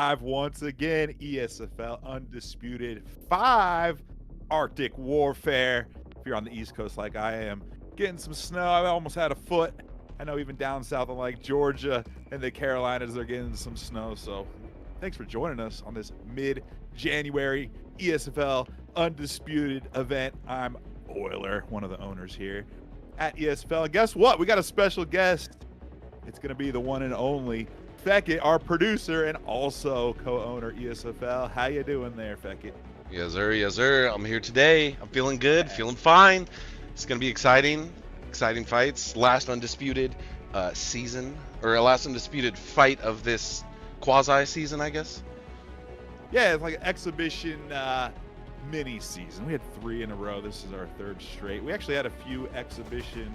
live once again. ESFL Undisputed 5 Arctic Warfare. If you're on the East Coast like I am, getting some snow. I almost had a foot. I know even down south in like Georgia and the Carolinas, they're getting some snow. So thanks for joining us on this mid-January ESFL Undisputed event. I'm Euler, one of the owners here at ESFL. And guess what? We got a special guest. It's going to be the one and only Feckett, our producer and also co-owner ESFL. How you doing there, Feckett? Yes, sir. Yes, sir. I'm here today. I'm feeling good, feeling fine. It's going to be exciting fights. Last undisputed season, or a last undisputed fight of this quasi-season, I guess. Yeah, it's like an exhibition mini season. We had 3 in a row. This is our 3rd straight. We actually had a few exhibition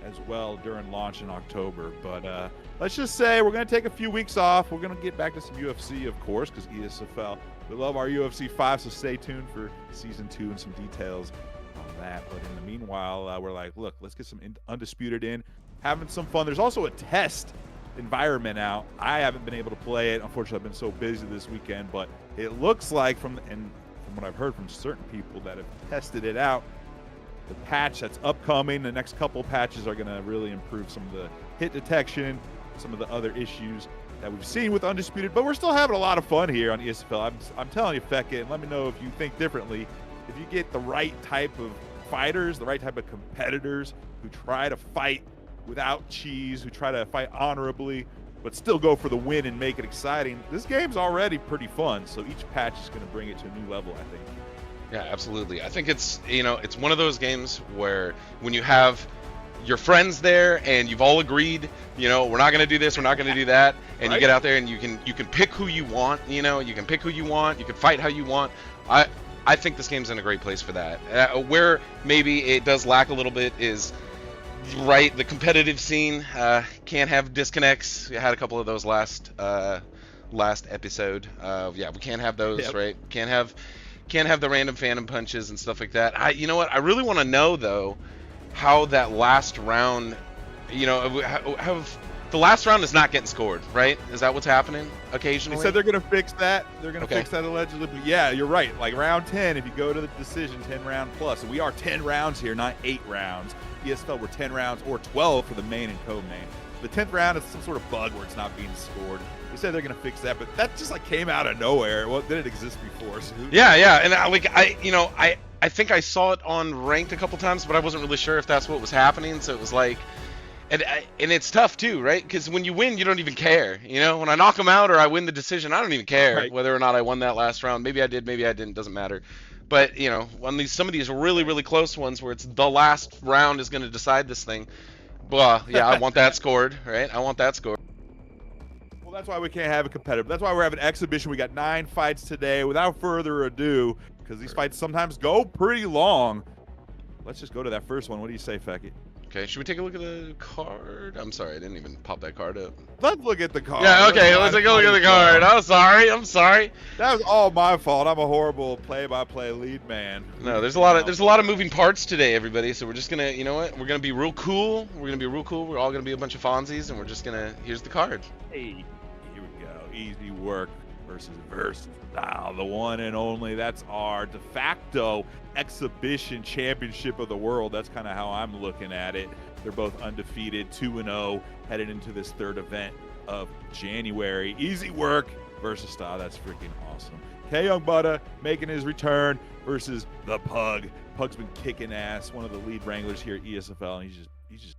as well during launch in October, but let's just say we're going to take a few weeks off. We're going to get back to some UFC, of course, because ESFL, we love our UFC 5, so stay tuned for season 2 and some details on that. But in the meanwhile, we're like, look, let's get some Undisputed in, having some fun. There's also a test environment out. I haven't been able to play it. Unfortunately, I've been so busy this weekend, but it looks like from what I've heard from certain people that have tested it out, the patch that's upcoming, the next couple patches are going to really improve some of the hit detection, some of the other issues that we've seen with Undisputed. But we're still having a lot of fun here on ESFL. I'm telling you, Feckett, and let me know if you think differently. If you get the right type of fighters, the right type of competitors who try to fight without cheese, who try to fight honorably, but still go for the win and make it exciting, this game's already pretty fun. So each patch is going to bring it to a new level, I think. Yeah, absolutely. I think it's, it's one of those games where when you have your friends there and you've all agreed, we're not going to do this, we're not going to do that, and you get out there and you can pick who you want, you can pick who you want, you can fight how you want. I think this game's in a great place for that. Where maybe it does lack a little bit is the competitive scene. Can't have disconnects. We had a couple of those last episode. Yeah, we can't have those, yep. Right? Can't have the random phantom punches and stuff like that. You know what? I really want to know though how that last round, how the last round is not getting scored, right? Is that what's happening occasionally? They said they're going to fix that. They're going to fix that allegedly. But yeah, you're right. Like round 10, if you go to the decision, 10 round plus. And we are 10 rounds here, not 8 rounds. ESFL, we're 10 rounds or 12 for the main and co-main. The 10th round is some sort of bug where it's not being scored. They said they're going to fix that, but that just like came out of nowhere. Well, didn't exist before. So yeah, and I think I saw it on ranked a couple times, but I wasn't really sure if that's what was happening. So it was like, and it's tough too, right? Because when you win, you don't even care. When I knock them out or I win the decision, I don't even care whether or not I won that last round. Maybe I did, maybe I didn't. Doesn't matter. But on some of these really, really close ones where it's the last round is going to decide this thing. Well, yeah, I want that scored, right? I want that scored. Well, that's why we can't have a competitive. That's why we're having an exhibition. We got 9 fights today. Without further ado, because these fights sometimes go pretty long, let's just go to that first one. What do you say, Feckett? Okay, should we take a look at the card? I'm sorry, I didn't even pop that card up. Let's look at the card. Yeah, okay, let's take a look at the card. I'm sorry. That was all my fault. I'm a horrible play-by-play lead man. No, there's a lot of moving parts today, everybody. So we're just gonna, we're gonna be real cool. We're all gonna be a bunch of Fonzies, and we're just gonna. Here's the card. Hey, here we go. Easy work versus Versastyle, the one and only. That's our de facto exhibition championship of the world. That's kind of how I'm looking at it. They're both undefeated, 2-0, headed into this 3rd event of January. Easy work Versastyle. That's freaking awesome. K Young Butter making his return versus the Pug. Pug's been kicking ass, one of the lead wranglers here at ESFL, and he just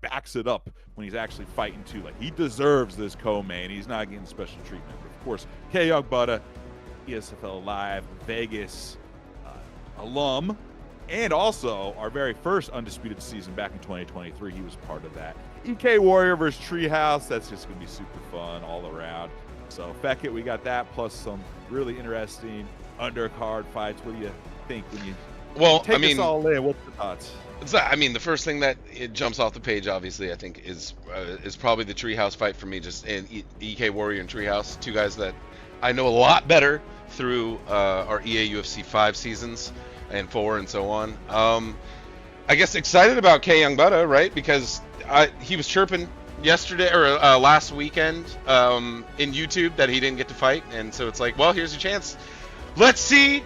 backs it up when he's actually fighting too. Like, he deserves this co-main. He's not getting special treatment. But of course, K Young Butter, ESFL Live Vegas alum, and also our very first Undisputed season back in 2023. He was part of that. EK Warrior versus Treehouse. That's just going to be super fun all around. So, Feckett, we got that, plus some really interesting undercard fights. What do you think when you take this all in? What's the thoughts? The first thing that it jumps off the page, obviously, I think is probably the Treehouse fight for me. Just in EK Warrior and Treehouse, 2 guys that I know a lot better through our EA UFC 5 seasons and 4 and so on. I guess excited about K Young Butter, right? Because he was chirping yesterday or last weekend in YouTube that he didn't get to fight, and so it's like, well, here's your chance. Let's see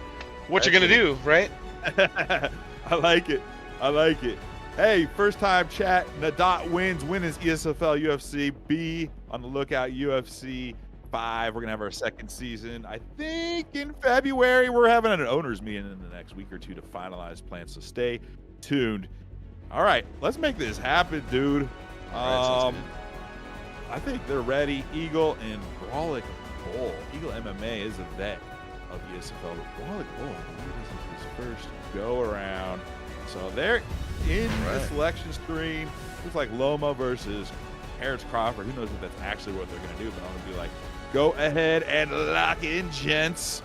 what you're gonna do, right? I like it. I like it. Hey, first time chat. Nadat wins. Win is ESFL UFC. Be on the lookout. UFC 5. We're gonna have our second season. I think in February. We're having an owners meeting in the next week or two to finalize plans. So stay tuned. All right, let's make this happen, dude. Right, I think they're ready. Eagle and Brolic Bull. Eagle MMA is a vet of ESFL. Brolic Bull, I believe this is his first go around. So they're in the selection screen. Looks like Loma versus Terrence Crawford. Who knows if that's actually what they're gonna do? But I'm gonna be like, go ahead and lock in, gents.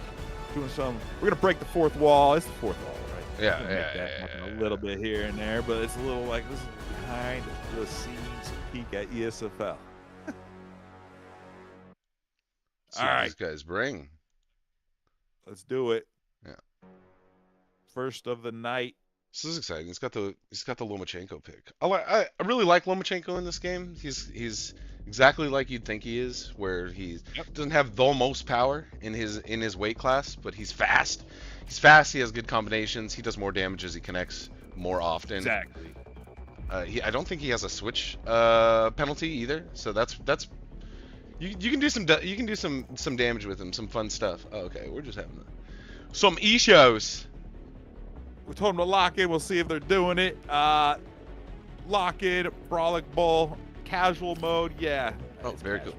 Doing some. We're gonna break the fourth wall. It's the fourth wall, right? Yeah. A little bit here and there, but it's a little like this is behind the scenes peek at ESFL. All right, these guys bring. Let's do it. Yeah. First of the night. This is exciting. He's got the Lomachenko pick. I really like Lomachenko in this game. He's exactly like you'd think he is, where he doesn't have the most power in his weight class, but he's fast. He's fast. He has good combinations. He does more damage as he connects more often. Exactly. I don't think he has a switch penalty either. So that's you can do some damage with him, some fun stuff. Oh, okay, we're just having some e-shows. We told them to lock in. We'll see if they're doing it. Lock in, Brolic Bull, casual mode. Yeah. Oh, very good.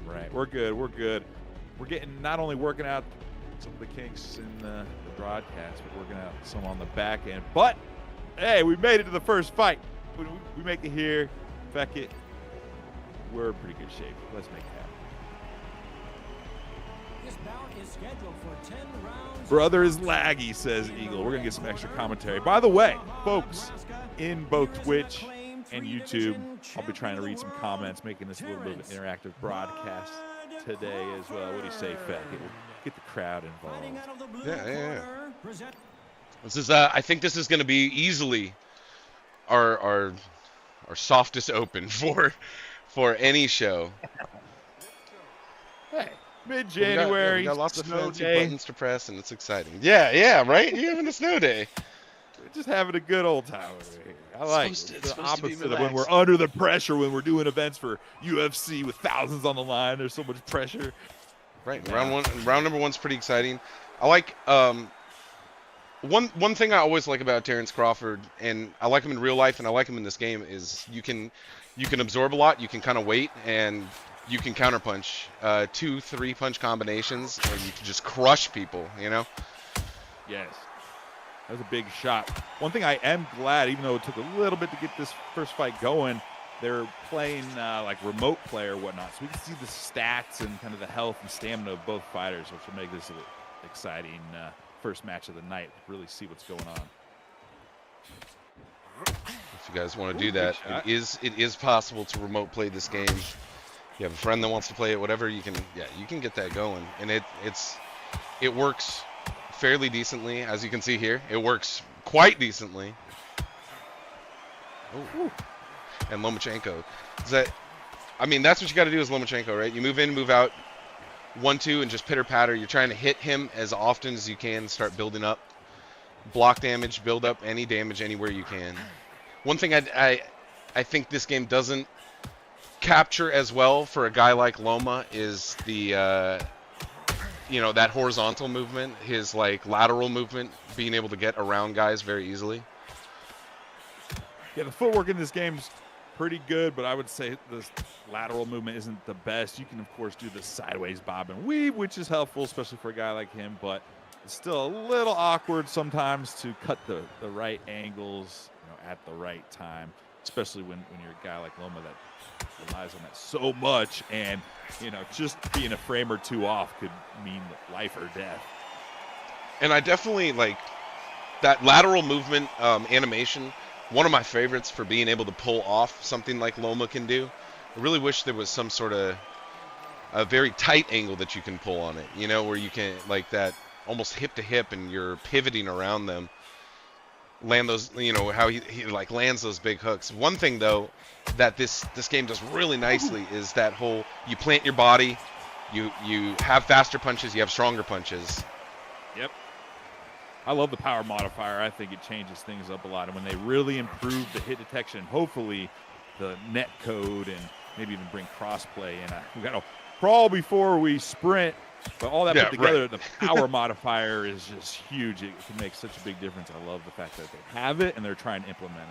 Right. We're good. We're good. We're getting not only working out some of the kinks in the broadcast, but working out some on the back end. But hey, we made it to the first fight. We make it here. Feck it. We're in pretty good shape. Let's make it happen. This bout is scheduled for 10 rounds. Brother is laggy, says Eagle. We're going to get some extra commentary. By the way, folks, in both Twitch and YouTube, I'll be trying to read some comments, making this a little bit of an interactive broadcast today as well. What do you say, Feck? Get the crowd involved. Yeah. This is, I think this is going to be easily our softest open for any show. Hey, mid-January, we got lots of snow fancy day. buttons to press, and it's exciting. Yeah, right? You're having a snow day. We're just having a good old time over here. I like it. It's the opposite of when relaxed. we're under the pressure, when we're doing events for UFC with thousands on the line. There's so much pressure. Right. Round number one's pretty exciting. I like one thing I always like about Terrence Crawford, and I like him in real life and I like him in this game, is you can absorb a lot, you can kind of wait, and you can counterpunch 2-3 punch combinations, and you can just crush people, you know? Yes. That was a big shot. One thing I am glad, even though it took a little bit to get this first fight going, they're playing like remote play or whatnot, so we can see the stats and kind of the health and stamina of both fighters, which will make this an exciting first match of the night. Really see what's going on. If you guys want to do that, it is possible to remote play this game. If you have a friend that wants to play it, whatever, you can get that going, and it works fairly decently, as you can see here. It works quite decently. Oh. And Lomachenko. That's what you got to do as Lomachenko, right? You move in, move out, 1-2, and just pitter patter. You're trying to hit him as often as you can. Start building up block damage, build up any damage anywhere you can. One thing I think this game doesn't capture as well for a guy like Loma is the that horizontal movement, his like lateral movement, being able to get around guys very easily. Yeah, the footwork in this game's pretty good, but I would say the lateral movement isn't the best. You can, of course, do the sideways bob and weave, which is helpful, especially for a guy like him, but it's still a little awkward sometimes to cut the right angles at the right time, especially when you're a guy like Loma that relies on that so much, and just being a frame or two off could mean life or death. And I definitely like that lateral movement animation. One of my favorites for being able to pull off something like Loma can do. I really wish there was some sort of a very tight angle that you can pull on it, where you can like that almost hip to hip and you're pivoting around them. land those, how he like lands those big hooks. One thing though that this game does really nicely is that whole you plant your body, you have faster punches, you have stronger punches. Yep. I love the power modifier. I think it changes things up a lot. And when they really improve the hit detection, hopefully the net code, and maybe even bring crossplay in. We got to crawl before we sprint. But all that put together, right. The power modifier is just huge. It can make such a big difference. I love the fact that they have it and they're trying to implement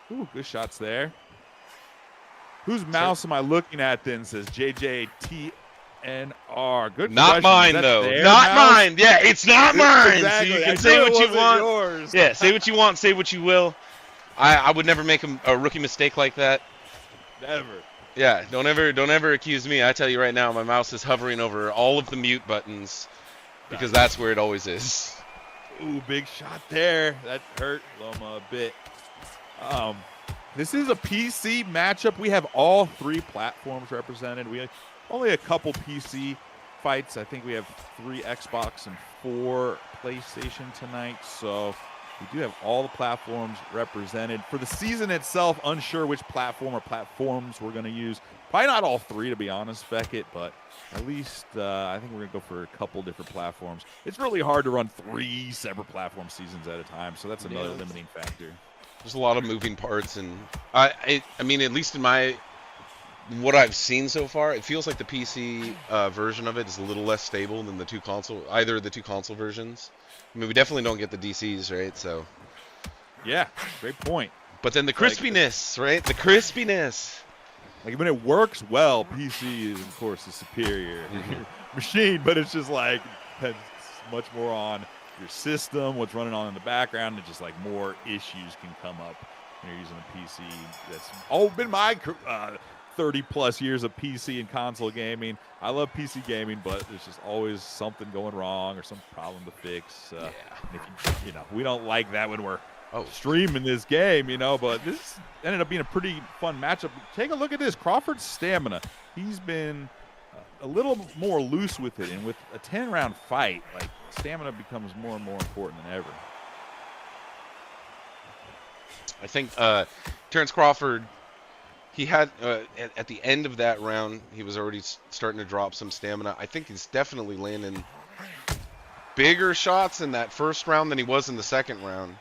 it. Ooh, good shots there. Whose mouse am I looking at then, says JJTNR. Good Not question. mine, though. Not mouse? mine. Yeah, it's not mine. Exactly. So you can I say knew what it you wasn't want. yours. Yeah, say what you want, say what you will. I would never make a rookie mistake like that. Never. Yeah, don't ever accuse me. I tell you right now, my mouse is hovering over all of the mute buttons because that's where it always is. Ooh, big shot there. That hurt Loma a bit. This is a PC matchup. We have all 3 platforms represented. We have only a couple PC fights. I think we have 3 Xbox and 4 PlayStation tonight. So we do have all the platforms represented. For the season itself, unsure which platform or platforms we're going to use. Probably not all 3, to be honest, Beckett, but at least I think we're going to go for a couple different platforms. It's really hard to run 3 separate platform seasons at a time, so that's another limiting factor. There's a lot of moving parts, and I mean, at least in what I've seen so far, it feels like the PC version of it is a little less stable than either of the 2 console versions. I mean, we definitely don't get the DCs, right? So. Yeah, great point. But then the crispiness, right? The crispiness. Like when it works well, PC is of course the superior machine, but it's just like depends much more on your system, what's running on in the background, and just like more issues can come up when you're using a PC. That's all been my 30-plus years of PC and console gaming. I love PC gaming, but there's just always something going wrong or some problem to fix. And if we don't like that when we're streaming this game, but this ended up being a pretty fun matchup. Take a look at this. Crawford's stamina. He's been a little more loose with it, and with a 10-round fight, like stamina becomes more and more important than ever. I think Terrence Crawford, he had at the end of that round, he was already starting to drop some stamina. I think he's definitely landing bigger shots in that first round than he was in the second round.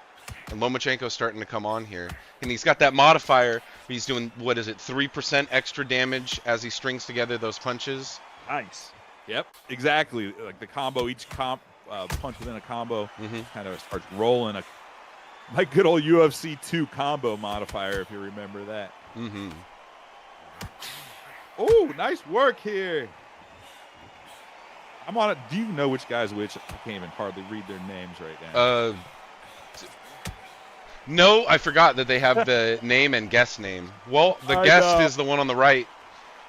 And Lomachenko's starting to come on here. And he's got that modifier. He's doing, 3% extra damage as he strings together those punches. Nice. Yep, exactly. Like the combo, each punch within a combo kind of starts rolling. Like good old UFC 2 combo modifier, if you remember that. Mm-hmm. Oh, nice work here. I'm on it. Do you know which guy's which? I can't even hardly read their names right now. No, I forgot that they have the name and guest name. Well, the guest is the one on the right.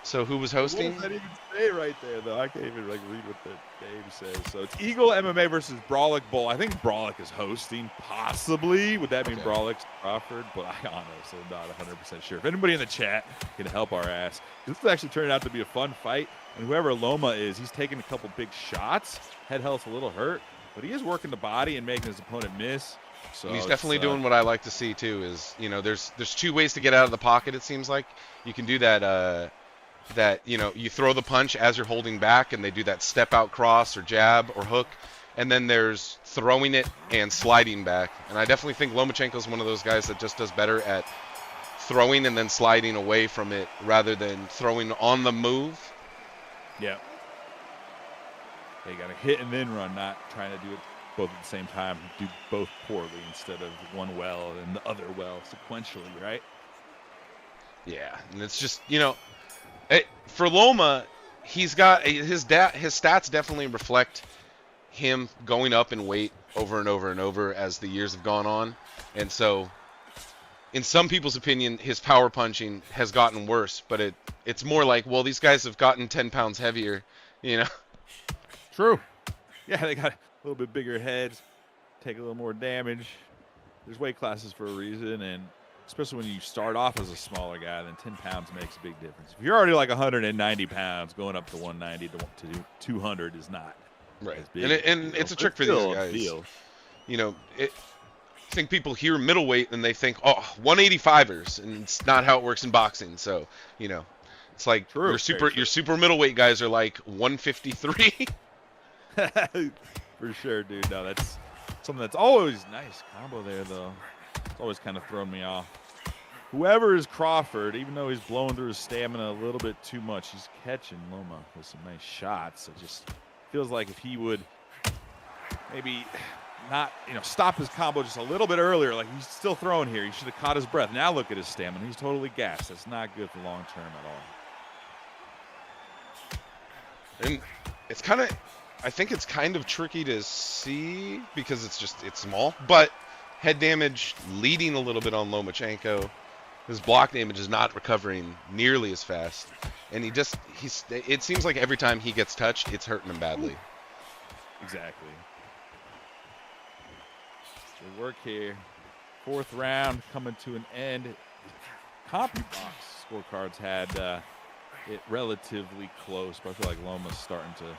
So who was hosting? What does that even say right there, though? I can't even read what the name says. So it's Eagle MMA versus Brolic Bull. I think Brolic is hosting, possibly. Would that mean Brolic's Crawford? But I honestly am not 100% sure. If anybody in the chat can help our ass. This is actually turning out to be a fun fight. And whoever Loma is, he's taking a couple big shots. Head health's a little hurt. But he is working the body and making his opponent miss. So and he's definitely doing what I like to see, too, is, there's 2 ways to get out of the pocket, it seems like. You can do that, you throw the punch as you're holding back, and they do that step-out cross or jab or hook. And then there's throwing it and sliding back. And I definitely think Lomachenko's one of those guys that just does better at throwing and then sliding away from it rather than throwing on the move. Yeah. You got to hit and then run, not trying to do it both at the same time, do both poorly instead of one well and the other well sequentially, right? Yeah, and it's just, for Loma, he's got his stats definitely reflect him going up in weight over and over and over as the years have gone on. And so in some people's opinion, his power punching has gotten worse, but it's more like, well, these guys have gotten 10 pounds heavier, True. Yeah, they got a little bit bigger heads, take a little more damage. There's weight classes for a reason, and especially when you start off as a smaller guy, then 10 pounds makes a big difference. If you're already like 190 pounds, going up to 190 to 200 is not right. as big. And it's a trick for these guys. you know, I think people hear middleweight and they think, oh, 185ers, and it's not how it works in boxing. So, you know, it's like True. your super middleweight guys are like 153. For sure, dude. No, that's something that's always nice combo there, though. It's always kind of thrown me off. Whoever is Crawford, even though he's blowing through his stamina a little bit too much, he's catching Loma with some nice shots. It just feels like if he would maybe not, stop his combo just a little bit earlier, like he's still throwing here. He should have caught his breath. Now look at his stamina. He's totally gassed. That's not good for long term at all. And it's I think it's kind of tricky to see because it's small, but head damage leading a little bit on Lomachenko. His block damage is not recovering nearly as fast, and it seems like every time he gets touched, it's hurting him badly. Exactly. Good work here. 4th round coming to an end. CompuBox scorecards had it relatively close, but I feel like Loma's starting to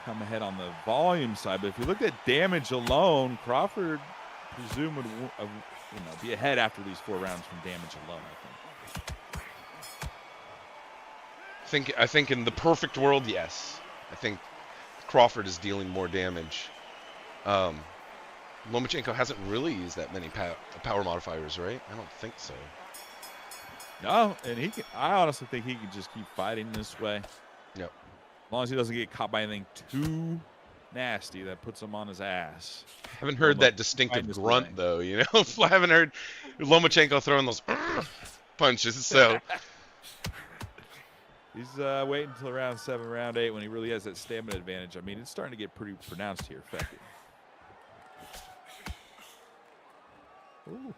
come ahead on the volume side. But if you look at damage alone, Crawford presume would be ahead after these 4 rounds from damage alone, I think. I think in the perfect world, yes. I think Crawford is dealing more damage. Lomachenko hasn't really used that many power modifiers, right? I don't think so. No, and I honestly think he can just keep fighting this way. Yep. As long as he doesn't get caught by anything too nasty that puts him on his ass. Haven't heard that distinctive grunt, though, I haven't heard Lomachenko throwing those punches, so. He's waiting until round 7, round 8 when he really has that stamina advantage. I mean, it's starting to get pretty pronounced here, effective. Ooh.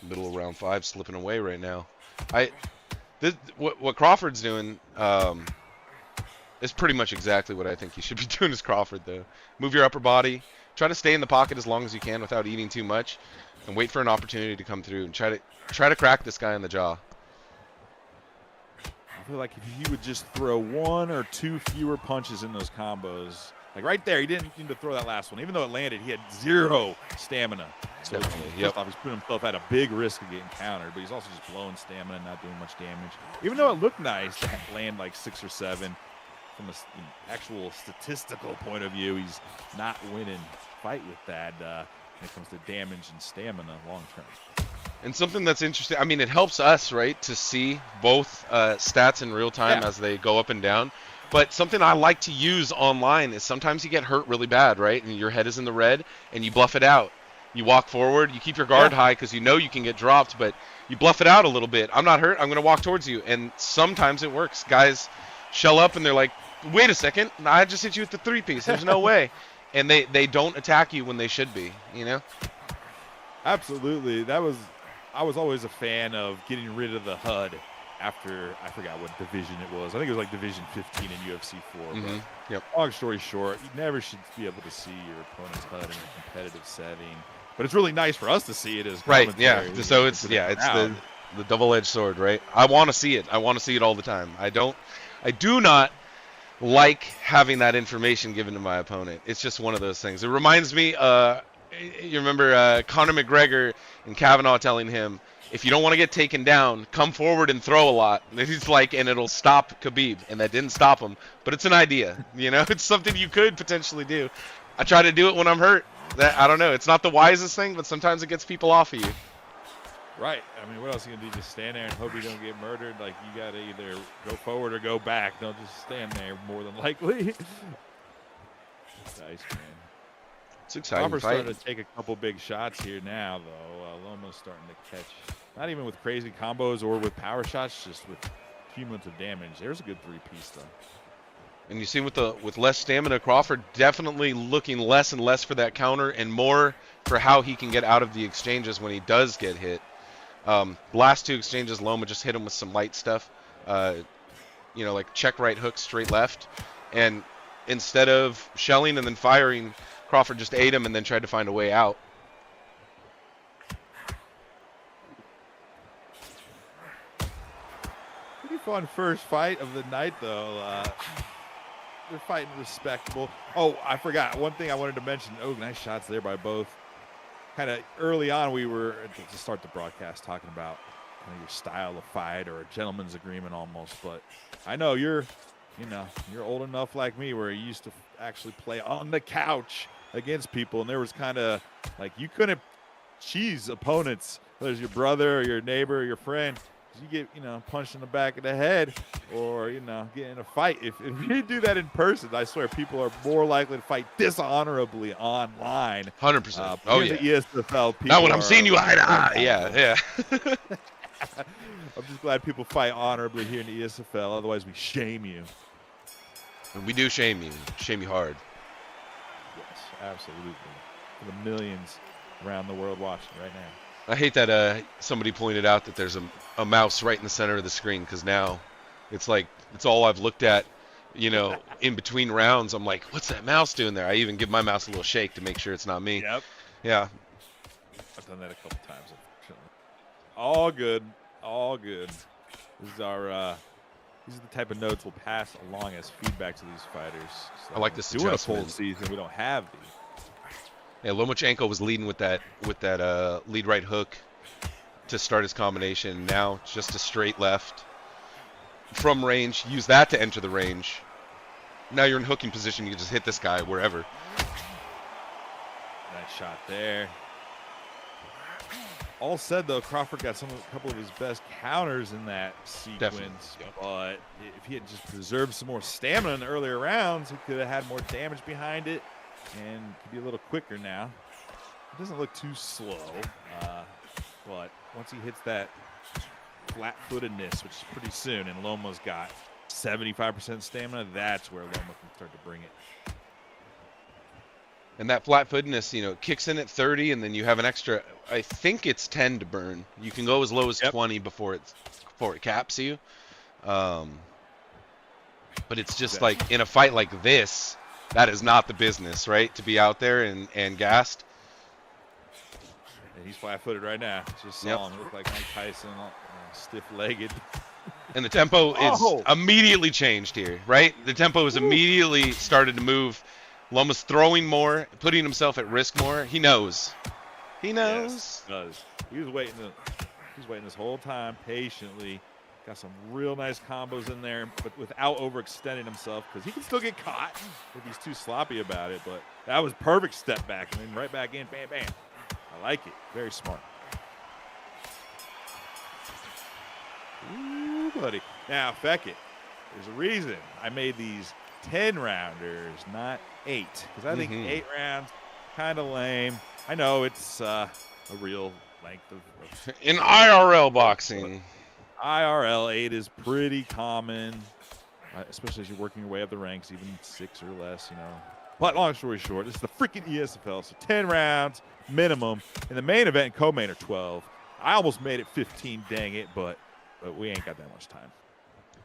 Middle of round 5, slipping away right now. What Crawford's doing is pretty much exactly what I think he should be doing as Crawford, though. Move your upper body. Try to stay in the pocket as long as you can without eating too much, and wait for an opportunity to come through and try to crack this guy in the jaw. I feel like if he would just throw 1 or 2 fewer punches in those combos, like right there, he didn't need to throw that last one. Even though it landed, he had 0 stamina. So first off, he's putting himself at a big risk of getting countered, but he's also just blowing stamina and not doing much damage. Even though it looked nice to land like 6 or 7, from an actual statistical point of view, he's not winning fight with that when it comes to damage and stamina long term. And something that's interesting, I mean, it helps us, right, to see both stats in real time as they go up and down. But something I like to use online is sometimes you get hurt really bad, right, and your head is in the red, and you bluff it out. You walk forward, you keep your guard high because you know you can get dropped, but you bluff it out a little bit. I'm not hurt, I'm going to walk towards you. And sometimes it works. Guys shell up and they're like, wait a second, I just hit you with the 3-piece. There's no way. And they don't attack you when they should be, Absolutely. I was always a fan of getting rid of the HUD after, I forgot what division it was. I think it was like Division 15 in UFC 4. Mm-hmm. Yep. Long story short, you never should be able to see your opponent's HUD in a competitive setting. But it's really nice for us to see it as commentary. Right, yeah. So it's the double-edged sword, right? I want to see it. I want to see it all the time. I do not like having that information given to my opponent. It's just one of those things. It reminds me, you remember Conor McGregor and Kavanaugh telling him, if you don't want to get taken down, come forward and throw a lot. And he's like, and it'll stop Khabib. And that didn't stop him. But it's an idea. It's something you could potentially do. I try to do it when I'm hurt. I don't know. It's not the wisest thing, but sometimes it gets people off of you. Right. I mean, what else are you going to do? Just stand there and hope you don't get murdered? Like, you got to either go forward or go back. Don't just stand there, more than likely. Nice, man. It's exciting. Crawford's starting to take a couple big shots here now, though. Loma's starting to catch, not even with crazy combos or with power shots, just with cumulative damage. There's a good 3-piece, though. And you see with less stamina, Crawford definitely looking less and less for that counter and more for how he can get out of the exchanges when he does get hit. Last 2 exchanges, Loma just hit him with some light stuff, like check right hook, straight left. And instead of shelling and then firing, Crawford just ate him and then tried to find a way out. Pretty fun first fight of the night, though. they're fighting respectable. Oh, I forgot one thing I wanted to mention. Oh, nice shots there by both. Kind of early on, we were to start the broadcast talking about kind of your style of fight or a gentleman's agreement almost. But I know you're old enough like me where you used to actually play on the couch against people, and there was kind of like you couldn't cheese opponents, whether it's your brother or your neighbor or your friend. You get, punched in the back of the head or, get in a fight. If you do that in person, I swear people are more likely to fight dishonorably online. 100%. Oh, yeah. The ESFL, people Not when I'm seeing you eye to eye. Yeah. I'm just glad people fight honorably here in the ESFL. Otherwise, we shame you. And we do shame you. Shame you hard. Yes, absolutely. For the millions around the world watching right now. I hate that somebody pointed out that there's a mouse right in the center of the screen, because now it's like it's all I've looked at, in between rounds. I'm like, what's that mouse doing there? I even give my mouse a little shake to make sure it's not me. Yep. Yeah. I've done that a couple times, unfortunately. All good. All good. These are the type of notes we'll pass along as feedback to these fighters. So I like this doing a adjustment. full season, we don't have these. Yeah, Lomachenko was leading with that lead right hook to start his combination. Now just a straight left from range. Use that to enter the range. Now you're in hooking position. You can just hit this guy wherever. Nice shot there. All said, though, Crawford got a couple of his best counters in that sequence. Yep. But if he had just preserved some more stamina in the earlier rounds, he could have had more damage behind it. And could be a little quicker now. It doesn't look too slow, but once he hits that flat-footedness, which is pretty soon, and Loma's got 75% stamina, that's where Loma can start to bring it. And that flat-footedness, kicks in at 30, and then you have an extra, I think it's 10 to burn. You can go as low as 20 before it caps you. But it's just like in a fight like this, that is not the business, right? To be out there and gassed. And he's flat-footed right now. Just saw him look like Mike Tyson, stiff-legged. And the tempo is immediately changed here, right? The tempo is immediately started to move. Loma's throwing more, putting himself at risk more. He knows. He knows. Yes, he does. He was waiting this whole time patiently. Got some real nice combos in there, but without overextending himself, because he can still get caught if he's too sloppy about it. But that was perfect step back, and then right back in, bam, bam. I like it. Very smart. Ooh, buddy. Now, feck it. There's a reason I made these 10-rounders, not 8, because I think 8 rounds kind of lame. I know it's a real length of in IRL boxing. IRL 8 is pretty common, especially as you're working your way up the ranks, even 6 or less, But long story short, this is the freaking ESFL, so 10 rounds minimum. In the main event and co-main are 12. I almost made it 15, dang it, but we ain't got that much time.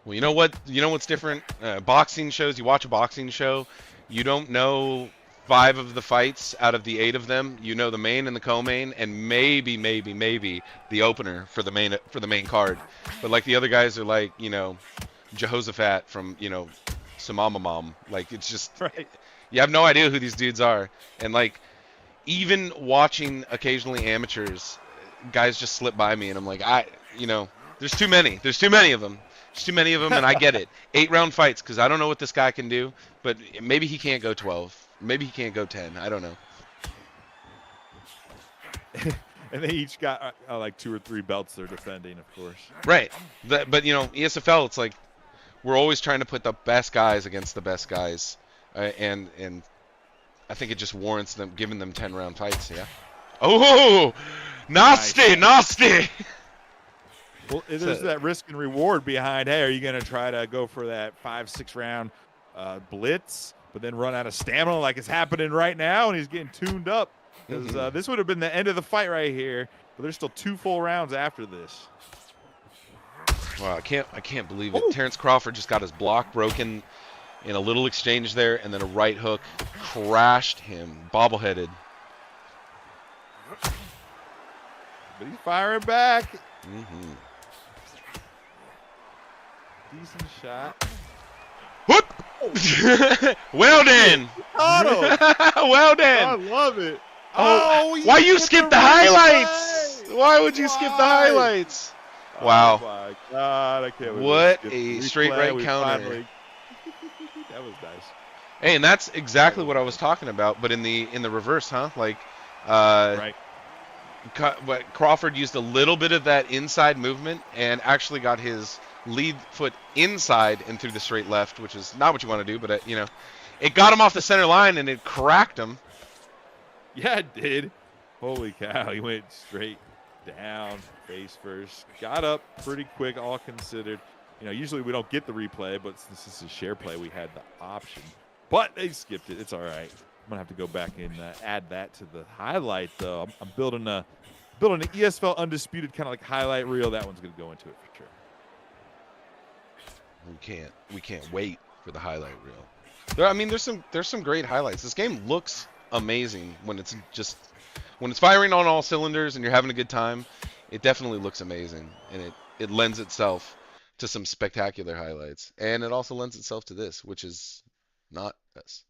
Well, you know what? You know what's different? Boxing shows. You watch a boxing show, you don't know 5 of the fights out of the 8 of them. You know the main and the co-main, and maybe the opener for the main card. But like the other guys are like, Jehoshaphat from Samamamam. Like it's just right. You have no idea who these dudes are, and like even watching occasionally amateurs, guys just slip by me, and I'm like, there's too many. There's too many of them. There's too many of them, and I get it. 8-round fights, because I don't know what this guy can do, but maybe he can't go 12. Maybe he can't go 10. I don't know. And they each got like 2 or 3 belts they're defending, of course. Right. But ESFL, it's like we're always trying to put the best guys against the best guys, and I think it just warrants them giving them 10-round fights. Yeah. Oh, nasty. Well, there's that risk and reward behind. Hey, are you going to try to go for that 5-6 round blitz, but then run out of stamina like it's happening right now, and he's getting tuned up? Because this would have been the end of the fight right here, but there's still 2 full rounds after this. Wow, I can't believe it. Terrence Crawford just got his block broken in a little exchange there, and then a right hook crashed him, bobbleheaded. But he's firing back. Decent shot. Whoop! Well then. Caught him. Well I then. love it. Oh, he why you skipped skip the replay. highlights? Why would you skip the Why? highlights? Oh Wow. my God! I can't believe What we skipped a the straight replay. right We counter. finally- that was nice. Hey, and that's exactly what I was talking about, but in the reverse, huh? Like, Right. Crawford used a little bit of that inside movement and actually got his lead foot inside and through the straight left, which is not what you want to do, but it got him off the center line and it cracked him. Yeah, it did. Holy cow! He went straight down, face first. Got up pretty quick, all considered. Usually we don't get the replay, but since this is a share play, we had the option. But they skipped it. It's all right. I'm gonna have to go back and add that to the highlight, though. I'm building an ESFL Undisputed kind of like highlight reel. That one's gonna go into it for sure. We can't wait for the highlight reel. There's some great highlights. This game looks amazing when it's firing on all cylinders and you're having a good time. It definitely looks amazing, and it lends itself to some spectacular highlights, and it also lends itself to this, which is not us.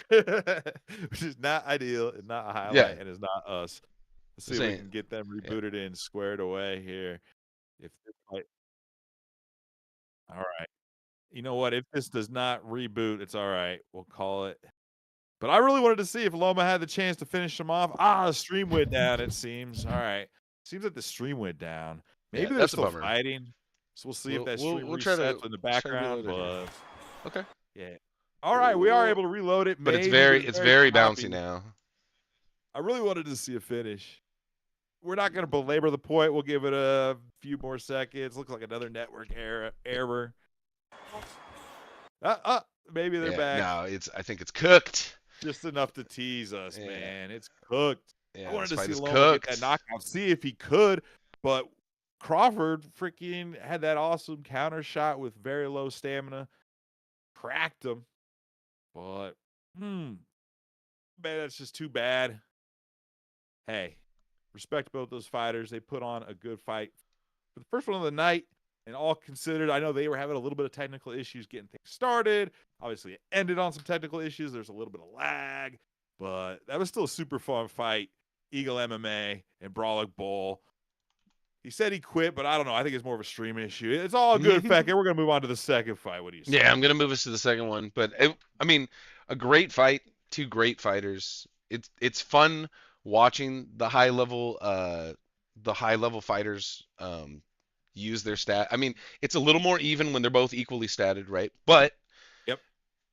Which is not ideal, and not a highlight, and it's not us. Let's see if we can get them rebooted and squared away here. All right. You know what? If this does not reboot, it's all right. We'll call it. But I really wanted to see if Loma had the chance to finish him off. The stream went down, it seems. All right. Seems like the stream went down. Maybe they're that's a still bummer. fighting. So we'll see if that stream we'll try resets to- in the try to background. reload it But Okay. yeah. All right, we are able to reload it. But it's Maybe very choppy. bouncy now. I really wanted to see a finish. We're not going to belabor the point. We'll give it a few more seconds. Looks like another network error. Maybe they're back. No, I think it's cooked. Just enough to tease us, Yeah. man. It's cooked. Yeah, I wanted this to fight see is Loma cooked. get that knockout. See if he could, but Crawford freaking had that awesome counter shot with very low stamina. Cracked him. But, man, that's just too bad. Hey, respect both those fighters. They put on a good fight. For the first one of the night, and all considered, I know they were having a little bit of technical issues getting things started. Obviously, it ended on some technical issues. There's a little bit of lag, but that was still a super fun fight. Eagle MMA and Brolic Bowl. He said he quit, but I don't know. I think it's more of a stream issue. It's all good, Fecker. We're going to move on to the second fight. What do you say? Yeah, I'm going to move us to the second one. But, a great fight, two great fighters. It's fun watching the high-level fighters use their stat. It's a little more even when they're both equally statted, right? But Yep.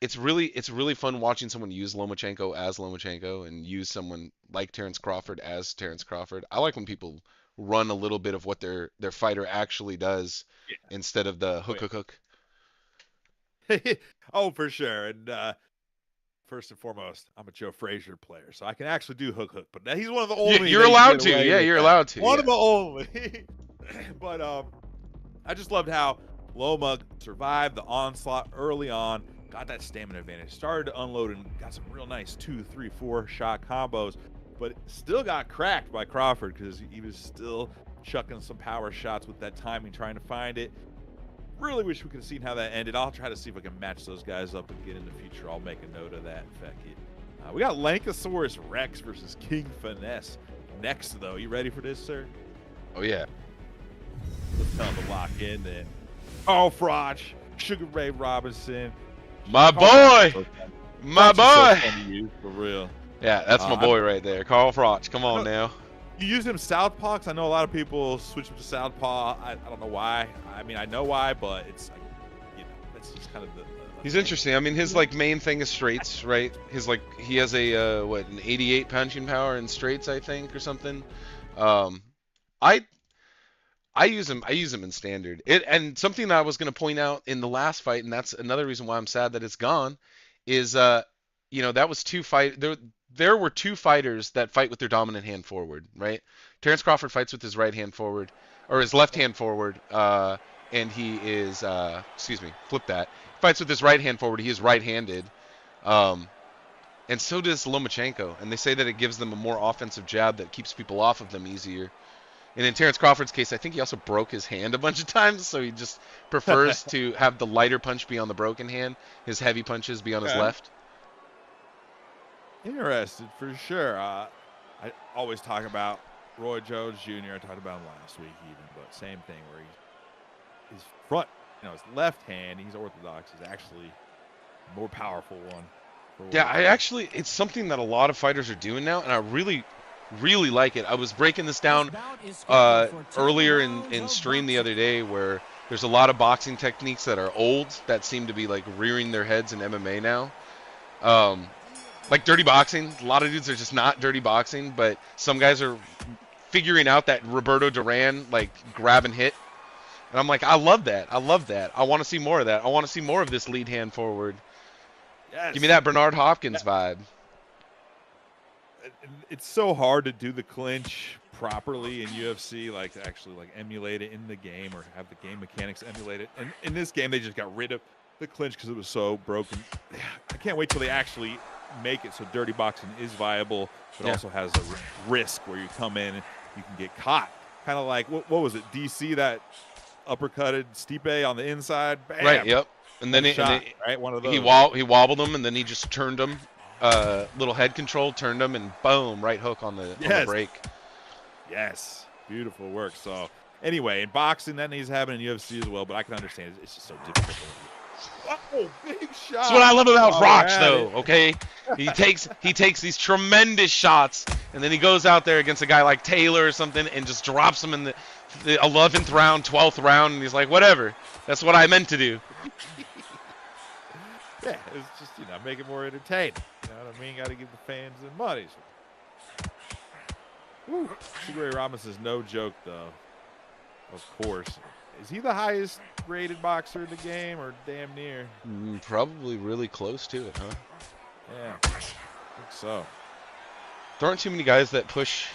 It's really fun watching someone use Lomachenko as Lomachenko and use someone like Terrence Crawford as Terrence Crawford. I like when people run a little bit of what their fighter actually does instead of the hook. Oh, for sure. And first and foremost, I'm a Joe Frazier player, so I can actually do hook. But he's one of the only. You're allowed to. Yeah, you're allowed to. One of the only. But I just loved how Loma survived the onslaught early on, got that stamina advantage, started to unload and got some real nice 2, 3, 4 shot combos, but still got cracked by Crawford because he was still chucking some power shots with that timing, trying to find it. Really wish we could have seen how that ended. I'll try to see if I can match those guys up again in the future. I'll make a note of that. In fact, we got Lankosaurus Rex versus King Finesse next, though. You ready for this, sir? Oh, yeah. Let's tell him to lock in then. Carl Froch, Sugar Ray Robinson. My boy! My boy! For real. Yeah, that's my boy right there. Carl Froch. Come on now. You use him southpaw? Because I know a lot of people switch him to southpaw. I don't know why. I know why, but it's like, that's just kind of the He's interesting. His main thing is straights, right? He has an 88 punching power in straights, I think, or something. I use him in standard. And something that I was going to point out in the last fight, and that's another reason why I'm sad that it's gone, is that was there were two fighters that fight with their dominant hand forward, right? Terrence Crawford fights with his right hand forward, or his left hand forward, and he is flip that. Fights with his right hand forward. He is right-handed, and so does Lomachenko. And they say that it gives them a more offensive jab that keeps people off of them easier. And in Terrence Crawford's case, I think he also broke his hand a bunch of times, so he just prefers to have the lighter punch be on the broken hand, his heavy punches be on his left. Interested for sure. I always talk about Roy Jones Jr. I talked about him last week even, but same thing where his front, his left hand, he's orthodox, is actually a more powerful one. Yeah, it's something that a lot of fighters are doing now, and I really like it. I was breaking this down earlier in stream the other day, where there's a lot of boxing techniques that are old that seem to be like rearing their heads in MMA now. Like dirty boxing, a lot of dudes are just not dirty boxing, but some guys are figuring out that Roberto Duran like grab and hit. And I'm like, I love that. I want to see more of that. I want to see more of this lead hand forward. Yes. Give me that Bernard Hopkins vibe. It's so hard to do the clinch properly in UFC, like to actually like emulate it in the game or have the game mechanics emulate it. And in this game, they just got rid of the clinch because it was so broken. I can't wait till they actually make it so dirty boxing is viable, but also has a risk where you come in and you can get caught. Kind of like, what was it, DC, that uppercutted Stipe on the inside? Bam! Right, yep. And then, one of those. He wobbled him, and then he just turned him. Little head control, turned him, and boom, right hook on the break. Yes, beautiful work. So anyway, in boxing, that needs to happen in UFC as well, but I can understand it's just so difficult. Oh, big shot. That's what I love about Roch, though, okay? He takes these tremendous shots, and then he goes out there against a guy like Taylor or something and just drops him in the 11th round, 12th round, and he's like, whatever. That's what I meant to do. Yeah, it's just, make it more entertaining. You know what I mean? Got to give the fans their money. Woo. Sugar Ray Ramos is no joke, though. Of course. Is he the highest rated boxer in the game or damn near? Probably really close to it, huh? Yeah, I think so. There aren't too many guys that push.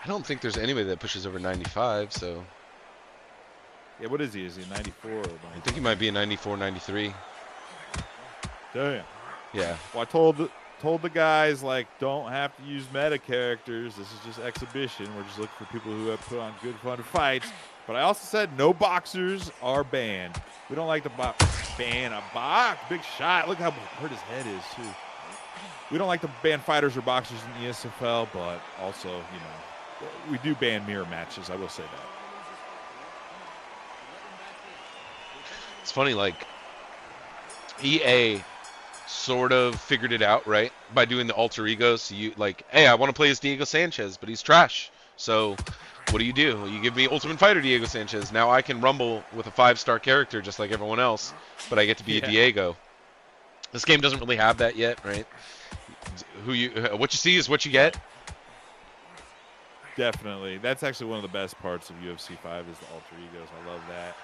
I don't think there's anybody that pushes over 95, so. Yeah, what is he? Is he 94? Or I think he might be a 94, 93. Damn. Yeah. Well, I told the guys, like, don't have to use meta characters. This is just exhibition. We're just looking for people who have put on good, fun fights. But I also said no boxers are banned. We don't like to ban a box. Big shot. Look how hurt his head is, too. We don't like to ban fighters or boxers in the ESFL, but also, we do ban mirror matches. I will say that. It's funny, like, EA sort of figured it out, right? By doing the alter egos. So you like, hey, I want to play as Diego Sanchez, but he's trash. So what do? You give me Ultimate Fighter Diego Sanchez. Now I can rumble with a 5-star character just like everyone else, but I get to be a Diego. This game doesn't really have that yet, right? What you see is what you get. Definitely. That's actually one of the best parts of UFC 5 is the alter egos. I love that.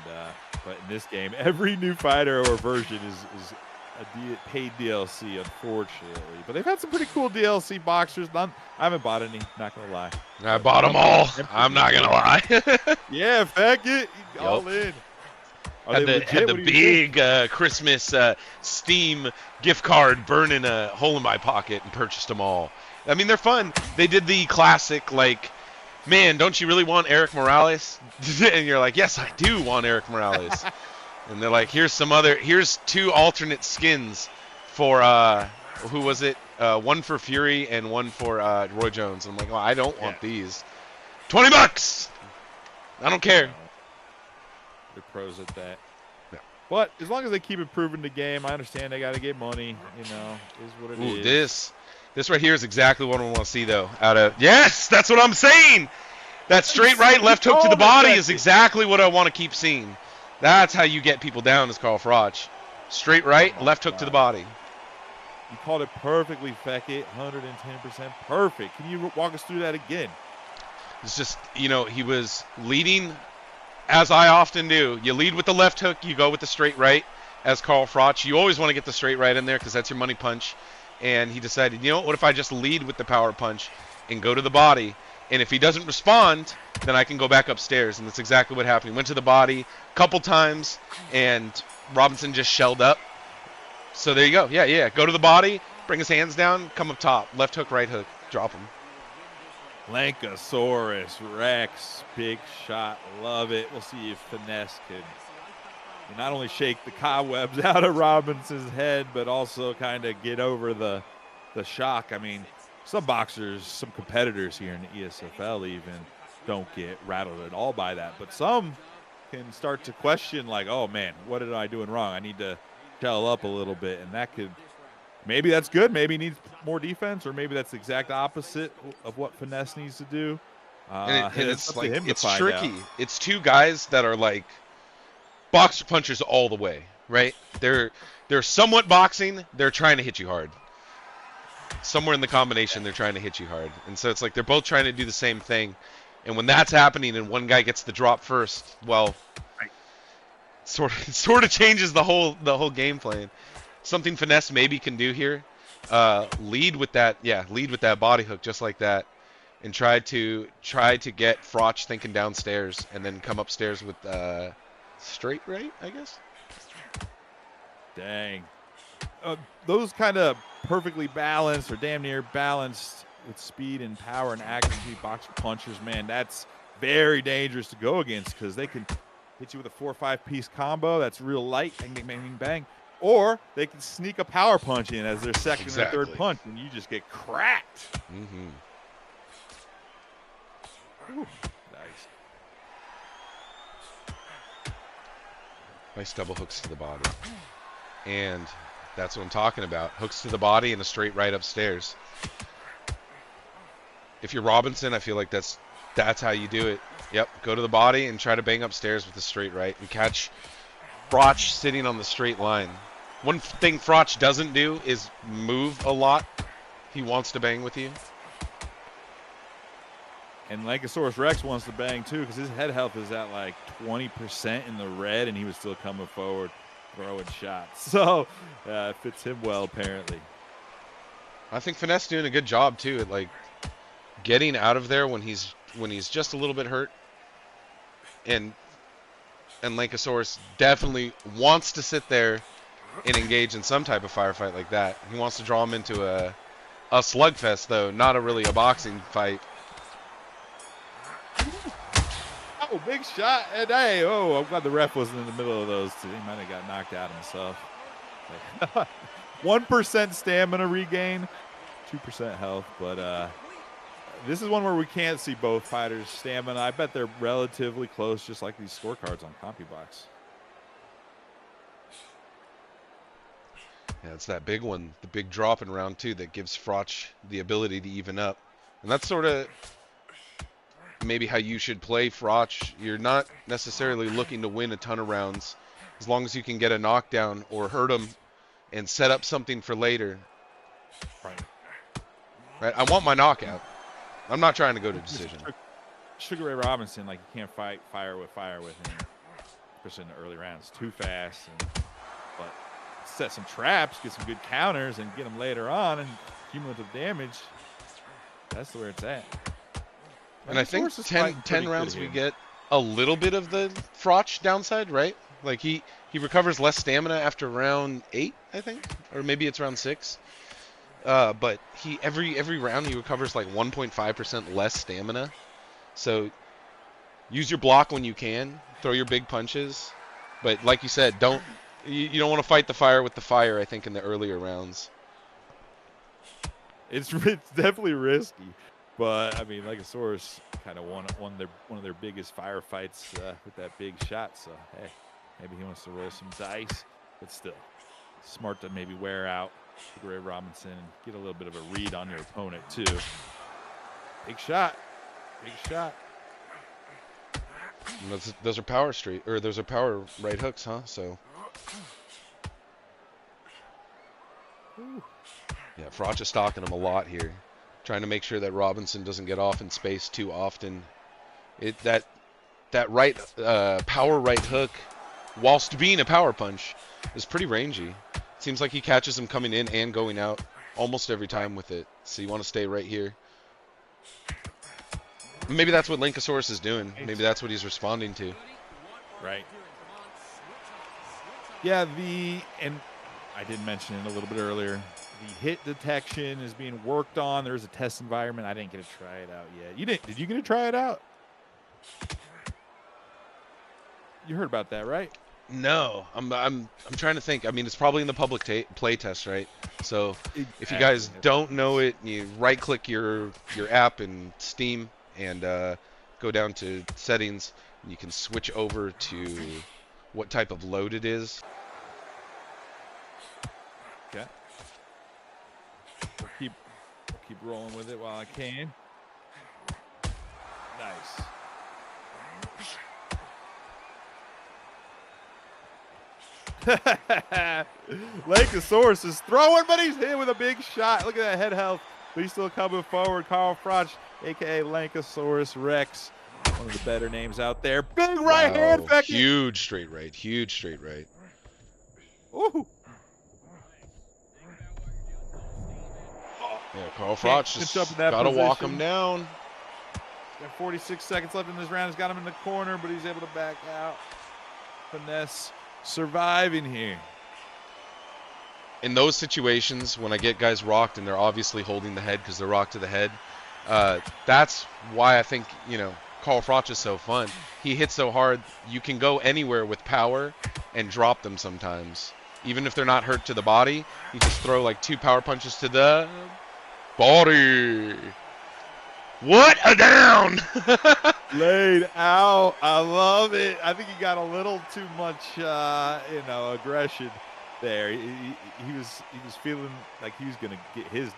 And but in this game, every new fighter or version is a paid DLC, unfortunately. But they've had some pretty cool DLC boxers. I haven't bought any, not going to lie. I bought them all. I'm not going to lie. Yeah, feck it. All in. Had the big Christmas Steam gift card burning a hole in my pocket and purchased them all. I mean, they're fun. They did the classic, like, man, don't you really want Eric Morales? And you're like, yes, I do want Eric Morales. And they're like, here's 2 alternate skins for, who was it? One for Fury and one for Roy Jones. And I'm like, well, I don't want these. $20! I don't care. They're pros at that. Yeah. But as long as they keep improving the game, I understand they got to get money, is what it is. This right here is exactly what I want to see, though. Yes, that's what I'm saying. That straight right, left hook to the body is exactly what I want to keep seeing. That's how you get people down, as Carl Froch. Straight right, left hook to the body. You called it perfectly, Feckett. 110% perfect. Can you walk us through that again? It's just, he was leading, as I often do. You lead with the left hook, you go with the straight right, as Carl Froch. You always want to get the straight right in there because that's your money punch. And he decided, what if I just lead with the power punch and go to the body? And if he doesn't respond, then I can go back upstairs. And that's exactly what happened. He went to the body a couple times, and Robinson just shelled up. So there you go. Yeah. Go to the body, bring his hands down, come up top. Left hook, right hook, drop him. Lankasaurus Rex, big shot, love it. We'll see if Finesse can not only shake the cobwebs out of Robinson's head, but also kind of get over the shock. I mean, some boxers, some competitors here in the ESFL even don't get rattled at all by that, but some can start to question like, oh man, what am I doing wrong? I need to gel up a little bit, and that could, maybe that's good, maybe he needs more defense, or maybe that's the exact opposite of what Finesse needs to do. And It's it's up to like, him to it's find tricky. out. It's two guys that are like boxer punchers all the way, right? They're somewhat boxing. They're trying to hit you hard. Somewhere in the combination, they're trying to hit you hard. And so it's like they're both trying to do the same thing. And when that's happening and one guy gets the drop first, well, sort of changes the whole game plan. Something Finesse maybe can do here. Lead with that body hook just like that, and try to get Froch thinking downstairs, and then come upstairs with straight right, I guess. Dang. Those kind of perfectly balanced or damn near balanced with speed and power and accuracy boxer punchers, man, that's very dangerous to go against, because they can hit you with a 4 or 5 piece combo that's real light, bang, bang, bang, bang, bang. Or they can sneak a power punch in as their second or third punch, and you just get cracked. Mm-hmm. Ooh, nice. Nice double hooks to the body. And that's what I'm talking about. Hooks to the body and a straight right upstairs. If you're Robinson, I feel like that's how you do it. Yep, go to the body and try to bang upstairs with a straight right and catch Froch sitting on the straight line. One thing Froch doesn't do is move a lot. He wants to bang with you. And Lankasaurus Rex wants to bang too, because his head health is at like 20% in the red, and he was still coming forward, throwing shots. So it fits him well, apparently. I think Finesse doing a good job too at like getting out of there when he's just a little bit hurt. And Lankasaurus definitely wants to sit there and engage in some type of firefight like that. He wants to draw him into a slugfest, though, not really a boxing fight. Oh, big shot. And hey, I'm glad the ref wasn't in the middle of those two. He might have got knocked out himself. 1% stamina regain, 2% health, but this is one where we can't see both fighters' stamina. I bet they're relatively close, just like these scorecards on CompuBox. Yeah, it's that big one, the big drop in round 2 that gives Froch the ability to even up. And that's sort of maybe how you should play Froch. You're not necessarily looking to win a ton of rounds, as long as you can get a knockdown or hurt him and set up something for later. Right? I want my knockout. I'm not trying to go to decision. Sugar Ray Robinson, like, you can't fight fire with him, especially in the early rounds. Too fast. But set some traps, get some good counters, and get them later on, and cumulative damage. That's where it's at. And I think 10 rounds we get a little bit of the Froch downside, right? Like he recovers less stamina after round 8, I think, or maybe it's round 6. But every round he recovers like 1.5% less stamina. So use your block when you can, throw your big punches, but like you said, you don't want to fight the fire with the fire. I think in the earlier rounds, it's definitely risky. But I mean, Lankasaurus kind of won one of their biggest firefights with that big shot. So hey, maybe he wants to roll some dice, but still smart to maybe wear out Ray Robinson and get a little bit of a read on your opponent too. Big shot, big shot. Those are power those are power right hooks, huh? So yeah, Froch is stalking him a lot here, trying to make sure that Robinson doesn't get off in space too often. That right power right hook, whilst being a power punch, is pretty rangy. Seems like he catches him coming in and going out almost every time with it. So you want to stay right here. Maybe that's what Lankasaurus is doing. Maybe that's what he's responding to. Right. Yeah, and I did mention it a little bit earlier. The hit detection is being worked on. There's a test environment. I didn't get to try it out yet. You didn't? Did you get to try it out? You heard about that, right? No, I'm trying to think. I mean, it's probably in the public play test, right? So if you guys don't know it, you right-click your app in Steam and go down to settings. And you can switch over to what type of load it is. Okay. We'll keep rolling with it while I can. Nice. Lankosaurus is throwing, but he's hit with a big shot. Look at that head health. But he's still coming forward. Carl Froch, a.k.a. Lankosaurus Rex. One of the better names out there. Big right hand. Huge straight right. Huge straight right. Ooh. Yeah, Carl Froch just got to walk him down. Got 46 seconds left in this round. He's got him in the corner, but he's able to back out. Finesse surviving here. In those situations, when I get guys rocked and they're obviously holding the head because they're rocked to the head, that's why I think, you know, Carl Froch is so fun. He hits so hard, you can go anywhere with power and drop them sometimes. Even if they're not hurt to the body, you just throw like 2 power punches to the body. What a down! Laid out. I love it. I think he got a little too much, aggression there. He was feeling like he was gonna get his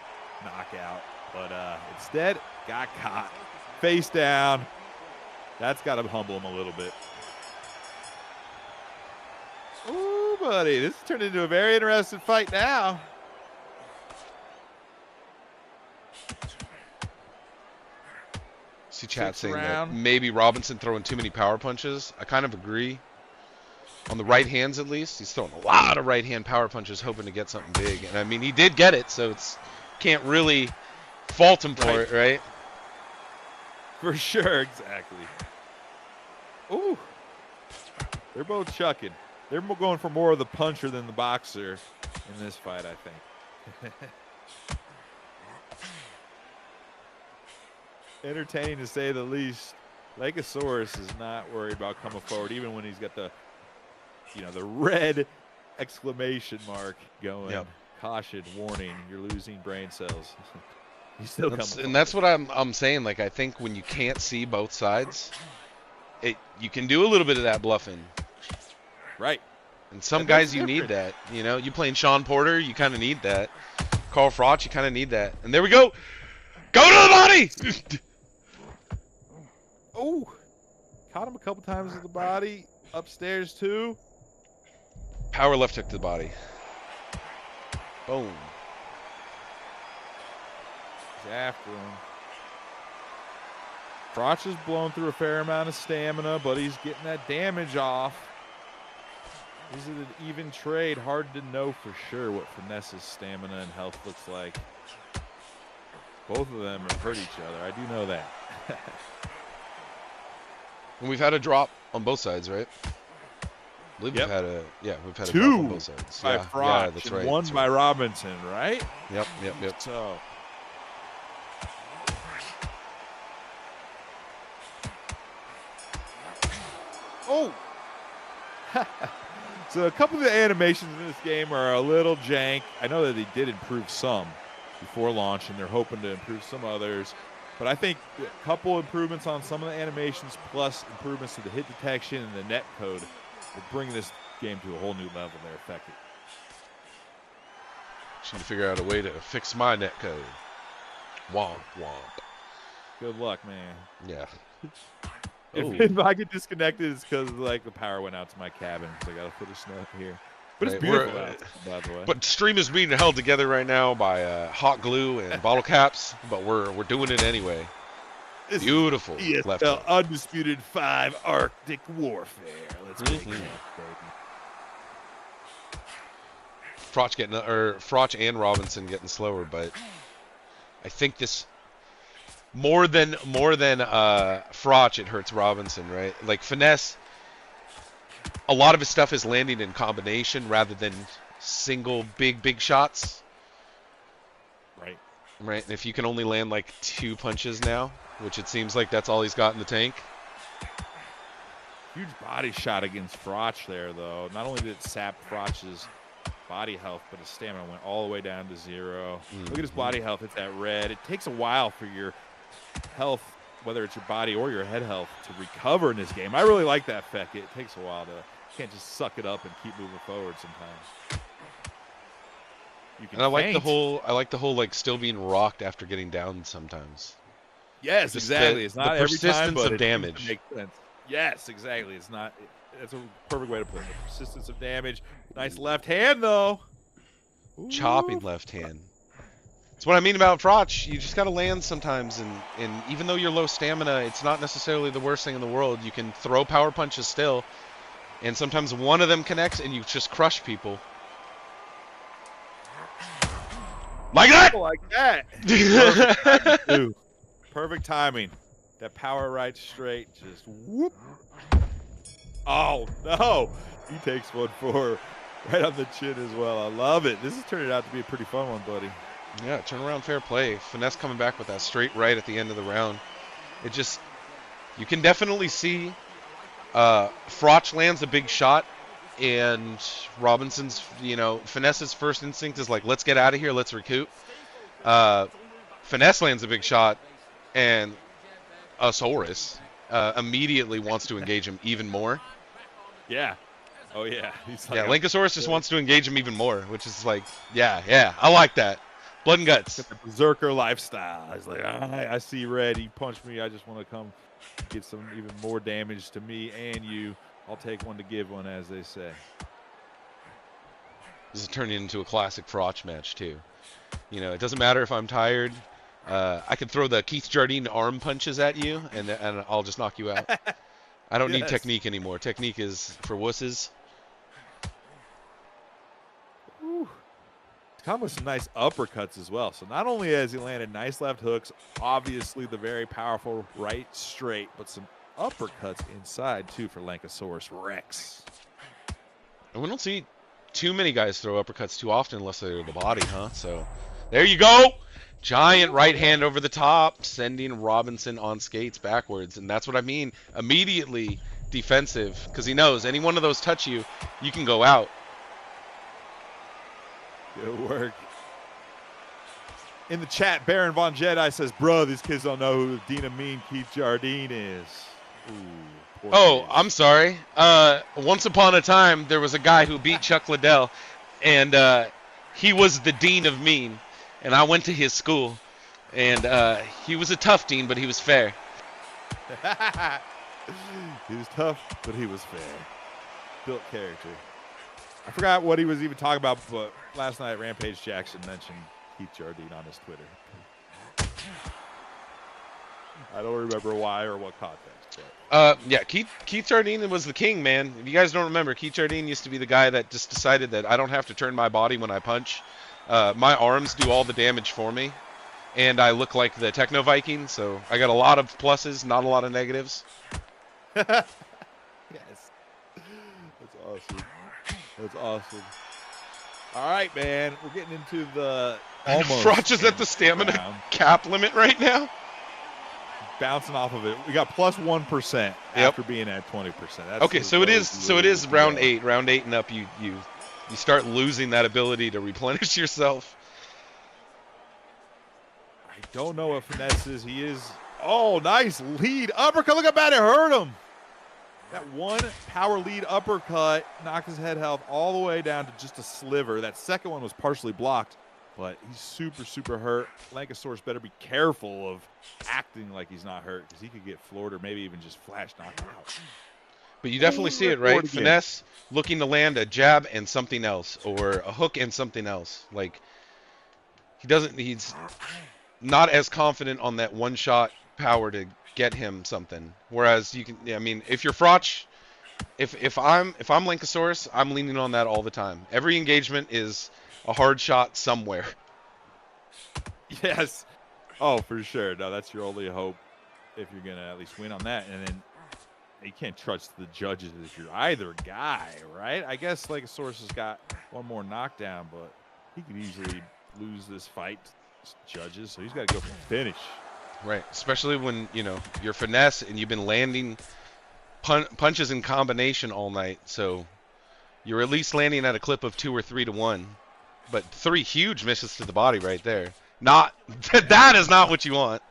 knockout, but instead got caught face down. That's got to humble him a little bit. Ooh, buddy, this turned into a very interesting fight now. See chat saying that maybe Robinson throwing too many power punches. I kind of agree. On the right hands, at least, he's throwing a lot of right hand power punches, hoping to get something big. And I mean, he did get it, so it's can't really fault him for it, right? For sure, exactly. Ooh, they're both chucking. They're going for more of the puncher than the boxer in this fight, I think. Entertaining to say the least. Lankosaurus is not worried about coming forward, even when he's got the, the red exclamation mark going. Yep. Caution, warning, you're losing brain cells. He's still coming forward. And that's what I'm saying. Like, I think when you can't see both sides, you can do a little bit of that bluffing. Right. And some guys, you need that. You playing Sean Porter, you kind of need that. Carl Froch, you kind of need that. And there we go. Go to the body! Oh, caught him a couple times with the body. Upstairs, too. Power left hook to the body. Boom. He's after him. Froch has blown through a fair amount of stamina, but he's getting that damage off. Is it an even trade? Hard to know for sure what Finesse's stamina and health looks like. Both of them have hurt each other. I do know that. And we've had a drop on both sides, right? I believe we've had a drop on both sides. By Froch, that's right. One by Robinson, right? Yep. So. Oh. So a couple of the animations in this game are a little jank. I know that they did improve some before launch, and they're hoping to improve some others. But I think a couple improvements on some of the animations, plus improvements to the hit detection and the net code, will bring this game to a whole new level there, effective. Should figure out a way to fix my net code. Womp womp. Good luck, man. Yeah. If I get disconnected, it's because the power went out to my cabin. So I got to put a snow here. But it's beautiful out, by the way. But stream is being held together right now by hot glue and bottle caps. But we're doing it anyway. This beautiful. ESFL Undisputed 5 Arctic Warfare. Let's make it, baby. Froch and Robinson getting slower, but I think this more than Froch, it hurts Robinson, right? Like Finesse, a lot of his stuff is landing in combination rather than single big shots. Right. Right, and if you can only land like 2 punches now, which it seems like that's all he's got in the tank. Huge body shot against Froch there, though. Not only did it sap Froch's body health, but his stamina went all the way down to 0. Look at his body health. It's that red. It takes a while for your health, whether it's your body or your head health, to recover in this game. I really like that feck. It takes a while to. You can't just suck it up and keep moving forward sometimes. You can And I like feint. the whole like still being rocked after getting down sometimes. Yes, Just exactly. It's not the every time, persistence but of it seems to damage. make sense. Yes, exactly. It's not. That's a perfect way to put it. The persistence of damage. Nice left hand though. Chopping Ooh. left hand. That's what I mean about Froch. You just got to land sometimes, and even though you're low stamina, it's not necessarily the worst thing in the world. You can throw power punches still, and sometimes one of them connects, and you just crush people. Like that! Like that. Perfect timing, too. Perfect timing. That power right straight, just whoop. Oh no! He takes one for right on the chin as well. I love it. This is turning out to be a pretty fun one, buddy. Yeah, turnaround fair play. Finesse coming back with that straight right at the end of the round. It just, you can definitely see Froch lands a big shot, and Robinson's, Finesse's first instinct is like, let's get out of here, let's recoup. Finesse lands a big shot, and Asaurus immediately wants to engage him even more. Yeah. Oh yeah. He's like, Yeah, Linkosaurus just wants to engage him even more, which is like, yeah, I like that. Blood and guts. the berserker lifestyle. He's like, I see red. He punched me. I just want to come get some even more damage to me and you. I'll take one to give one, as they say. This is turning into a classic Froch match too. It doesn't matter if I'm tired. I can throw the Keith Jardine arm punches at you, and I'll just knock you out. I don't need technique anymore. Technique is for wusses. Whew. He's come with some nice uppercuts as well. So not only has he landed nice left hooks, obviously the very powerful right straight, but some uppercuts inside too for Lankosaurus Rex. And we don't see too many guys throw uppercuts too often unless they're the body, huh? So there you go. Giant right hand over the top, sending Robinson on skates backwards. And that's what I mean. Immediately defensive, because he knows any one of those touch you, you can go out. Good work. In the chat, Baron Von Jedi says, bro, these kids don't know who Dina Mean Keith Jardine is. Ooh, poor Oh, kid. I'm sorry. Once upon a time, there was a guy who beat Chuck Liddell, and he was the Dean of Mean. And I went to his school, and he was a tough dean, but he was fair. He was tough, but he was fair. Built character. I forgot what he was even talking about, but last night Rampage Jackson mentioned Keith Jardine on his Twitter. I don't remember why or what context. Yeah, Keith Jardine was the king, man. If you guys don't remember, Keith Jardine used to be the guy that just decided that I don't have to turn my body when I punch. My arms do all the damage for me, and I look like the Techno Viking, so I got a lot of pluses, not a lot of negatives. Yes. That's awesome. That's awesome. All right, man. We're getting into the almost. Froch is at the stamina round. cap limit right now. Bouncing off of it. We got plus 1% after being at 20%. That's Okay, so it is round 8. Round 8 and up, you start losing that ability to replenish yourself. I don't know what Finesse is. He is. Oh, nice lead uppercut. Look how bad it hurt him. That one power lead uppercut knocked his head health all the way down to just a sliver. That second one was partially blocked, but he's super hurt. Lankosaurus better be careful of acting like he's not hurt, because he could get floored or maybe even just flash knocked out. But you definitely see it, right? Finesse looking to land a jab and something else, or a hook and something else. Like, he's not as confident on that one shot power to get him something. Whereas if you're Froch, if I'm Lankosaurus, I'm leaning on that all the time. Every engagement is a hard shot somewhere. Yes. Oh, for sure. No, that's your only hope if you're gonna at least win on that. And then you can't trust the judges if you're either guy, right? I guess Lycosaurus has got one more knockdown, but he could easily lose this fight to judges, so he's got to go for the finish. Right, especially when, you know, you're Finesse and you've been landing punches in combination all night, so you're at least landing at a clip of 2 or 3 to 1. But 3 huge misses to the body right there. Not that is not what you want.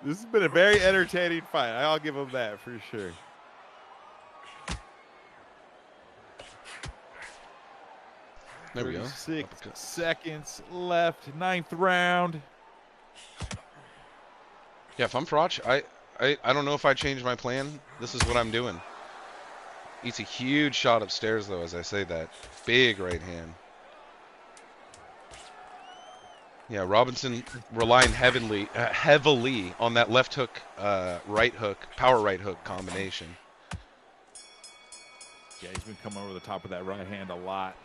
This has been a very entertaining fight. I'll give him that for sure. There we go. 6 seconds left. 9th round. Yeah, if I'm Froch, I don't know if I changed my plan. This is what I'm doing. Eats a huge shot upstairs, though, as I say that. Big right hand. Yeah, Robinson relying heavily on that left hook, right hook, power right hook combination. Yeah, he's been coming over the top of that right hand a lot.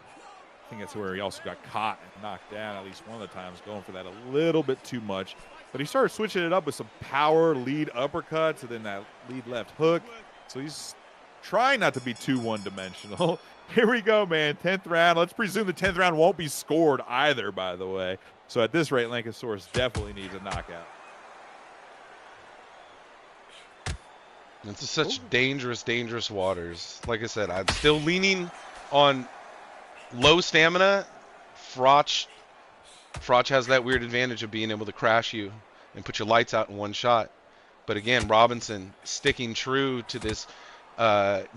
I think that's where he also got caught and knocked down at least one of the times, going for that a little bit too much. But he started switching it up with some power lead uppercuts and then that lead left hook. So he's trying not to be too one-dimensional. Here we go, man. 10th round. Let's presume the 10th round won't be scored either, by the way. So at this rate, Lycosaurus definitely needs a knockout. This is such dangerous, dangerous waters. Like I said, I'm still leaning on low stamina. Froch has that weird advantage of being able to crash you and put your lights out in one shot. But again, Robinson sticking true to this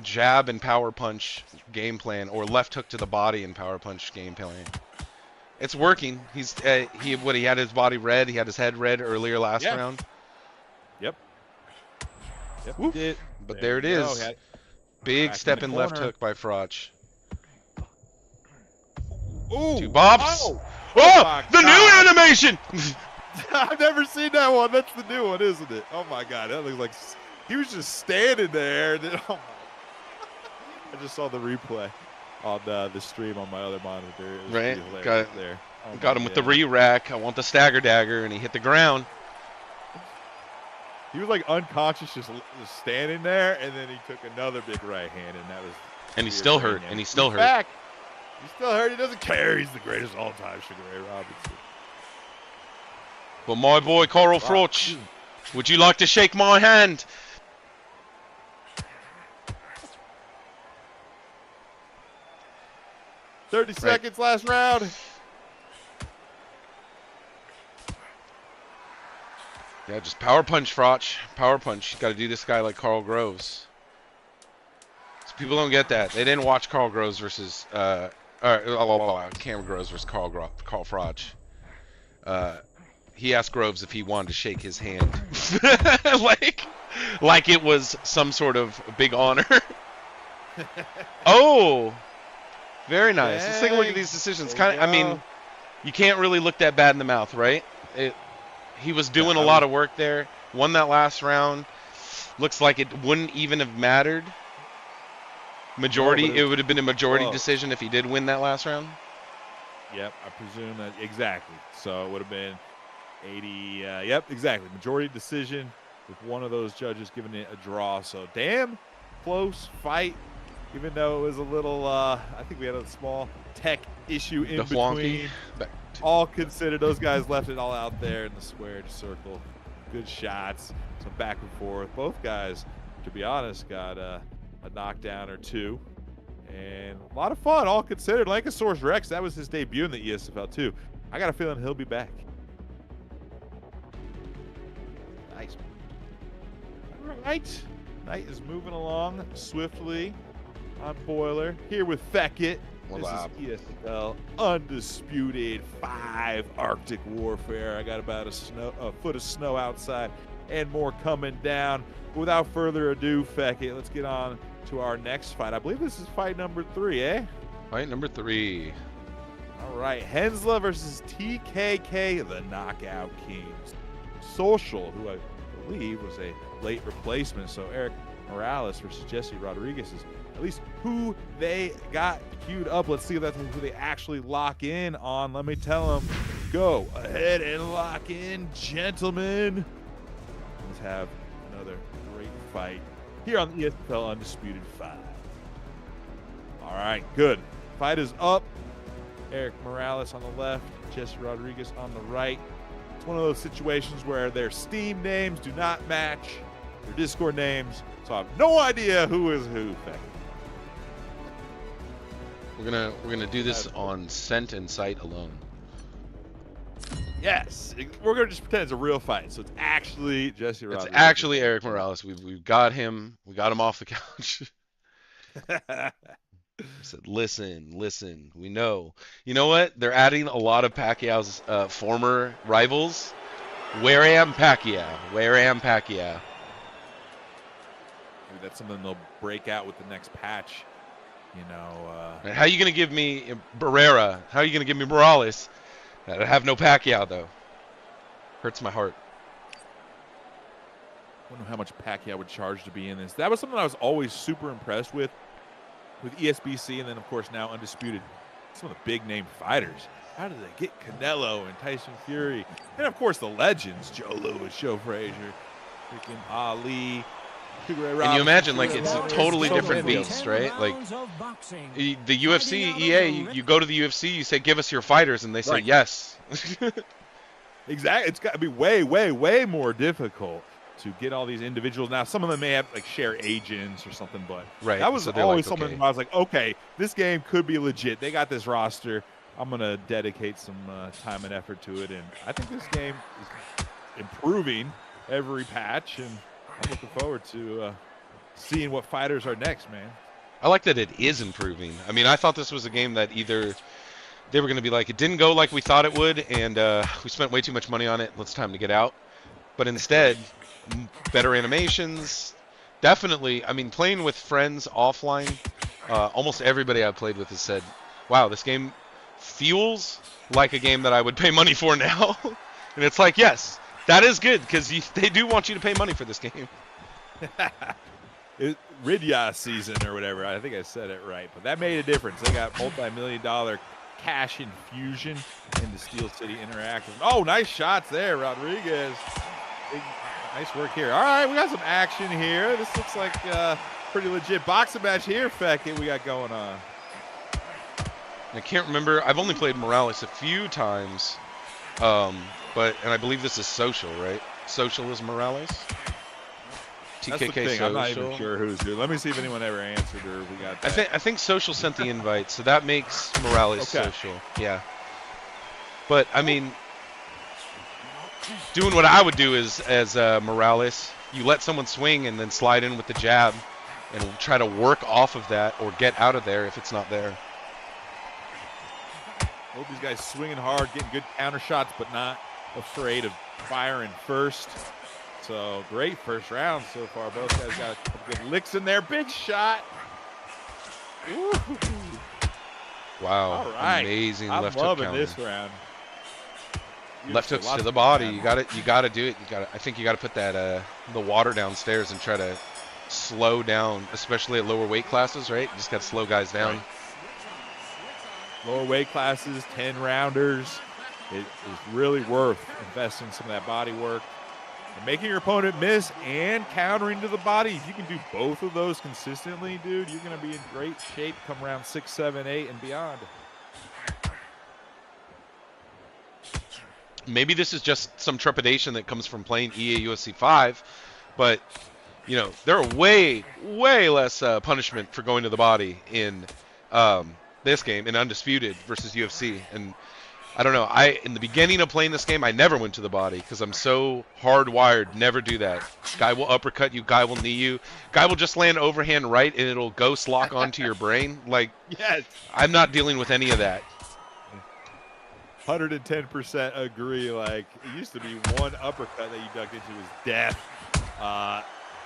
jab and power punch game plan, or left hook to the body and power punch game plan. It's working. He had his body red. He had his head red earlier last round. Yep. But there it is. Big step in left hook by Froch. Ooh. 2 bops. Oh, the new animation! I've never seen that one. That's the new one, isn't it? Oh my God, that looks like he was just standing there. And then, I just saw the replay on the stream on my other monitor. Right, got it there. Oh, got him with the re-rack. I want the stagger dagger, and he hit the ground. He was like unconscious, just standing there, and then he took another big right hand, and that was. And he's still hurt. And he's still hurt. Back. He's still hurt. He doesn't care. He's the greatest of all time, Sugar Ray Robinson. But my boy Coral Froch, would you like to shake my hand? Thirty seconds, last round. Yeah, just power punch, Froch. Power punch. You got to do this guy like Carl Groves. So people don't get that. They didn't watch Carl Groves versus Cameron Groves versus Carl Froch. He asked Groves if he wanted to shake his hand, like it was some sort of big honor. Oh, very nice. Let's take a look at these decisions. I mean, you can't really look that bad in the mouth, right? He was doing a lot of work there. Won that last round. Looks like it wouldn't even have mattered. It would have been a majority decision if he did win that last round. Yep, I presume that exactly. So it would have been 80. Yep, exactly. Majority decision with one of those judges giving it a draw. So damn close fight. Even though it was a little, I think we had a small tech issue in between. All considered, those guys left it all out there in the square circle. Good shots, some back and forth. Both guys, to be honest, got a knockdown or two. And a lot of fun, all considered. Lycosaurus Rex, that was his debut in the ESFL too. I got a feeling he'll be back. Nice. All right. Night is moving along swiftly on Boiler. Here with Feckett. This is ESFL Undisputed 5 Arctic Warfare. I got about a foot of snow outside and more coming down. Without further ado, Feckett, let's get on to our next fight. I believe this is fight number 3, eh? Fight number 3. All right, Henzla versus TKK, the Knockout Kings. Social, who I believe was a late replacement, so Eric Morales versus Jesse Rodriguez is at least who they got queued up. Let's see if that's who they actually lock in on. Let me tell them, go ahead and lock in, gentlemen. Let's have Another great fight here on the ESFL Undisputed 5. All right, good. Fight is up. Eric Morales on the left, Jesse Rodriguez on the right. It's one of those situations where their Steam names do not match their Discord names, so I have no idea who is who. We're gonna do this on scent and sight alone. Yes, we're gonna just pretend it's a real fight. So it's actually Jesse Rodriguez. It's actually Eric Morales. We've got him. We got him off the couch. I said, listen. We know. You know what? They're adding a lot of Pacquiao's former rivals. Where am Pacquiao? Maybe that's something they'll break out with the next patch. You know. How are you gonna give me Barrera? How are you gonna give me Morales? I have no Pacquiao though. Hurts my heart. I wonder how much Pacquiao would charge to be in this. That was something I was always super impressed with ESBC, and then of course now Undisputed. Some of the big name fighters. How did they get Canelo and Tyson Fury, and of course the legends: Joe Louis, Joe Frazier, freaking Ali. And you imagine, like, it's a totally different beast, right? Like, the UFC, EA, you go to the UFC, you say, give us your fighters, and they say yes. Exactly. It's got to be way more difficult to get all these individuals. Now, some of them may have, like, share agents or something, but that was always something where I was like, okay, this game could be legit. They got this roster. I'm going to dedicate some time and effort to it, and I think this game is improving every patch, and I'm looking forward to seeing what fighters are next, man. I like that it is improving. I mean, I thought this was a game that either they were going to be like, it didn't go like we thought it would, and we spent way too much money on it, it's time to get out. But instead, better animations. Definitely, I mean, playing with friends offline, almost everybody I've played with has said, wow, this game feels like a game that I would pay money for now. And it's like, yes. That is good, because they do want you to pay money for this game. Ridya season or whatever. I think I said it right. But that made a difference. They got multi-million-dollar cash infusion into Steel City Interactive. Oh, nice shots there, Rodriguez. Nice work here. All right, we got some action here. This looks like a pretty legit boxing match here, Feckett, we got going on. I can't remember. I've only played Morales a few times. And I believe this is social, right? Social is Morales? TKK That's the thing. Social. I'm not even sure who's who. Let me see if anyone ever answered or we got that. I think Social sent the invite, so that makes Morales Social. Yeah. But, I mean, doing what I would do is, as Morales, you let someone swing and then slide in with the jab and try to work off of that or get out of there if it's not there. Both these guys swinging hard, getting good counter shots, but not afraid of firing first. So great first round so far. Both guys got a couple good licks in there. Big shot. Ooh. Wow. All right. Amazing I'm left hook loving counter. this round. Left hooks to the body. You got it. You got to do it. I think you got to put that the water downstairs and try to slow down, especially at lower weight classes, right? You just got to slow guys down. Right. Lower weight classes, 10 rounders. It is really worth investing some of that body work and making your opponent miss and countering to the body. If you can do both of those consistently, dude, you're going to be in great shape come round 6, 7, 8, and beyond. Maybe this is just some trepidation that comes from playing EA UFC 5, but you know there are way less punishment for going to the body in this game in Undisputed versus UFC. And I don't know, in the beginning of playing this game, I never went to the body because I'm so hardwired. Never do that. Guy will uppercut you, guy will knee you, guy will just land overhand right and it'll ghost lock onto your brain. Like, yes, I'm not dealing with any of that. 110% agree. Like, it used to be one uppercut that you ducked into was death.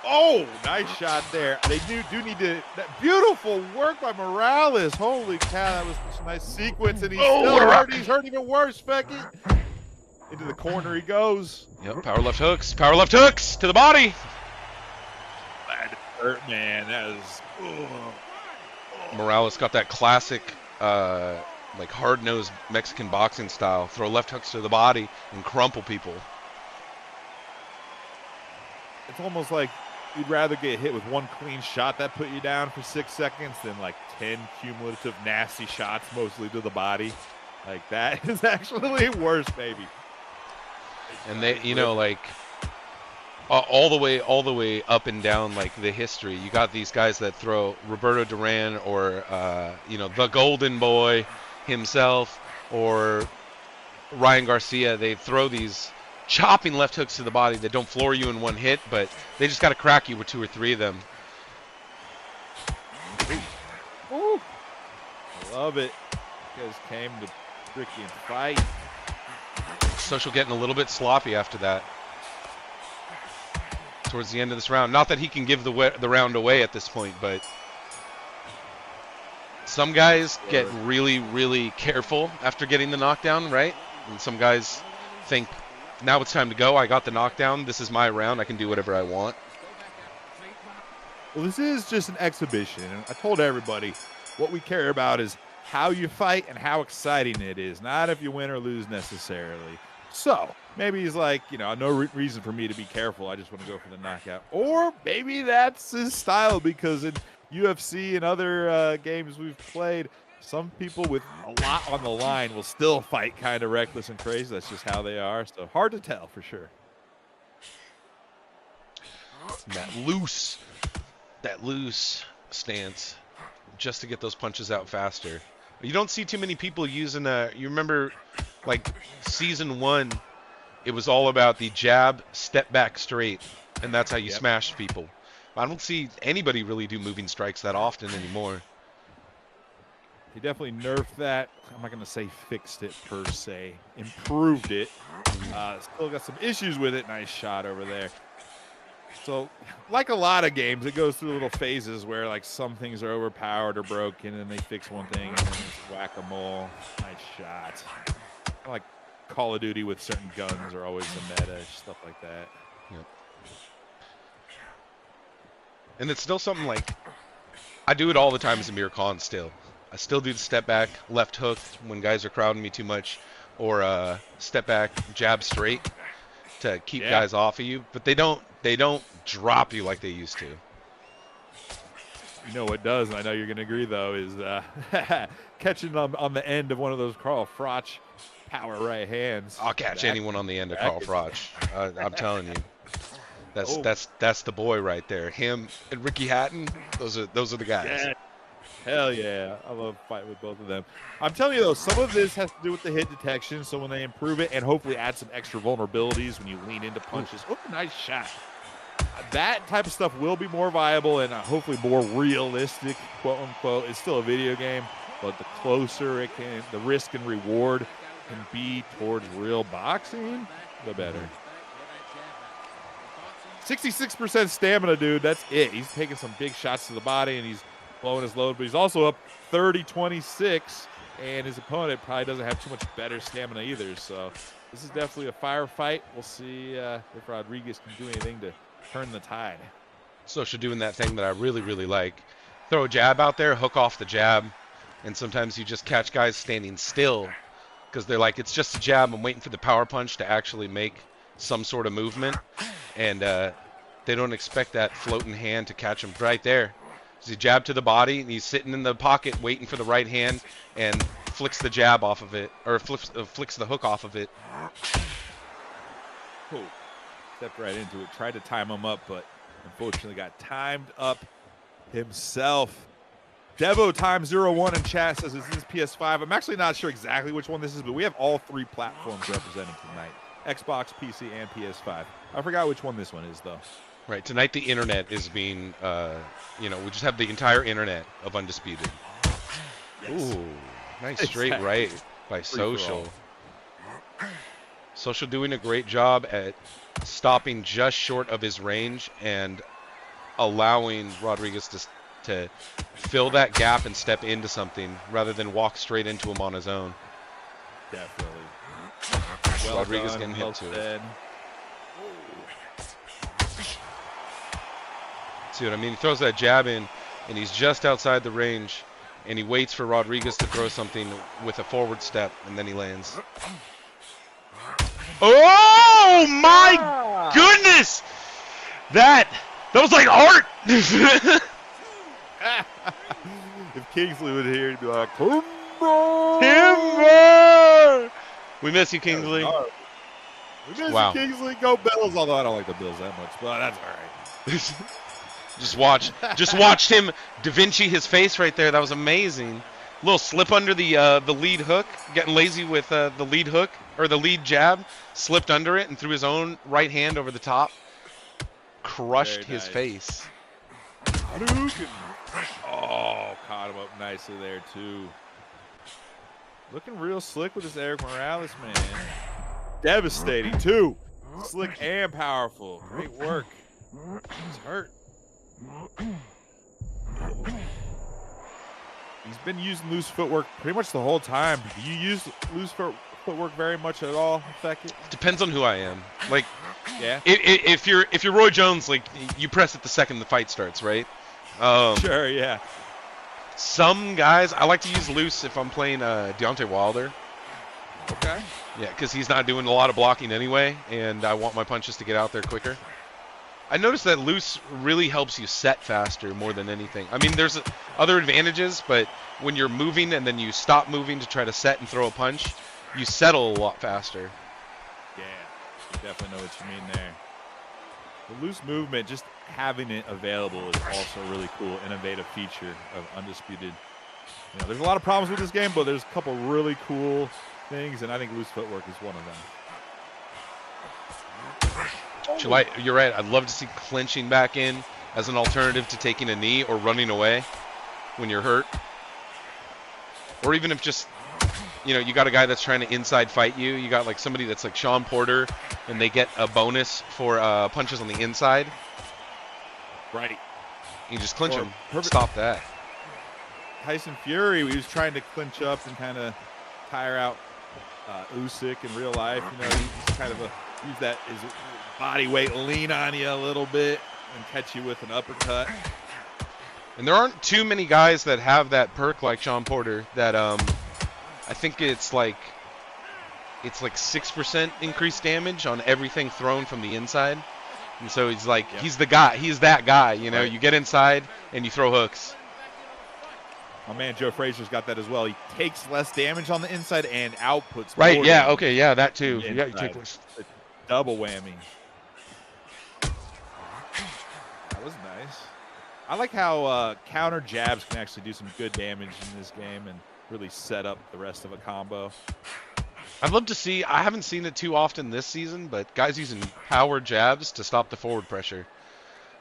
Oh, nice shot there. They do need to. That beautiful work by Morales. Holy cow, that was such a nice sequence, and he's still hurt. He's hurt even worse, Feckett. Into the corner he goes. Yep, power left hooks to the body. That hurt, man. That is. Morales got that classic, like hard-nosed Mexican boxing style. Throw left hooks to the body and crumple people. it's almost like you'd rather get hit with one clean shot that put you down for 6 seconds than like 10 cumulative nasty shots, mostly to the body. Like that is actually worse, baby. And they, you know, like all the way up and down like the history. You got these guys that throw Roberto Duran or you know, the Golden Boy himself or Ryan Garcia. They throw these chopping left hooks to the body that don't floor you in one hit, but they just got to crack you with 2 or 3 of them. Ooh. I love it. You guys came to freaking fight. Social getting a little bit sloppy after that. Towards the end of this round. Not that he can give the round away at this point, but some guys get really, really careful after getting the knockdown, right? And some guys think, now it's time to go. I got the knockdown. This is my round. I can do whatever I want. Well, this is just an exhibition. And I told everybody what we care about is how you fight and how exciting it is, not if you win or lose necessarily. So maybe he's like, you know, no reason for me to be careful. I just want to go for the knockout. Or maybe that's his style, because in UFC and other games we've played, some people with a lot on the line will still fight kind of reckless and crazy. That's just how they are. So hard to tell for sure. That loose stance just to get those punches out faster. You don't see too many people using you remember like season 1, it was all about the jab, step back straight, and that's how you smashed people. I don't see anybody really do moving strikes that often anymore. He definitely nerfed that. I'm not going to say fixed it per se. Improved it. Still got some issues with it. Nice shot over there. So, like a lot of games, it goes through little phases where like some things are overpowered or broken, and they fix one thing, and then it's whack-a-mole. Nice shot. Kind of like Call of Duty with certain guns are always the meta, stuff like that. Yep. And it's still something like, I do it all the time as Amir Khan still. I still do the step back, left hook when guys are crowding me too much, or step back, jab straight to keep guys off of you. But they don't drop you like they used to. You know what does, and I know you're going to agree, though, is catching on the end of one of those Carl Froch power right hands. I'll catch anyone on the end of Carl Froch. I'm telling you. That's the boy right there. Him and Ricky Hatton, those are the guys. Yeah. Hell yeah. I love fighting with both of them. I'm telling you, though, some of this has to do with the hit detection, so when they improve it and hopefully add some extra vulnerabilities when you lean into punches. Oh, nice shot. That type of stuff will be more viable and hopefully more realistic, quote unquote. It's still a video game, but the closer it can, the risk and reward can be towards real boxing, the better. 66% stamina, dude. That's it. He's taking some big shots to the body and he's blowing his load, but he's also up 30-26, and his opponent probably doesn't have too much better stamina either. So this is definitely a firefight. We'll see if Rodriguez can do anything to turn the tide. Social doing that thing that I really, really like. Throw a jab out there, hook off the jab, and sometimes you just catch guys standing still because they're like, it's just a jab. I'm waiting for the power punch to actually make some sort of movement, and they don't expect that floating hand to catch him right there. He jab to the body, and he's sitting in the pocket waiting for the right hand, and flicks the jab off of it, or flicks the hook off of it. Cool. Stepped right into it. Tried to time him up, but unfortunately got timed up himself. Devo Time 01 in chat says, is this PS5? I'm actually not sure exactly which one this is, but we have all 3 platforms representing tonight. Xbox, PC, and PS5. I forgot which one this one is, though. Right, tonight the internet is being, we just have the entire internet of Undisputed. Yes. Ooh, nice straight right by Social. Social doing a great job at stopping just short of his range and allowing Rodriguez to fill that gap and step into something rather than walk straight into him on his own. Definitely. Well Rodriguez done, getting hit too. See what I mean? He throws that jab in, and he's just outside the range, and he waits for Rodriguez to throw something with a forward step, and then he lands. Oh, my goodness! That was like art. If Kingsley was here, he'd be like, Timber! Timber! We miss you, Kingsley. We miss Wow. you, Kingsley. Go Bills, although I don't like the Bills that much, but that's all right. Just watched him Da Vinci his face right there. That was amazing. Little slip under the lead hook, getting lazy with the lead hook or the lead jab, slipped under it and threw his own right hand over the top. Crushed his face. Hadouken. Oh, caught him up nicely there too. Looking real slick with this Eric Morales, man. Devastating too. Slick and powerful. Great work. He's hurt. He's been using loose footwork pretty much the whole time. Do you use loose footwork very much at all, Beckett? Depends on who I am. Like, yeah. If you're Roy Jones, like you press it the second the fight starts, right? Sure, yeah. Some guys I like to use loose if I'm playing Deontay Wilder. Okay. Yeah, because he's not doing a lot of blocking anyway, and I want my punches to get out there quicker. I noticed that loose really helps you set faster more than anything. I mean, there's other advantages, but when you're moving and then you stop moving to try to set and throw a punch, you settle a lot faster. Yeah, I definitely know what you mean there. The loose movement, just having it available is also a really cool, innovative feature of Undisputed. You know, there's a lot of problems with this game, but there's a couple really cool things, and I think loose footwork is one of them. You're right. I'd love to see clinching back in as an alternative to taking a knee or running away when you're hurt. Or even if just, you got a guy that's trying to inside fight you. You got like somebody that's like Sean Porter, and they get a bonus for punches on the inside. Right. You just clinch him. Perfect. Stop that. Tyson Fury, he was trying to clinch up and kind of tire out Usyk in real life. He's kind of use that his body weight, lean on you a little bit, and catch you with an uppercut. And there aren't too many guys that have that perk like Sean Porter. That I think it's like 6% increased damage on everything thrown from the inside. And so he's like, he's the guy. He's that guy. Right. You get inside and you throw hooks. My man Joe Frazier's got that as well. He takes less damage on the inside and outputs Right, more yeah, damage okay, yeah, that too. on the Yeah, you inside. take It's a double whammy. That was nice. I like how counter jabs can actually do some good damage in this game and really set up the rest of a combo. I'd love to see, I haven't seen it too often this season, but guys using power jabs to stop the forward pressure.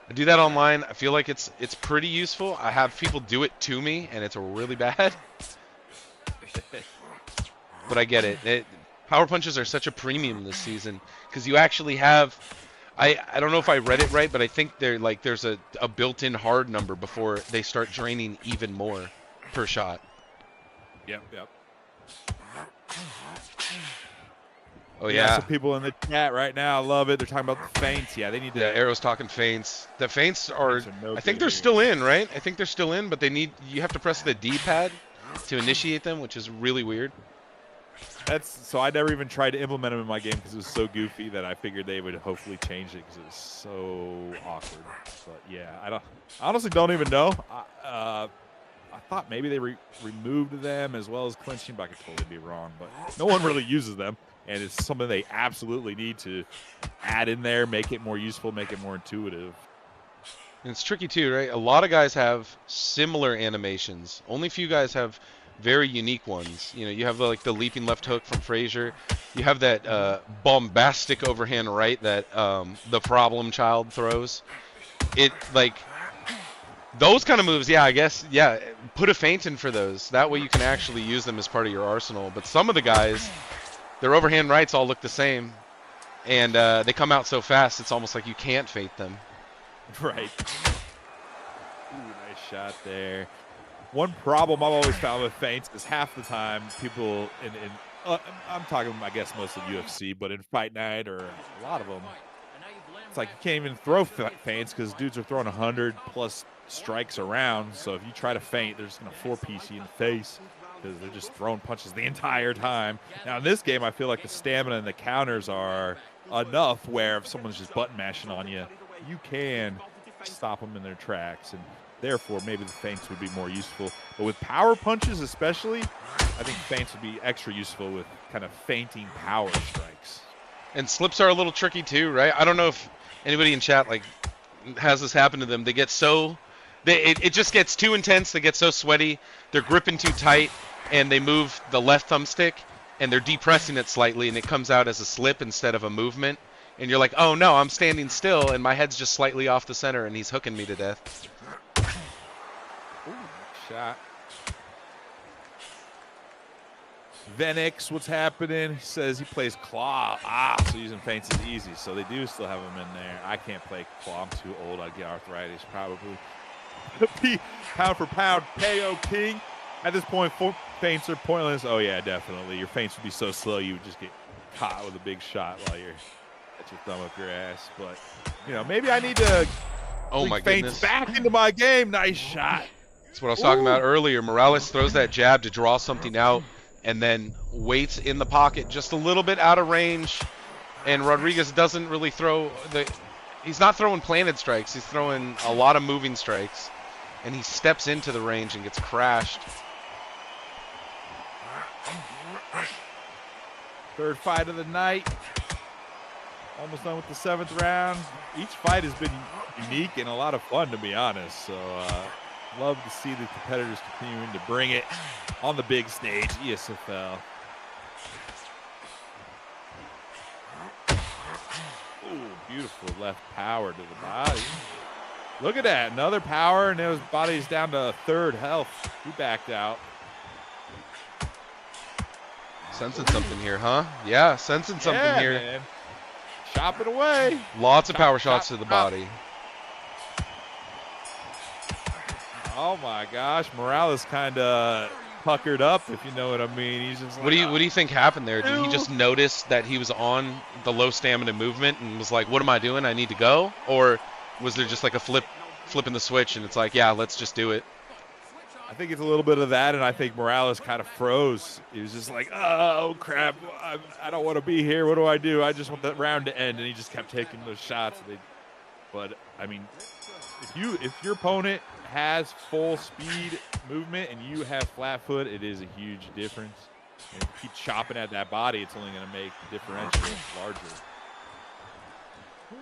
I do that online. I feel like it's pretty useful. I have people do it to me, and it's really bad. But I get it. Power punches are such a premium this season because you actually have. I don't know if I read it right, but I think there's a built-in hard number before they start draining even more per shot. Yep. Oh yeah. Some people in the chat right now love it. They're talking about the feints. Yeah, they need to. Yeah, Arrow's talking feints. The feints are. No I think they're still in, right? I think they're still in, but you have to press the D-pad to initiate them, which is really weird. So I never even tried to implement them in my game because it was so goofy that I figured they would hopefully change it because it was so awkward. But yeah, I honestly don't even know. I thought maybe they removed them as well as clinching, but I could totally be wrong. But no one really uses them, and it's something they absolutely need to add in there, make it more useful, make it more intuitive. And it's tricky too, right? A lot of guys have similar animations. Only few guys have very unique ones. You have like the leaping left hook from Frazier. You have that bombastic overhand right that the problem child throws. Those kind of moves, yeah, I guess, yeah, put a feint in for those. That way you can actually use them as part of your arsenal. But some of the guys, their overhand rights all look the same. And they come out so fast, it's almost like you can't feint them. Right. Ooh, nice shot there. One problem I've always found with feints is half the time people I'm talking, I guess, mostly UFC, but in Fight Night or a lot of them, it's like you can't even throw feints because dudes are throwing 100+ strikes around. So if you try to feint, they're just going to 4-piece you in the face because they're just throwing punches the entire time. Now in this game, I feel like the stamina and the counters are enough where if someone's just button mashing on you, you can stop them in their tracks, and therefore maybe the feints would be more useful. But with power punches especially, I think feints would be extra useful with kind of feinting power strikes. And slips are a little tricky too, right? I don't know if anybody in chat like has this happen to them. They get so, it just gets too intense. They get so sweaty. They're gripping too tight, and they move the left thumbstick, and they're depressing it slightly, and it comes out as a slip instead of a movement. And you're like, oh no, I'm standing still, and my head's just slightly off the center, and he's hooking me to death. Ooh, shot. Venix, what's happening? He says he plays Claw. So using feints is easy. So they do still have him in there. I can't play Claw. I'm too old. I'd get arthritis probably. Pound for pound, KO King. At this point, feints are pointless. Oh, yeah, definitely. Your feints would be so slow you would just get caught with a big shot while you're at your thumb up your ass. But, you know, maybe I need to bring feints back into my game. Nice shot. That's what I was talking about earlier. Morales throws that jab to draw something out, and then waits in the pocket just a little bit out of range. And Rodriguez doesn't really throw he's not throwing planted strikes. He's throwing a lot of moving strikes. And he steps into the range and gets crashed. Third fight of the night. Almost done with the 7th round. Each fight has been unique and a lot of fun, to be honest. So, love to see the competitors continuing to bring it on the big stage, ESFL. Ooh, beautiful left power to the body. Look at that, another power, and his body's down to 3rd health. He backed out. Sensing something here, huh? Yeah, sensing something here. Man. Chop it away. Lots of power shots to the body. Oh my gosh, Morales kind of puckered up, if you know what I mean. He's just like, what do you think happened there? Did he just notice that he was on the low stamina movement and was like, what am I doing? I need to go? Or was there just like a flipping the switch and it's like, yeah, let's just do it? I think it's a little bit of that, and I think Morales kind of froze. He was just like, oh crap, I don't want to be here. What do? I just want that round to end, and he just kept taking those shots. But I mean, if your opponent has full speed movement and you have flat foot, it is a huge difference. And if you keep chopping at that body, it's only going to make the differential larger.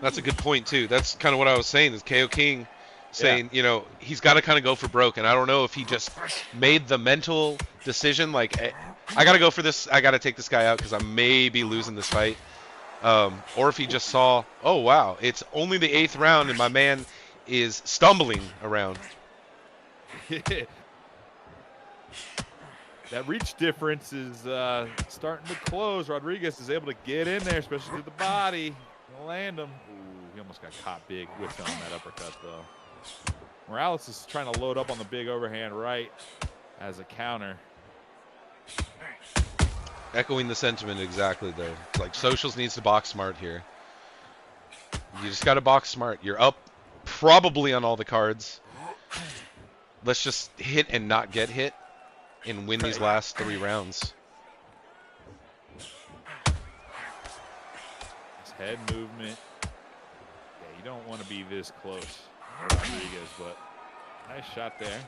That's a good point too. That's kind of what I was saying. Is KO King saying, you know, he's got to kind of go for broke, and I don't know if he just made the mental decision like, I got to go for this. I got to take this guy out because I may be losing this fight, or if he just saw, oh wow, it's only the 8th round and my man is stumbling around. That reach difference is starting to close. Rodriguez is able to get in there, especially to the body, and land him. Ooh, he almost got caught big whiffed on that uppercut, though. Morales is trying to load up on the big overhand right as a counter. Echoing the sentiment exactly, though. Like, Socials needs to box smart here. You just got to box smart. You're up probably on all the cards. Let's just hit and not get hit and win these last 3 rounds. His head movement. Yeah, you don't want to be this close, Rodriguez, but nice shot there.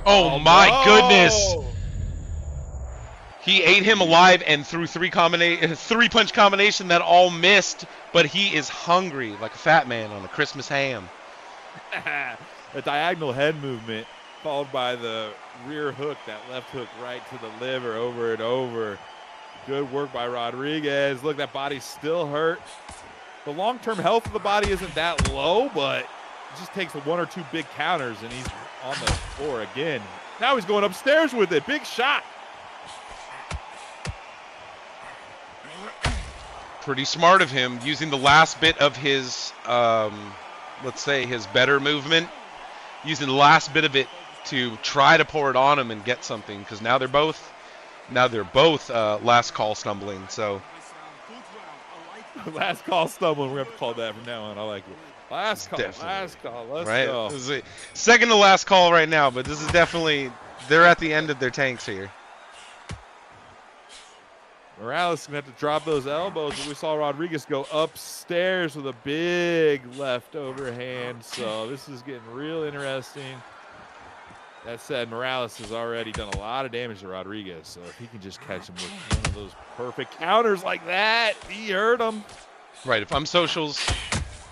Oh my goodness! He ate him alive and threw 3-punch combination that all missed, but he is hungry like a fat man on a Christmas ham. A diagonal head movement followed by the rear hook, that left hook right to the liver over and over. Good work by Rodriguez. Look, that body's still hurt. The long-term health of the body isn't that low, but it just takes 1 or 2 big counters, and he's on the floor again. Now he's going upstairs with it. Big shot. Pretty smart of him, using the last bit of his, let's say, his better movement, using the last bit of it to try to pour it on him and get something, because now they're both last call stumbling. So last call stumbling, we're gonna have to call that from now on. I like it. Last call. Let's go. This is second to last call right now, but this is definitely, they're at the end of their tanks here. Morales is going to have to drop those elbows, but we saw Rodriguez go upstairs with a big left overhand, so this is getting real interesting. That said, Morales has already done a lot of damage to Rodriguez, so if he can just catch him with one of those perfect counters like that, he hurt him. Right, if I'm socials,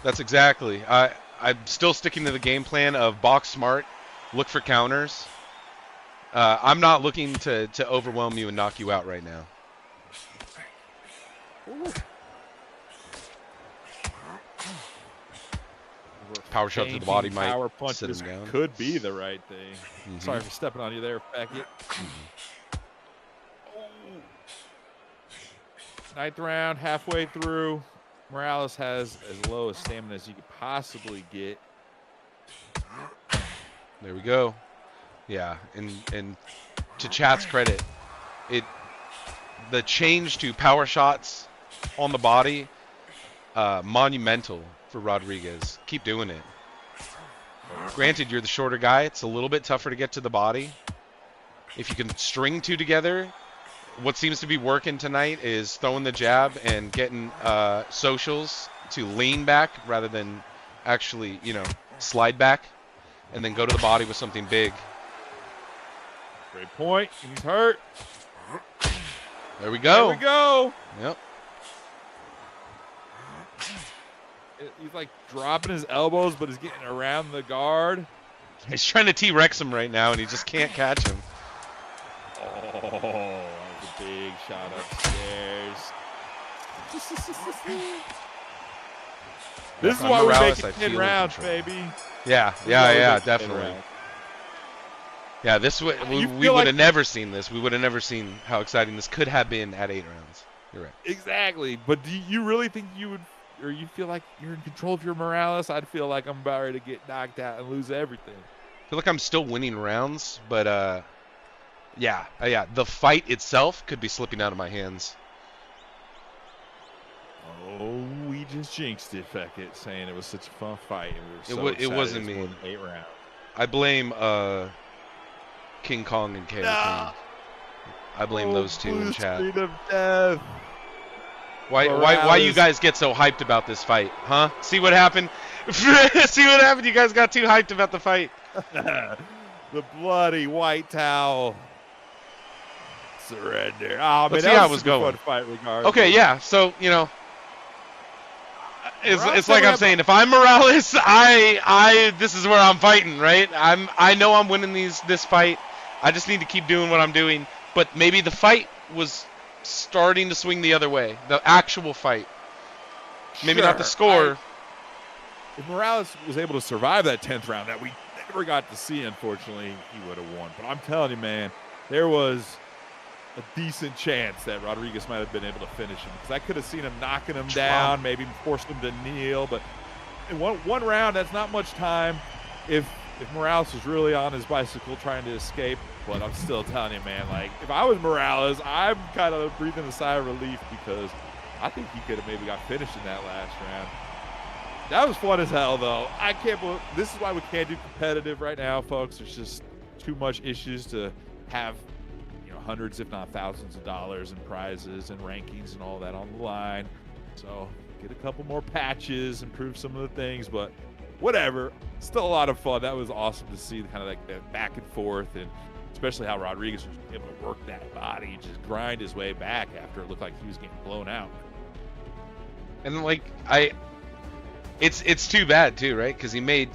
that's exactly. I'm still sticking to the game plan of box smart, look for counters. I'm not looking to overwhelm you and knock you out right now. Ooh. Power shot to the body might power sit punches him down. could be the right thing. Sorry for stepping on you there, Beckett. Ninth round, halfway through. Morales has as low a stamina as you could possibly get. There we go. Yeah, and to chat's credit, the change to power shots on the body, monumental for Rodriguez. Keep doing it. Granted, you're the shorter guy. It's a little bit tougher to get to the body. If you can string two together, what seems to be working tonight is throwing the jab and getting socials to lean back rather than actually, slide back, and then go to the body with something big. Great point. He's hurt. There we go. There we go. Yep. He's like dropping his elbows, but he's getting around the guard. He's trying to T-Rex him right now, and he just can't catch him. Oh, that was a big shot upstairs. This is why we make it 10 rounds, baby. Yeah, definitely. Yeah, we would have never seen this. We would have never seen how exciting this could have been at 8 rounds. You're right. Exactly. But do you really think you would, or you feel like you're in control of your Morales? I'd feel like I'm about ready to get knocked out and lose everything. I feel like I'm still winning rounds, but yeah, the fight itself could be slipping out of my hands. Oh, we just jinxed it, Beckett, saying it was such a fun fight. We were so it wasn't me. 8 rounds. I blame King Kong and KO King. I blame those two in chat. Speed of death. Why you guys get so hyped about this fight, huh? See what happened? See what happened? You guys got too hyped about the fight. The bloody white towel. Surrender. Oh, Let's man, see how that it was was a going. fun fight regardless. Okay, yeah. So it's like I'm saying. If I'm Morales, this is where I'm fighting, right? I know I'm winning this fight. I just need to keep doing what I'm doing. But maybe the fight was starting to swing the other way. The actual fight. Maybe not the score. If Morales was able to survive that 10th round that we never got to see, unfortunately, he would have won. But I'm telling you, man, there was a decent chance that Rodriguez might have been able to finish him, because I could have seen him knocking him down, maybe forced him to kneel. But in one round, that's not much time if Morales was really on his bicycle trying to escape. But I'm still telling you, man, like, if I was Morales, I'm kind of breathing a sigh of relief, because I think he could have maybe got finished in that last round. That was fun as hell, though. I can't believe this is why we can't do competitive right now, folks. There's just too much issues to have, hundreds, if not thousands of dollars in prizes and rankings and all that on the line. So get a couple more patches, improve some of the things, but whatever. Still a lot of fun. That was awesome to see, kind of like that back and forth, and especially how Rodriguez was able to work that body, just grind his way back after it looked like he was getting blown out. And it's too bad too, right? Because he made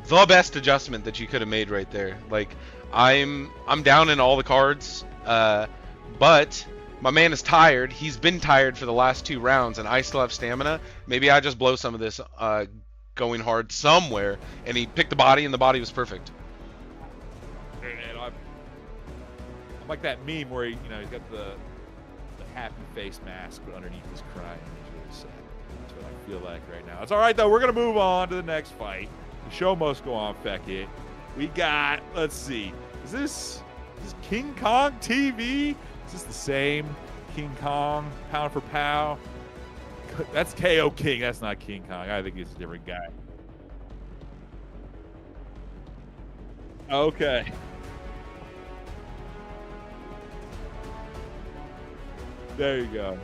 the best adjustment that you could have made right there. Like, I'm down in all the cards, but my man is tired. He's been tired for the last 2 rounds, and I still have stamina. Maybe I just blow some of this going hard somewhere, and he picked the body, and the body was perfect. And I'm like that meme where he's got the happy face mask, but underneath he's crying. He's really sad. That's what I feel like right now. It's all right, though. We're going to move on to the next fight. The show must go on, Beckett. We got, let's see, is this King Kong TV? Is this the same King Kong, pound for pound? That's KO King. That's not King Kong. I think it's a different guy. Okay. There you go.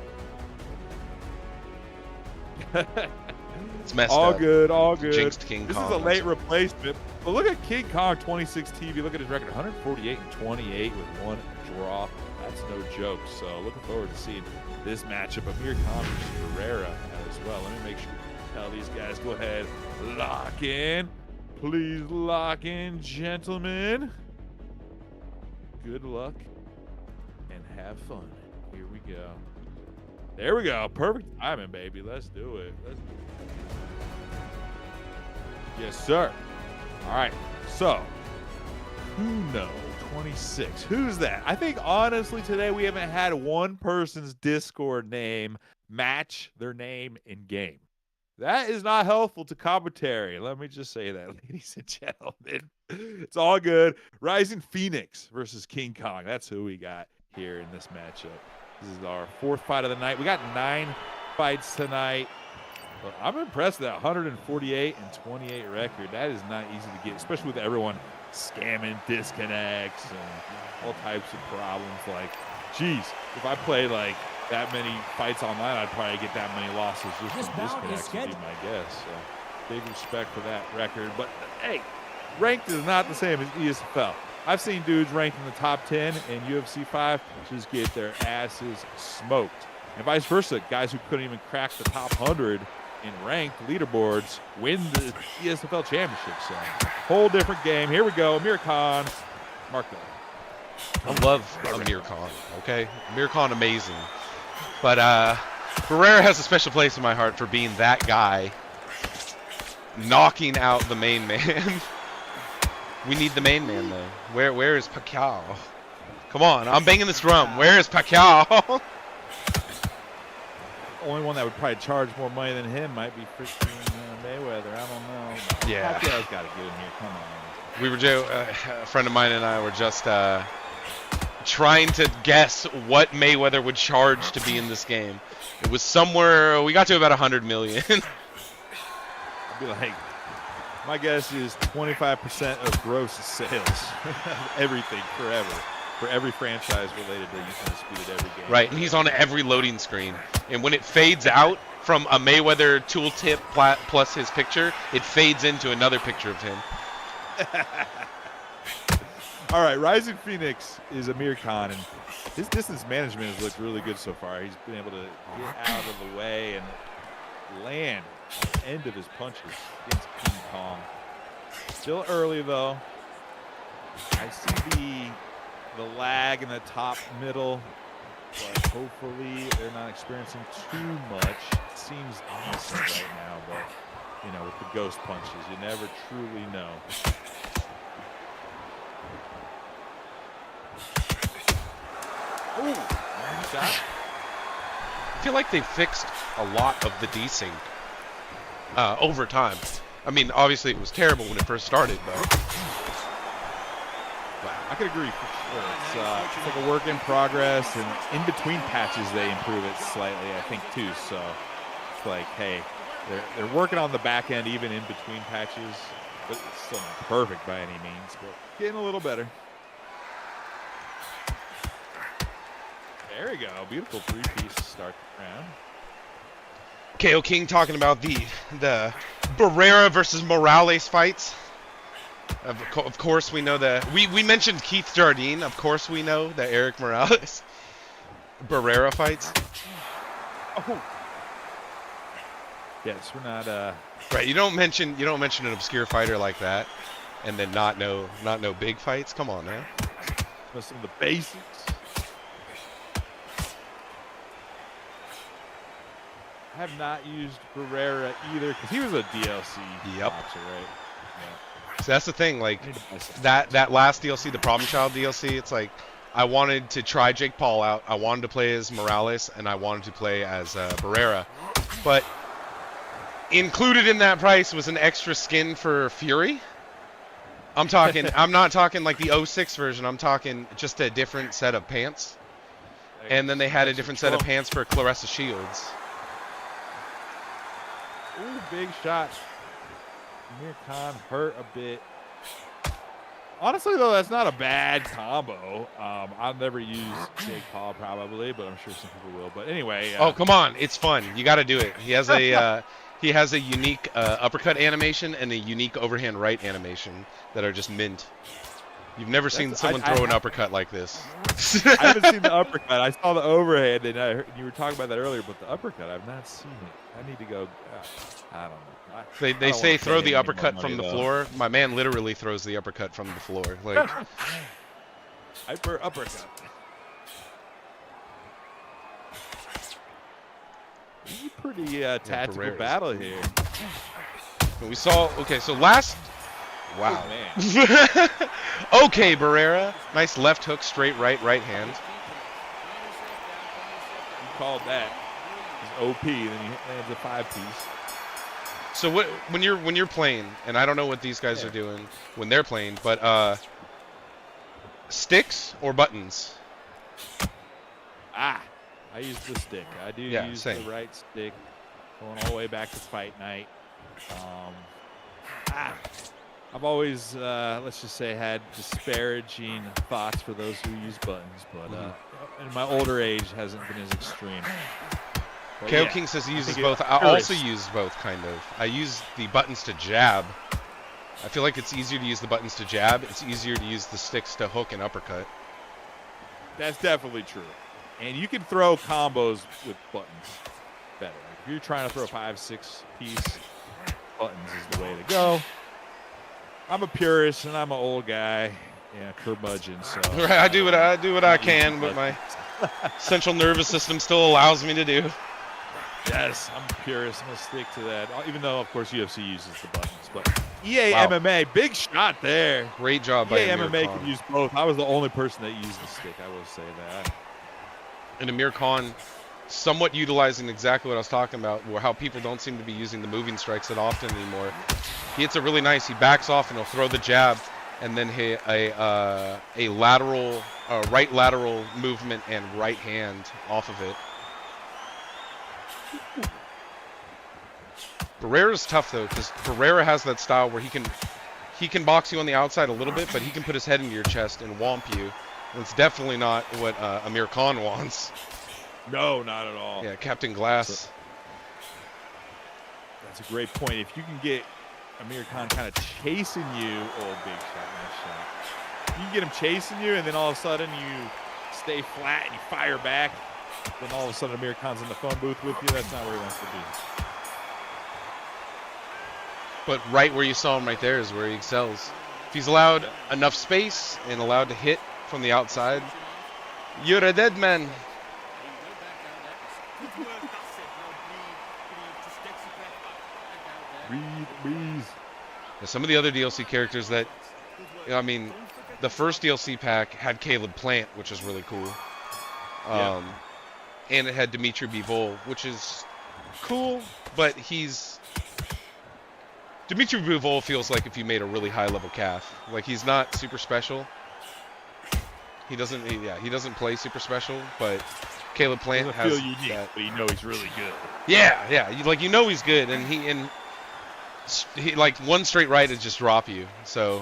It's messed all up. good, all good. Jinxed King this Kong. is a late replacement. But look at King Kong 26 TV. Look at his record, 148 and 28 with 1 draw. That's no joke. So looking forward to seeing this matchup. Amir Khan versus Barrera as well. Let me make sure to tell these guys, go ahead, lock in. Please lock in, gentlemen. Good luck and have fun. Here we go. There we go. Perfect timing, baby. Let's do it. Yes, sir. All right. So, Kuno 26. Who's that? I think, honestly, today we haven't had one person's Discord name match their name in game. That is not helpful to commentary. Let me just say that, ladies and gentlemen. It's all good. Rising Phoenix versus King Kong. That's who we got here in this matchup. This is our 4th fight of the night. We got 9 fights tonight. Well, I'm impressed with that 148 and 28 record. That is not easy to get, especially with everyone scamming disconnects and all types of problems. Like, geez, if I play like that many fights online, I'd probably get that many losses just from disconnects, would be my guess. So big respect for that record. But hey, ranked is not the same as ESFL. I've seen dudes ranked in the top 10 in UFC 5 just get their asses smoked. And vice versa, guys who couldn't even crack the top 100 in ranked leaderboards win the ESFL championship. So whole different game. Here we go. Amir Khan. Mark that. I love Amir Khan, okay? Amir Khan, amazing. But Barrera has a special place in my heart for being that guy knocking out the main man. We need the main man, though. Where is Pacquiao? Come on, I'm banging this drum. Where is Pacquiao? Only one that would probably charge more money than him might be freaking Mayweather. I don't know. Yeah. Pacquiao's got to get in here. Come on. We were a friend of mine and I were just trying to guess what Mayweather would charge to be in this game. It was somewhere, we got to about 100 million. I'd be like, my guess is 25% of gross sales. Everything, forever. For every franchise related to Undisputed every game. Right, and he's on every loading screen. And when it fades out from a Mayweather tooltip plus his picture, it fades into another picture of him. All right, Rising Phoenix is Amir Khan, and his distance management has looked really good so far. He's been able to get out of the way and land on the end of his punches against King Kong. Still early, though. I see the lag in the top middle, but hopefully they're not experiencing too much. It seems decent right now, but, you know, with the ghost punches, you never truly know. Ooh, shot. I feel like they fixed a lot of the desync over time. I mean, obviously it was terrible when it first started, but I could agree for sure. It's like a work in progress, and in between patches they improve it slightly, I think, too. So it's like, hey, they're working on the back end even in between patches, but it's still not perfect by any means, but getting a little better. There we go. Beautiful three-piece to start the round. KO King talking about the Barrera versus Morales fights. Of course we know that. We mentioned Keith Jardine. Of course we know that Eric Morales Barrera fights. Oh. Yes, we're not right, you don't mention an obscure fighter like that and then not know big fights. Come on, man. Some of the basics. I have not used Barrera either because he was a DLC boxer, right? Yeah. So that's the thing, like that last DLC, the Problem Child DLC, it's like I wanted to try Jake Paul out. I wanted to play as Morales and I wanted to play as Barrera. But included in that price was an extra skin for Fury. I'm not talking like the 06 version. I'm talking just a different set of pants. And then they had a different set of pants for Clarissa Shields. Ooh, big shot. Amir Khan hurt a bit. Honestly, though, that's not a bad combo. I'll never use Jake Paul probably, but I'm sure some people will. But anyway. Oh, come on. It's fun. You got to do it. He has a unique uppercut animation and a unique overhand right animation that are just mint. You've never seen someone throw an uppercut like this. I haven't seen the uppercut. I saw the overhand, and you were talking about that earlier, but the uppercut, I've not seen it. I need to go. I don't know. They say throw the uppercut from the floor. My man literally throws the uppercut from the floor. Like hyper uppercut. Pretty tactical battle here. We saw. Okay, so last. Wow. Oh, man. Okay, Barrera. Nice left hook, straight right hand. You called that. He's OP, and then he lands a 5-piece. So when you're playing, and I don't know what these guys are doing when they're playing, but sticks or buttons? I use the stick. I do use the right stick, going all the way back to fight night. I've always, let's just say, had disparaging thoughts for those who use buttons, but in my older age, hasn't been as extreme. KO King says he uses both. I also use both, kind of. I use the buttons to jab. I feel like it's easier to use the buttons to jab. It's easier to use the sticks to hook and uppercut. That's definitely true. And you can throw combos with buttons better. Like if you're trying to throw a 5-6 piece, buttons is the way to go. I'm a purist and I'm an old guy, curmudgeon. So right, I do what I can, but my central nervous system still allows me to do. Yes, I'm a purist. I'm gonna stick to that. Even though, of course, UFC uses the buttons, but EA MMA, big shot there. Great job by EA Amir MMA Khan. can use both. I was the only person that used the stick. I will say that. And Amir Khan, somewhat utilizing exactly what I was talking about, where how people don't seem to be using the moving strikes that often anymore. He hits it really nice. He backs off and he'll throw the jab, and then hit a lateral, right lateral movement and right hand off of it. Barrera's tough though, because Barrera has that style where he can box you on the outside a little bit, but he can put his head into your chest and whomp you. And it's definitely not what Amir Khan wants. No, not at all. Yeah, Captain Glass. That's a great point. If you can get Amir Khan kind of chasing you, big shot, nice shot. You can get him chasing you, and then all of a sudden you stay flat and you fire back. Then all of a sudden Amir Khan's in the phone booth with you. That's not where he wants to be. But right where you saw him right there is where he excels. If he's allowed enough space and allowed to hit from the outside, you're a dead man. Breathe. Some of the other DLC characters that, I mean, the first DLC pack had Caleb Plant, which is really cool. And it had Dimitri Bivol, which is cool, but Dimitri Bivol feels like if you made a really high-level calf. Like, he's not super special. He doesn't play super special, but Caleb Plant has feel unique, that. But you know he's really good. Yeah. You know he's good, and he like one straight right is just drop you. So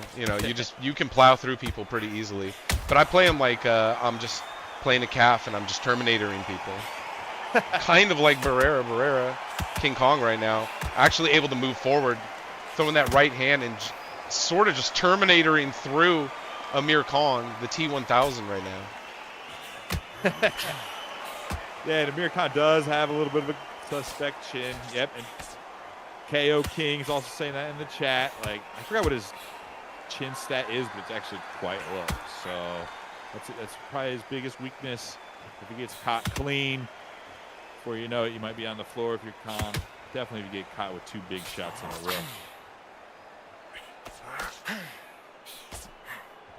you can plow through people pretty easily. But I play him like I'm just playing a calf and I'm just terminatoring people. Kind of like Barrera, King Kong right now, actually able to move forward, throwing that right hand and sort of just terminatoring through Amir Khan, the T1000 right now. Yeah, and Amir Khan does have a little bit of a suspect chin. Yep, and KO King is also saying that in the chat. Like, I forgot what his chin stat is, but it's actually quite low. So that's probably his biggest weakness. If he gets caught clean, before you know it, you might be on the floor if you're Khan. Definitely if you get caught with 2 big shots in a row.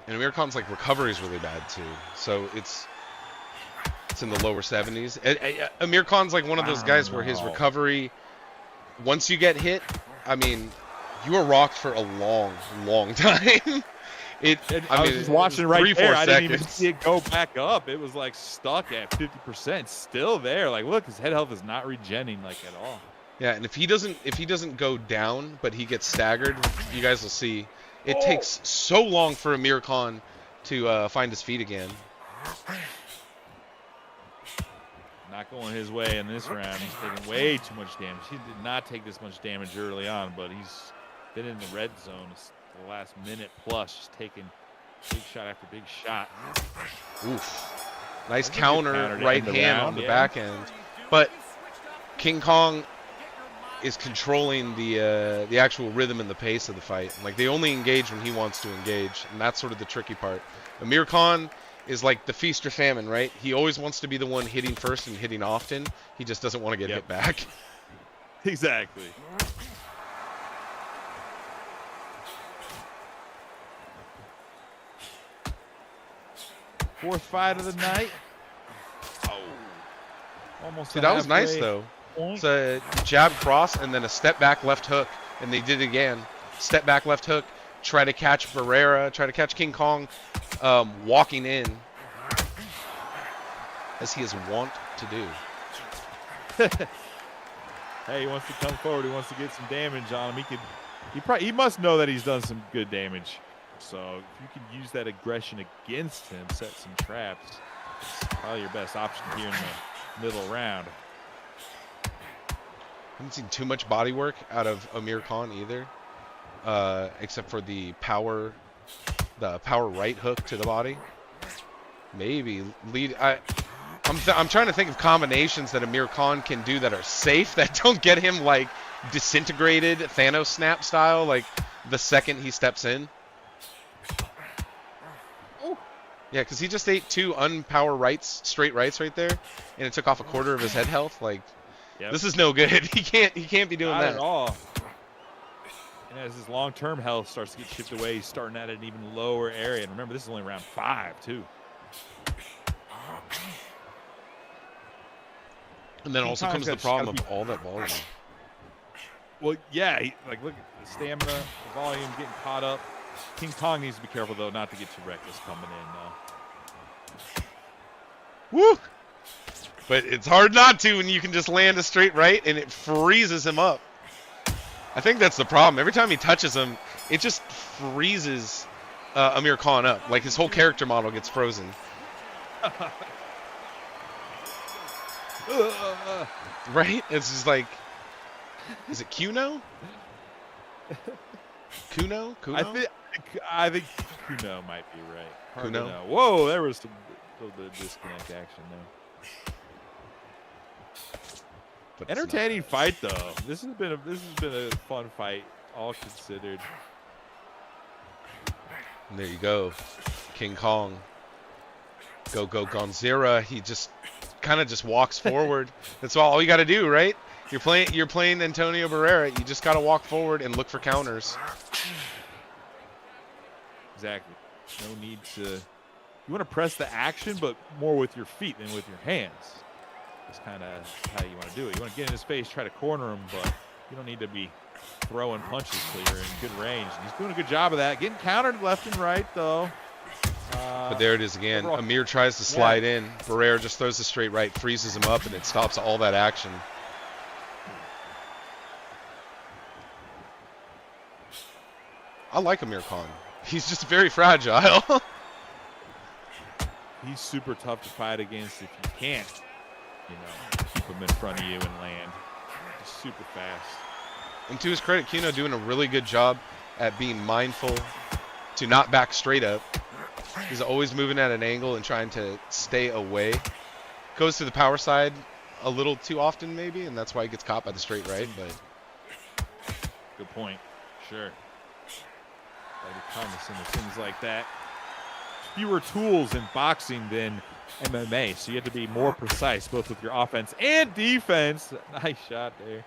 And Amir Khan's like recovery is really bad too. So it's in the lower 70s. Amir Khan's like one of those guys where his recovery, once you get hit, I mean, you are rocked for a long, long time. I was just watching right there. I didn't even see it go back up. It was like stuck at 50%, still there. Like, look, his head health is not regenning like at all. Yeah, and if he doesn't go down, but he gets staggered, you guys will see. it takes so long for Amir Khan to find his feet again. Not going his way in this round. He's taking way too much damage. He did not take this much damage early on, but he's been in the red zone the last minute plus, just taking big shot after big shot. Oof. Nice counter right hand on the yeah. back end. But King Kong is controlling the actual rhythm and the pace of the fight. Like, they only engage when he wants to engage, and that's sort of the tricky part. Amir Khan is like the feast or famine, right? He always wants to be the one hitting first and hitting often. He just doesn't want to get hit back. Exactly. Fourth fight of the night. Oh. Almost. See, that was nice, though. It's a jab cross and then a step back left hook, and they did it again. Step back left hook, try to catch Barrera, try to catch King Kong walking in, as he is wont to do. Hey, he wants to come forward. He wants to get some damage on him. He must know that he's done some good damage. So if you can use that aggression against him, set some traps, it's probably your best option here in the middle round. Haven't seen too much body work out of Amir Khan either, except for the power right hook to the body. Maybe lead. I'm trying to think of combinations that Amir Khan can do that are safe, that don't get him like disintegrated Thanos snap style, like the second he steps in. Yeah, because he just ate 2 unpower rights, straight rights right there, and it took off a quarter of his head health. Like, this is no good. He can't be doing Not that at all. And as his long-term health starts to get chipped away, he's starting at an even lower area. And remember, this is only round 5 too. And then also comes the problem of all that volume. Well, yeah, look at the stamina, the volume, getting caught up. King Kong needs to be careful, though, not to get too reckless coming in. Woo! But it's hard not to when you can just land a straight right and it freezes him up. I think that's the problem. Every time he touches him, it just freezes Amir Khan up. Like, his whole character model gets frozen. Right? It's just like, is it Kuno? Kuno? I think Kuno might be right. Kuno? Whoa, there was a little bit of disconnect action there. But entertaining fight, though. This has been a fun fight, all considered. And there you go, King Kong. Go Gonzera. He just kind of just walks forward. That's all you got to do, right? You're playing Antonio Barrera. You just got to walk forward and look for counters. Exactly. No need to. You want to press the action, but more with your feet than with your hands. That's kind of how you want to do it. You want to get in his face, try to corner him, but you don't need to be throwing punches till you're in good range. And he's doing a good job of that. Getting countered left and right, though. But there it is again. Amir tries to slide in. Barrera just throws a straight right, freezes him up, and it stops all that action. I like Amir Khan. He's just very fragile. He's super tough to fight against if you can't, keep him in front of you and land. He's super fast. And to his credit, Kuno doing a really good job at being mindful to not back straight up. He's always moving at an angle and trying to stay away. Goes to the power side a little too often, maybe, and that's why he gets caught by the straight right. But good point. Sure. Gotta be cognizant of things like that. Fewer tools in boxing than MMA, so you have to be more precise, both with your offense and defense. Nice shot there.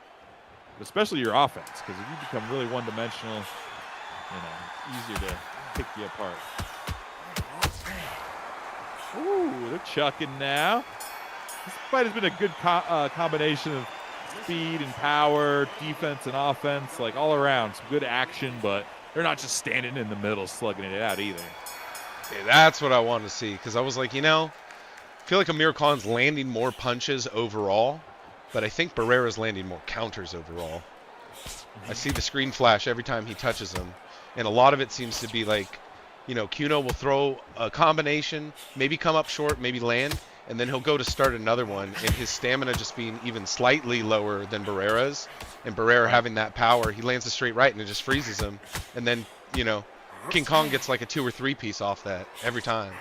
But especially your offense, because if you become really one-dimensional, it's easier to pick you apart. Ooh, they're chucking now. This fight has been a good combination of speed and power, defense and offense, like all around. Some good action, but they're not just standing in the middle slugging it out either. Yeah, that's what I wanted to see, because I was like, I feel like Amir Khan's landing more punches overall, but I think Barrera's landing more counters overall. I see the screen flash every time he touches him, and a lot of it seems to be like, you know, Kuno will throw a combination, maybe come up short, maybe land, and then he'll go to start another one, and his stamina just being even slightly lower than Barrera's, and Barrera having that power, he lands a straight right and it just freezes him, and then, you know, King Kong gets like a 2 or 3 piece off that every time.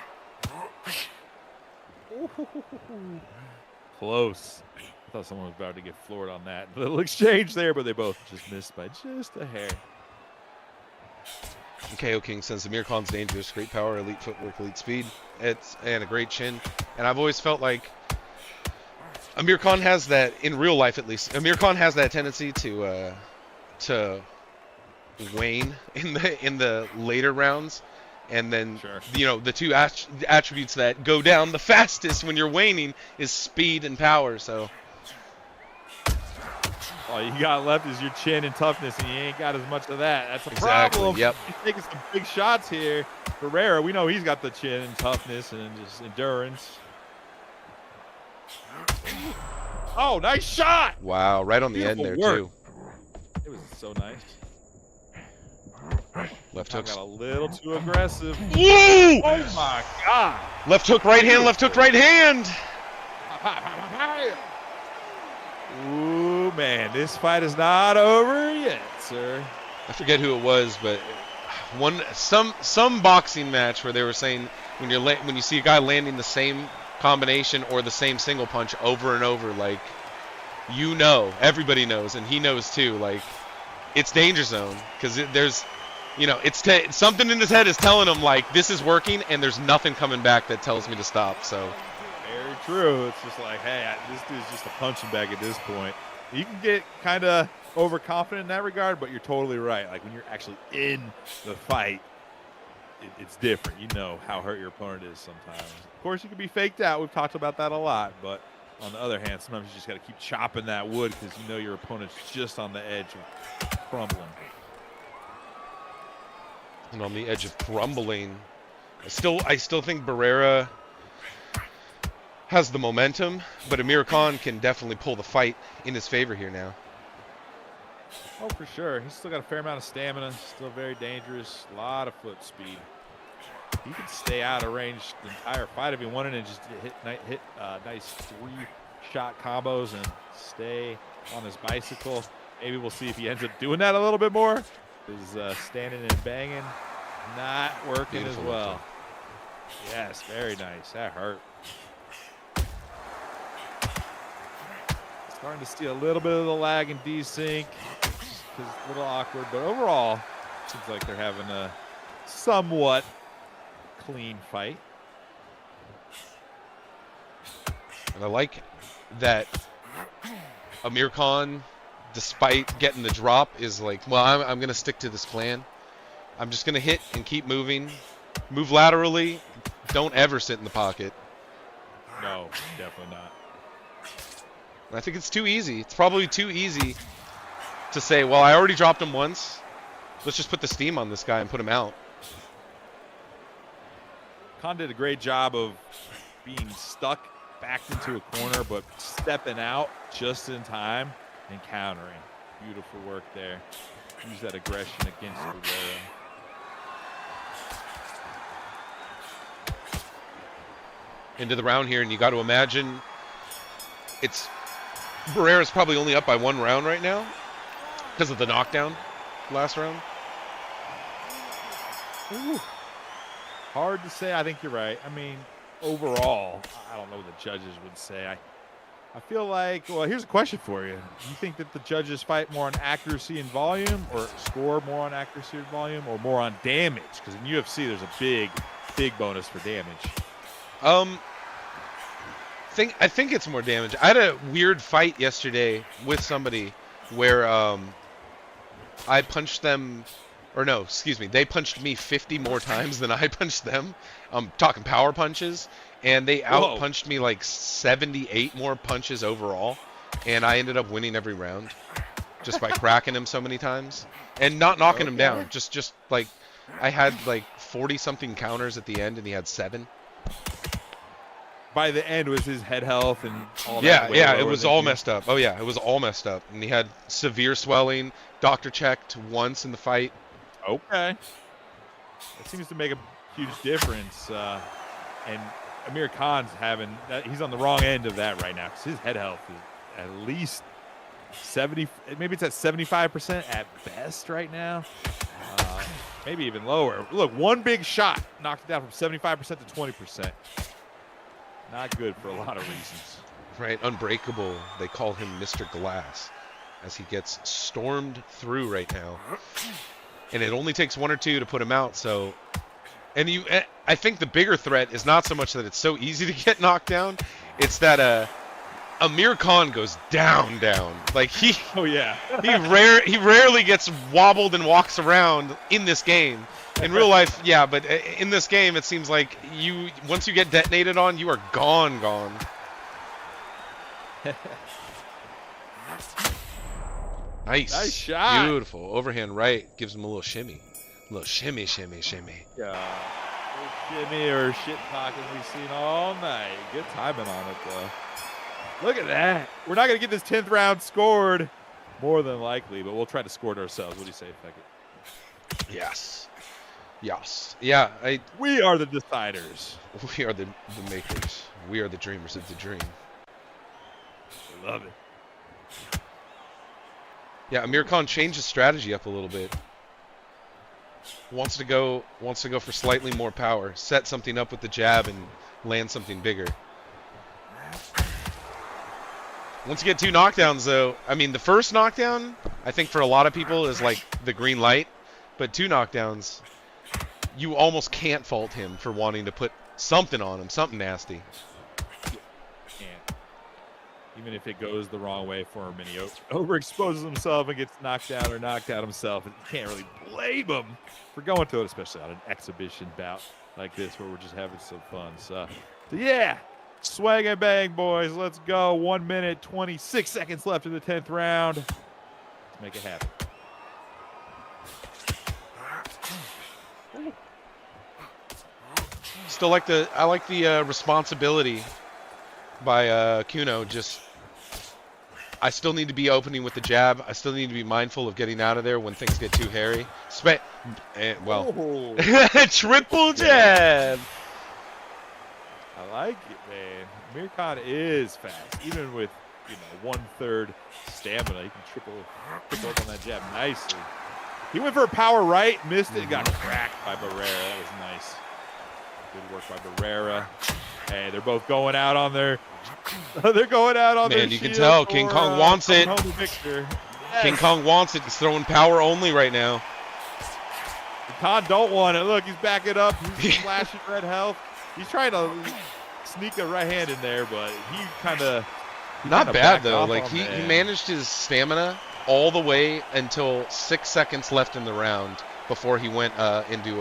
Close. I thought someone was about to get floored on that little exchange there, but they both just missed by just a hair. And KO King says Amir Khan's dangerous, great power, elite footwork, elite speed, and a great chin. And I've always felt like Amir Khan has that, in real life at least, Amir Khan has that tendency to wane in the later rounds. And then, you know, the two attributes that go down the fastest when you're waning is speed and power. So all you got left is your chin and toughness, and you ain't got as much of that. That's a exactly. problem. Yep. He's taking some big shots here. Barrera, we know he's got the chin and toughness and just endurance. Oh, nice shot! Wow, right on the Beautiful end there, work. too. It was so nice. Left I hook. got a little too aggressive. Woo! Oh, my God. Left hook, right hand, left hook, right hand. Ooh, man, this fight is not over yet, sir. I forget who it was, but some boxing match where they were saying when you see a guy landing the same combination or the same single punch over and over, like, you know, everybody knows, and he knows too, like, it's danger zone, because there's, you know, something in his head is telling him, like, this is working, and there's nothing coming back that tells me to stop. So very true. It's just like, hey, this dude's just a punching bag at this point. You can get kind of overconfident in that regard, but you're totally right. Like, when you're actually in the fight, it's different. You know how hurt your opponent is sometimes. Of course, you can be faked out. We've talked about that a lot, but on the other hand, sometimes you just got to keep chopping that wood because you know your opponent's just on the edge of crumbling. and on the edge of crumbling. I still think Barrera has the momentum, but Amir Khan can definitely pull the fight in his favor here now. Oh, for sure. He's still got a fair amount of stamina. Still very dangerous. A lot of foot speed. He could stay out of range the entire fight if he wanted and just hit nice 3-shot combos and stay on his bicycle. Maybe we'll see if he ends up doing that a little bit more. His standing and banging not working as well. Yes, very nice. That hurt. Starting to see a little bit of the lag in desync. It's a little awkward, but overall, seems like they're having a somewhat clean fight. And I like that Amir Khan, despite getting the drop, is like, well, I'm going to stick to this plan. I'm just going to hit and keep moving. Move laterally. Don't ever sit in the pocket. No, definitely not. And I think it's too easy. It's probably too easy to say, well, I already dropped him once. Let's just put the steam on this guy and put him out. Khan did a great job of being stuck backed into a corner, but stepping out just in time and countering. Beautiful work there. Use that aggression against Barrera. Into the round here, and you got to imagine Barrera's probably only up by 1 round right now because of the knockdown last round. Ooh. Hard to say. I think you're right. I mean, overall, I don't know what the judges would say. I feel like, well, here's a question for you. Do you think that the judges fight more on accuracy and volume, or score more on accuracy and volume, or more on damage? Because in UFC, there's a big bonus for damage. I think it's more damage. I had a weird fight yesterday with somebody where I punched them, or no, excuse me, they punched me 50 more times than I punched them. I'm talking power punches, and they out-punched me like 78 more punches overall, and I ended up winning every round just by cracking him so many times and not knocking him down. Just like I had like 40-something counters at the end, and he had 7. By the end, was his head health and all that? Yeah, it was all messed up. Oh, yeah, it was all messed up. And he had severe swelling. Doctor checked once in the fight. Okay. That seems to make a huge difference. And Amir Khan's having that. He's on the wrong end of that right now because his head health is at least 70. Maybe it's at 75% at best right now. Maybe even lower. Look, one big shot knocked it down from 75% to 20%. Not good for a lot of reasons. Right, unbreakable. They call him Mr. Glass as he gets stormed through right now. And it only takes one or two to put him out. So, I think the bigger threat is not so much that it's so easy to get knocked down. It's that Amir Khan goes down. Like he rarely gets wobbled and walks around in this game. In real life, yeah, but in this game, it seems like once you get detonated on, you are gone. Nice shot. Beautiful. Overhand right gives him a little shimmy. A little shimmy. Yeah. Shimmy or shit talking we've seen all night. Good timing on it, though. Look at that. We're not going to get this 10th round scored. More than likely, but we'll try to score it ourselves. What do you say, Feckett? Yes. Yeah, we are the deciders. We are the makers. We are the dreamers of the dream. I love it. Yeah, Amir Khan changed his strategy up a little bit. Wants to go for slightly more power. Set something up with the jab and land something bigger. Once you get 2 knockdowns, though, I mean, the first knockdown, I think for a lot of people is like the green light. But 2 knockdowns, you almost can't fault him for wanting to put something on him, something nasty. Can't. Even if it goes the wrong way for him and he overexposes himself and gets knocked down or knocked out himself, you can't really blame him for going to it, especially on an exhibition bout like this where we're just having some fun. So yeah, swag and bang, boys. Let's go. 1 minute, 26 seconds left in the 10th round. Let's make it happen. I like the responsibility by Kuno. Just, I still need to be opening with the jab. I still need to be mindful of getting out of there when things get too hairy. Triple jab. I like it, man. Amir Khan is fast, even with 1/3 stamina. He can triple up on that jab nicely. He went for a power right, missed it, got cracked by Barrera. That was nice. Good work by Barrera. Hey, they're both going out on their. They're going out on their. Man, you can tell King Kong wants it. Yes. King Kong wants it. He's throwing power only right now. Khan don't want it. Look, he's backing up. He's flashing red health. He's trying to sneak a right hand in there, but he kind of. Not bad though. Like he managed his stamina all the way until 6 seconds left in the round before he went into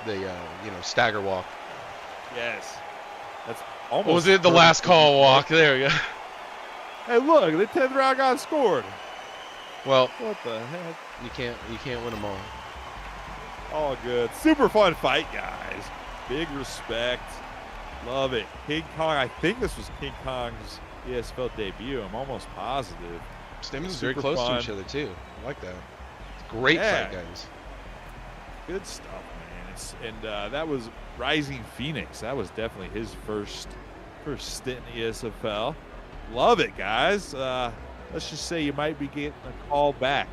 the stagger walk. Yes. That's almost. What was it? The last call walk. There we go. Hey, look, the 10th round got scored. Well, what the heck? You can't win them all. All good. Super fun fight, guys. Big respect. Love it. King Kong. I think this was King Kong's ESFL debut. I'm almost positive. Stamina's very close to each other too. I like that. It's a great fight, guys. Good stuff, man. And that was Rising Phoenix. That was definitely his first stint in ESFL. Love it, guys. Let's just say you might be getting a call back.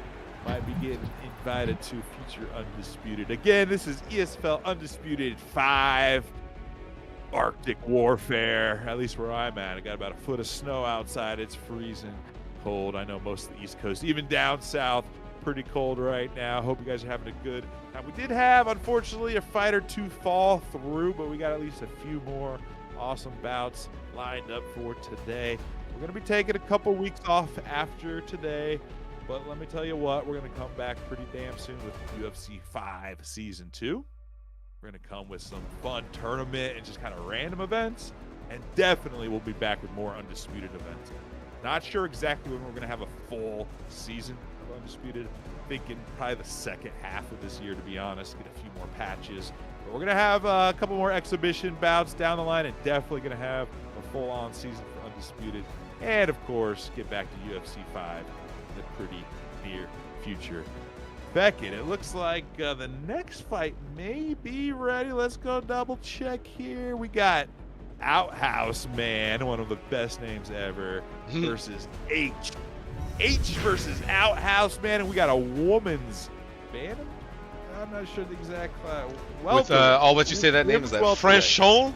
Might be getting invited to future Undisputed. Again, this is ESFL Undisputed 5. Arctic warfare, at least where I'm at. I got about a foot of snow outside. It's freezing cold. I know most of the East Coast, even down south, pretty cold right now. Hope you guys are having a good time. We did have, unfortunately, a fight or two fall through, but we got at least a few more awesome bouts lined up for today. We're going to be taking a couple weeks off after today, but let me tell you what, we're going to come back pretty damn soon with UFC 5 Season 2. We're going to come with some fun tournament and just kind of random events, and definitely we'll be back with more Undisputed events. Not sure exactly when we're going to have a full season of Undisputed. Thinking probably the second half of this year, to be honest, get a few more patches. But we're going to have a couple more exhibition bouts down the line, and definitely going to have a full-on season for Undisputed. And, of course, get back to UFC 5 in the pretty near future. Beckett. It looks like the next fight may be ready. Let's go double check here. We got Outhouse, man, one of the best names ever, versus H. H versus Outhouse, man, and we got a woman's bantam. I'm not sure the exact I'll let you say that name. Is that Franchon?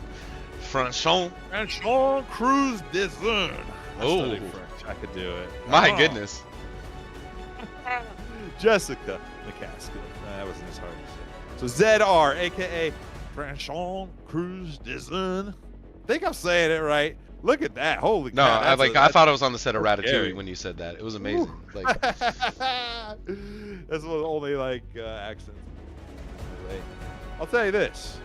Franchon Cruz Dizun. Oh, I could do it. My goodness. Jessica McCaskill. That wasn't as hard to say. So ZR, aka Franchon Cruz Dizun. I think I'm saying it right. Look at that. Holy no, cow. I thought I was on the set of Ratatouille when you said that. It was amazing. Like, that's one of the only accents. Anyway, I'll tell you this.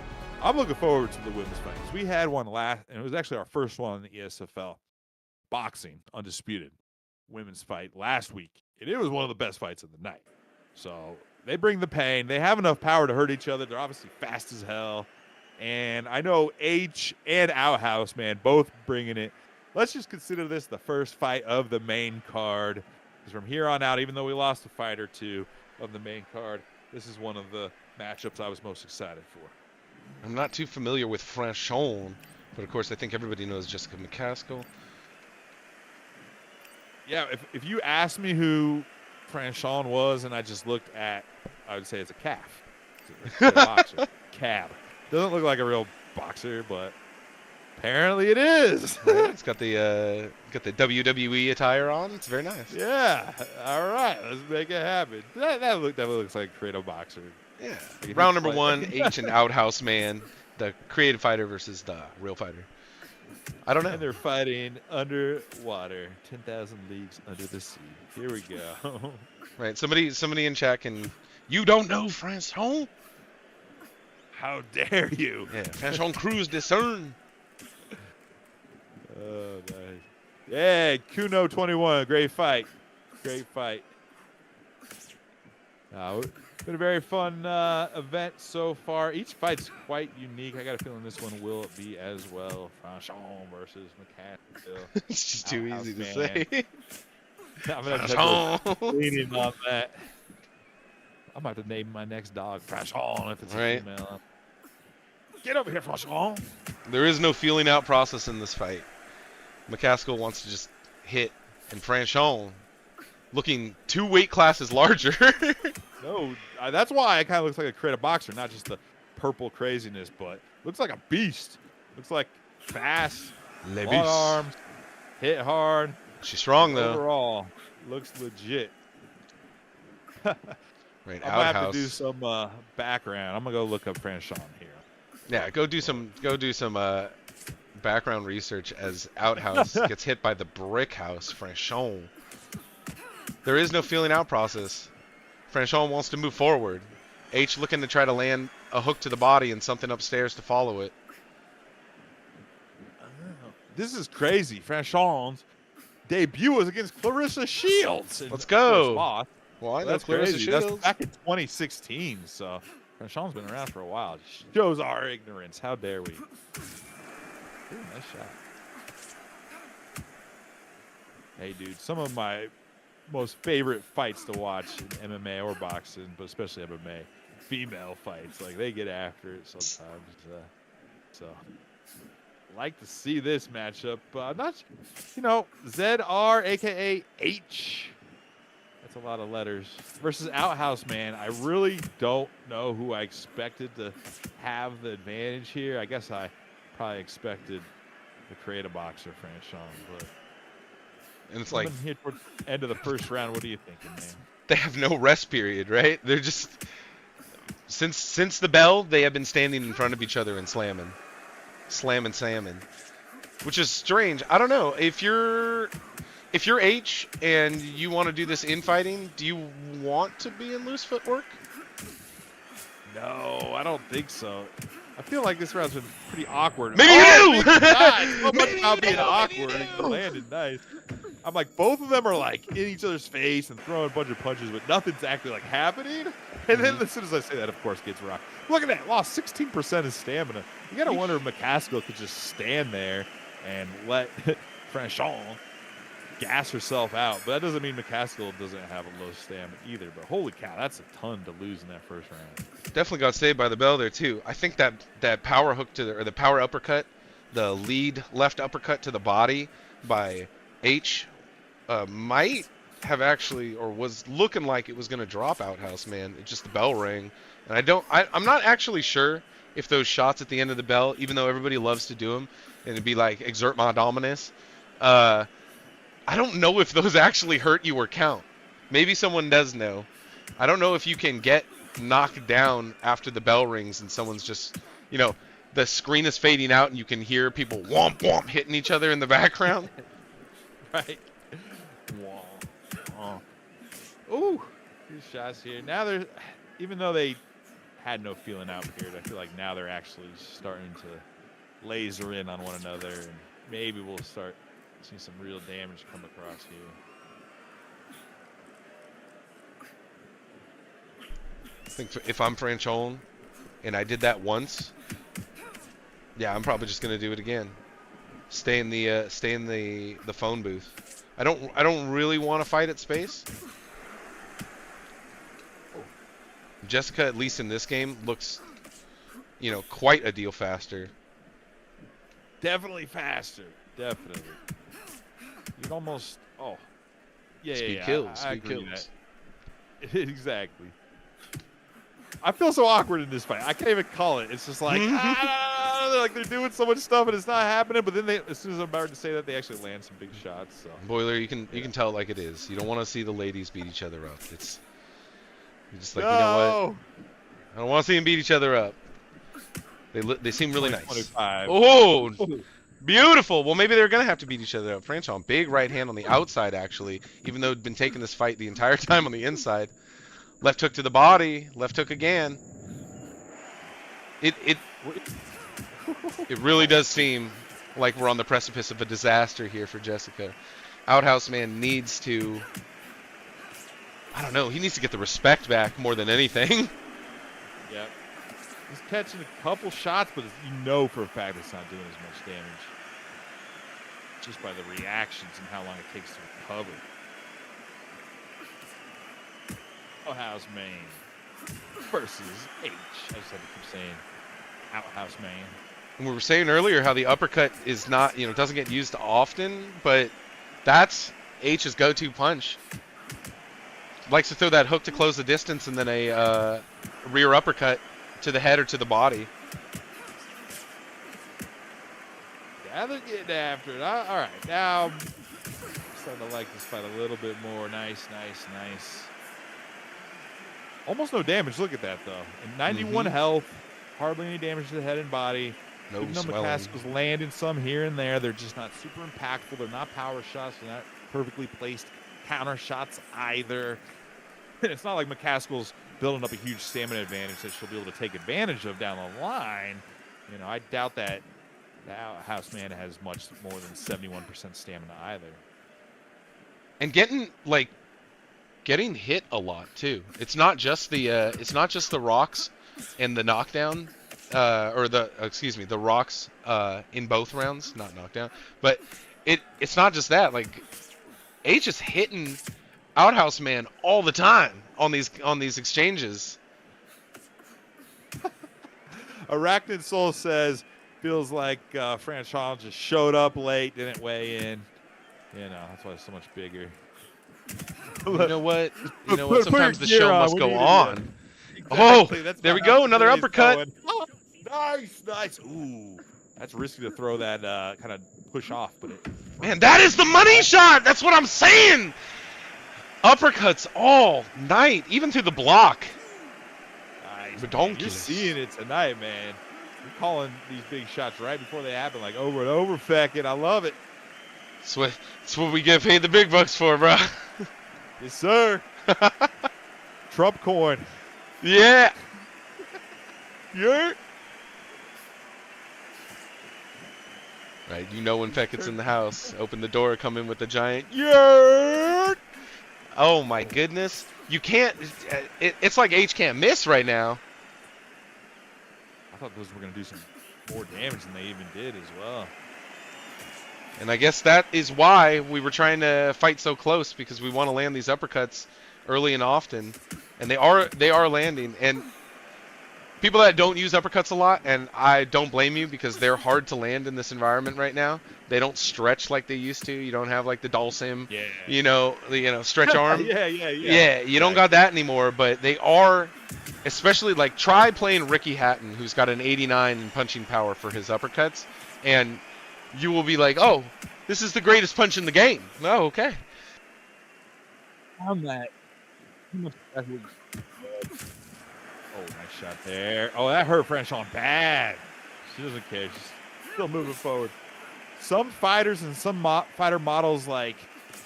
I'm looking forward to the women's fights. We had one last, and it was actually our first one in the ESFL boxing, Undisputed women's fight last week. And it was one of the best fights of the night. So they bring the pain. They have enough power to hurt each other. They're obviously fast as hell. And I know H and Outhouse, man, both bringing it. Let's just consider this the first fight of the main card. Because from here on out, even though we lost a fight or two of the main card, this is one of the matchups I was most excited for. I'm not too familiar with Franchon, but of course I think everybody knows Jessica McCaskill. Yeah, if you asked me who Franchon was and I just looked at, I would say it's a calf. It's a boxer. Cab. Doesn't look like a real boxer, but apparently it is. Right, it's got the WWE attire on. It's very nice. Yeah. All right. Let's make it happen. That definitely looks like a creative boxer. Yeah. Round number 1, H and Outhouse, man. The creative fighter versus the real fighter. I don't know. And they're fighting underwater, 10,000 leagues under the sea. Here we go. Right. Somebody in chat can. You don't know Franchon? How dare you? Yeah. Franchon Cruz Discern. Oh, nice. Yeah, Kuno 21. Great fight. Great fight. Been a very fun event so far. Each fight's quite unique. I got a feeling this one will be as well. Franchon versus McCaskill. It's just too Outhouse, easy to man. say. I'm going to leaning on that. I'm about to name my next dog Franchon if it's a female. Get over here, Franchon. There is no feeling out process in this fight. McCaskill wants to just hit, and Franchon, looking 2 weight classes larger. No, that's why it kind of looks like a creative boxer, not just the purple craziness, but looks like a beast. Looks like fast, long arms, hit hard. She's strong though. Overall, looks legit. Right, I'm gonna have to do some background. I'm gonna go look up Franchon here. Yeah, go do some background research as Outhouse gets hit by the brick house, Franchon. There is no feeling out process. Franchon wants to move forward. H looking to try to land a hook to the body and something upstairs to follow it. This is crazy. Franchon's debut was against Clarissa Shields. Let's go. Well, I know Clarissa Shields. That's back in 2016, so Franchon's been around for a while. Shows our ignorance. How dare we? Ooh, nice shot. Hey, dude, some of my most favorite fights to watch in MMA or boxing, but especially MMA, female fights. Like, they get after it sometimes. So, like to see this matchup. ZR, a.k.a. H. That's a lot of letters. Versus Outhouse, man. I really don't know who I expected to have the advantage here. I guess I probably expected the creative boxer, Franchon, but... And it's like here towards the end of the first round. What are you thinking, man? They have no rest period, right? They're just since the bell, they have been standing in front of each other and slamming, which is strange. I don't know if you're H and you want to do this infighting. Do you want to be in loose footwork? No, I don't think so. I feel like this round's been pretty awkward. Maybe you do. So much about being awkward and landed nice. I'm like, both of them are like in each other's face and throwing a bunch of punches, but nothing's actually like happening. And then as soon as I say that, of course, gets rocked. Look at that, lost 16% of stamina. You gotta wonder if McCaskill could just stand there and let Franchon gas herself out. But that doesn't mean McCaskill doesn't have a low stamina either. But holy cow, that's a ton to lose in that first round. Definitely got saved by the bell there too. I think that power hook to the power uppercut, the lead left uppercut to the body by H, might have actually, or was looking like it was going to drop Outhouse, man. It just the bell rang, and I'm not actually sure if those shots at the end of the bell, even though everybody loves to do them, and it'd be like exert my dominus, I don't know if those actually hurt you or count. Maybe someone does know. I don't know if you can get knocked down after the bell rings and someone's just, you know, the screen is fading out and you can hear people womp womp hitting each other in the background. Right. Ooh, these shots here. Now they're, even though they had no feeling out period, I feel like now they're actually starting to laser in on one another, and maybe we'll start seeing some real damage come across here. I think if I'm Franchon and I did that once, yeah, I'm probably just gonna do it again. Stay in the phone booth. I don't really want to fight at space. Jessica, at least in this game, looks, you know, quite a deal faster. Definitely faster. Definitely. You'd almost. Oh. Yeah, Speed yeah. kills. I Speed agree with kills. that. Exactly. I feel so awkward in this fight. I can't even call it. It's just like, like they're doing so much stuff and it's not happening. But then as soon as I'm about to say that, they actually land some big shots. So. Boiler, you can tell it like it is. You don't want to see the ladies beat each other up. It's you're just like, no. you know what? I don't want to see them beat each other up. They seem really nice. 25. Oh, beautiful. Well, maybe they're gonna have to beat each other up. Franchon, big right hand on the outside actually, even though he'd been taking this fight the entire time on the inside. Left hook to the body. Left hook again. It really does seem like we're on the precipice of a disaster here for Jessica. Outhouse man needs to, I don't know, he needs to get the respect back more than anything. Yep. He's catching a couple shots, but you know for a fact it's not doing as much damage. Just by the reactions and how long it takes to recover. Outhouse main versus H. I just had to keep saying Outhouse main. And we were saying earlier how the uppercut is not, you know, doesn't get used often, but that's H's go-to punch. Likes to throw that hook to close the distance and then a rear uppercut to the head or to the body. Yeah, they're getting after it. All right, now I'm starting to like this fight a little bit more. Nice. Almost no damage. Look at that, though. And 91 health. Hardly any damage to the head and body. No Even though swelling. McCaskill's landing some here and there, they're just not super impactful. They're not power shots. They're not perfectly placed counter shots either. It's not like McCaskill's building up a huge stamina advantage that she'll be able to take advantage of down the line. You know, I doubt that the Outhouse man has much more than 71% stamina either. And getting hit a lot too. It's not just the rocks and the knockdown, or the rocks in both rounds, not knockdown. But it's not just that. Like H is hitting Outhouse man all the time on these exchanges. Arachnid Soul says feels like Franchon just showed up late, didn't weigh in. You know, that's why it's so much bigger. You know what? Put Sometimes the your show gear on. must We go need it, on. Exactly. Oh, That's there we about go. how Another today's uppercut. going. Oh, nice. Ooh, that's risky to throw that kind of push off, but Man, that is the money shot. That's what I'm saying. Uppercuts all night, even through the block. nice. Redonkulous. You're seeing it tonight, man. You're calling these big shots right before they happen, like over and over, Feckett. I love it. That's what we get paid the big bucks for, bro. Yes, sir. Trump coin. Yeah. Yeah. Right, you know when Feckett's in the house. Open the door, come in with the giant. Yeah. Oh my goodness. You can't. It's like H can't miss right now. I thought those were going to do some more damage than they even did as well. And I guess that is why we were trying to fight so close, because we want to land these uppercuts early and often. And they are landing. And people that don't use uppercuts a lot, and I don't blame you, because they're hard to land in this environment right now. They don't stretch like they used to. You don't have like the Dalsim, stretch arm. Yeah. You don't got that anymore, but they are, especially like try playing Ricky Hatton, who's got an 89 in punching power for his uppercuts, and you will be like, oh, this is the greatest punch in the game. Oh, okay. On that. Oh, nice shot there. Oh, that hurt Franchon bad. She doesn't care. She's still moving forward. Some fighters and some fighter models like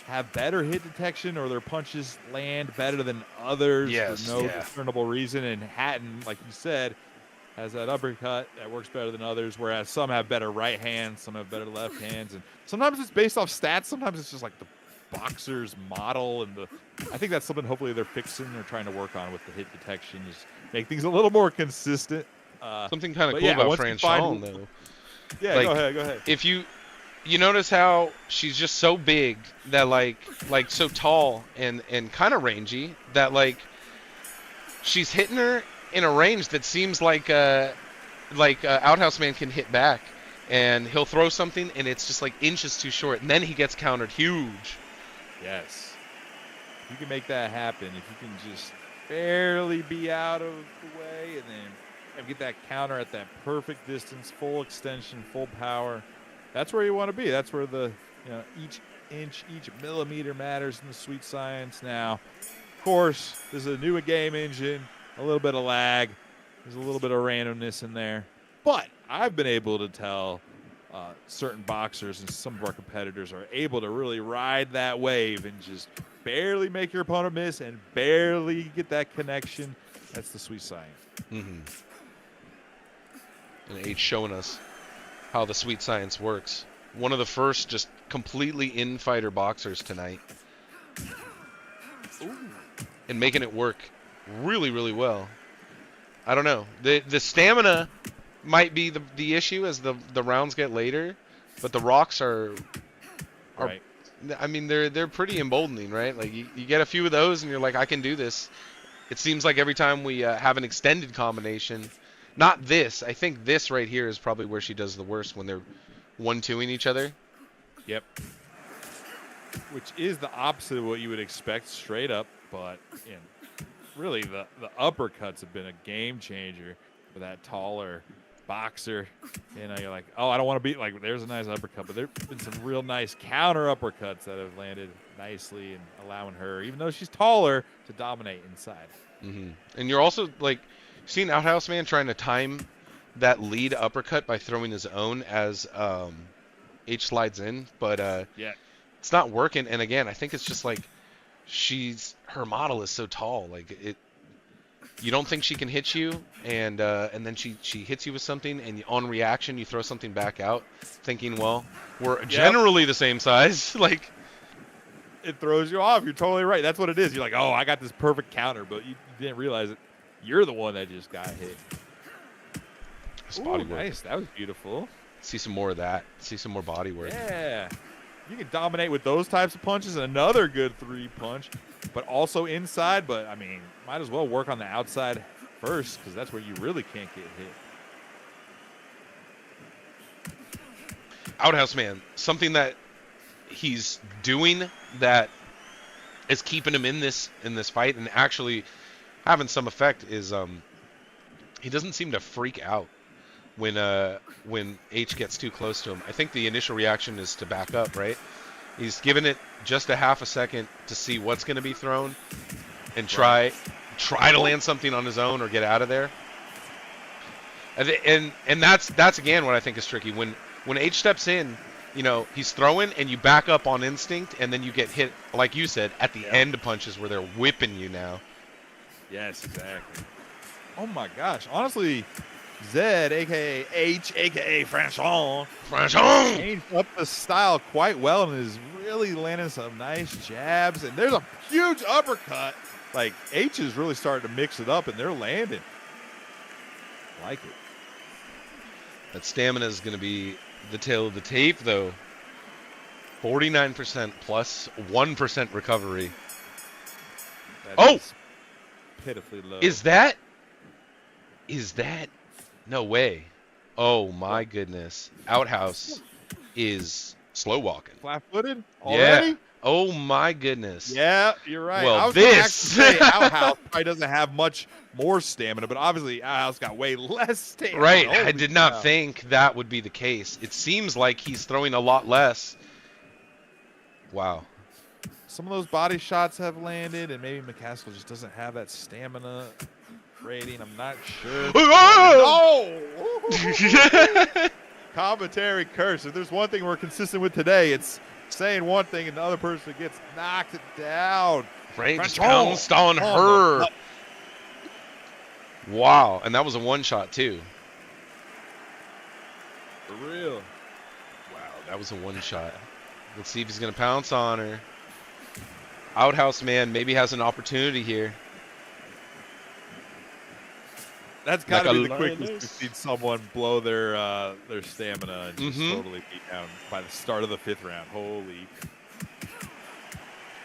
have better hit detection, or their punches land better than others for no discernible reason. And Hatton, like you said, has that uppercut that works better than others, whereas some have better right hands, some have better left hands. And sometimes it's based off stats. Sometimes it's just like the boxer's model. And I think that's something hopefully they're fixing or trying to work on with the hit detection, is make things a little more consistent. Something kind of cool about Franchon, though. Yeah, like, go ahead. If you notice how she's just so big that like so tall and kind of rangy, that like she's hitting her in a range that seems like Outhouse Man can hit back, and he'll throw something and it's just like inches too short, and then he gets countered huge. Yes. If you can make that happen, if you can just barely be out of the way and then get that counter at that perfect distance, full extension, full power, that's where you want to be. That's where the each inch, each millimeter matters in the sweet science. Now, of course, there's a new game engine, a little bit of lag, there's a little bit of randomness in there, but I've been able to tell certain boxers and some of our competitors are able to really ride that wave and just barely make your opponent miss and barely get that connection. That's the sweet science. Mm-hmm. And H showing us how the sweet science works. One of the first just completely in-fighter boxers tonight. Ooh. And making it work really, really well. I don't know. The stamina might be the issue as the rounds get later, but the rocks are right. I mean, they're pretty emboldening, right? Like you get a few of those and you're like, I can do this. It seems like every time we have an extended combination, not this. I think this right here is probably where she does the worst, when they're 1-2ing each other. Yep. Which is the opposite of what you would expect straight up, but really the uppercuts have been a game changer for that taller boxer. You're like, oh, I don't want to be like, there's a nice uppercut, but there's been some real nice counter uppercuts that have landed nicely and allowing her, even though she's taller, to dominate inside. Mm-hmm. And you're also like seeing Outhouse Man trying to time that lead uppercut by throwing his own as H slides in, but it's not working. And again, I think it's just like her model is so tall, like you don't think she can hit you, and then she hits you with something, and on reaction you throw something back out, thinking, well, we're generally the same size. Like, it throws you off. You're totally right. That's what it is. You're like, oh, I got this perfect counter, but you didn't realize it. You're the one that just got hit. Body work. Nice. That was beautiful. See some more of that. See some more body work. Yeah. You can dominate with those types of punches, and another good 3-punch, but also inside. But, I mean, might as well work on the outside first, because that's where you really can't get hit. Outhouse Man, something that he's doing that is keeping him in this fight and actually having some effect is he doesn't seem to freak out when H gets too close to him. I think the initial reaction is to back up, right? He's given it just a half a second to see what's going to be thrown and try to land something on his own or get out of there. And that's again what I think is tricky. When H steps in, he's throwing and you back up on instinct, and then you get hit, like you said, at the end punches where they're whipping you now. Yes, exactly. Oh my gosh. Honestly, Zed, a.k.a. H, a.k.a. Franchon, changed up the style quite well and is really landing some nice jabs. And there's a huge uppercut. Like, H is really starting to mix it up, and they're landing. I like it. That stamina is going to be the tail of the tape, though. 49% plus 1% recovery. That Oh! is pitifully low. Is that? No way. Oh my goodness. Outhouse is slow walking. flat-footed Yeah. already? Oh my goodness. Yeah, you're right. Well, I was going to this- actually say Outhouse probably doesn't have much more stamina, but obviously Outhouse got way less stamina. Right. I Holy did not cow. think that would be the case. It seems like he's throwing a lot less. Wow. Some of those body shots have landed, and maybe McCaskill just doesn't have that stamina rating. I'm not sure. Oh! No! Commentary curse. If there's one thing we're consistent with today, it's saying one thing and the other person gets knocked down. Right, just Control pounced on the her. nut. Wow, and that was a one shot too. For real. Wow, that was a one shot. Let's see if he's gonna pounce on her. Outhouse man maybe has an opportunity here. That's got to Like a be the quickest lioness. we've seen someone blow their stamina and just Mhm. totally beat down by the start of the 5th round. Holy.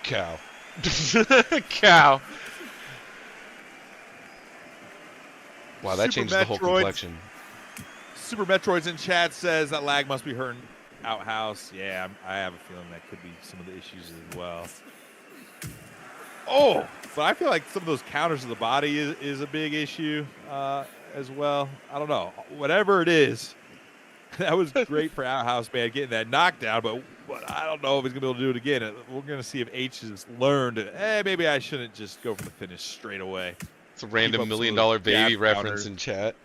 Cow. Cow. Wow, that Super changed the whole Metroid. complexion. Super Metroids in chat says that lag must be hurting Outhouse. Yeah, I have a feeling that could be some of the issues as well. Oh, but I feel like some of those counters to the body is a big issue as well. I don't know. Whatever it is, that was great for Outhouse, man, getting that knockdown, but I don't know if he's going to be able to do it again. We're going to see if H has learned, maybe I shouldn't just go for the finish straight away. It's a Keep random up $1 some million of those baby jab reference counters. in chat.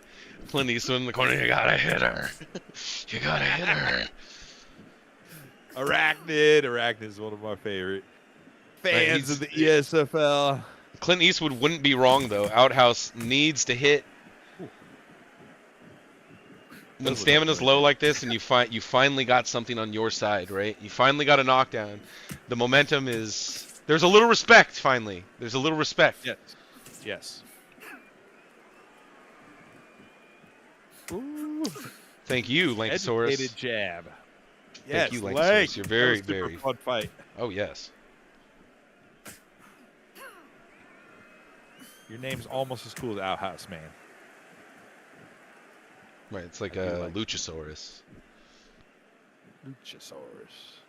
Clint Eastwood in the corner. You gotta hit her. You gotta hit her. Arachnid is one of my favorite fans he's- of the ESFL. Clint Eastwood wouldn't be wrong though. Outhouse needs to hit. When Does look stamina's good. low like this, and you finally got something on your side, right? You finally got a knockdown. The momentum is. There's a little respect finally. There's a little respect. Yes. Yes. Ooh. Thank you, Lankosaurus. Educated jab. Thank Yes, you, Lankosaurus. Lank. You're That very, was super very. fun fight. Oh yes. Your name's almost as cool as Outhouse, man. Right. It's like I do a like- Luchasaurus. Luchasaurus.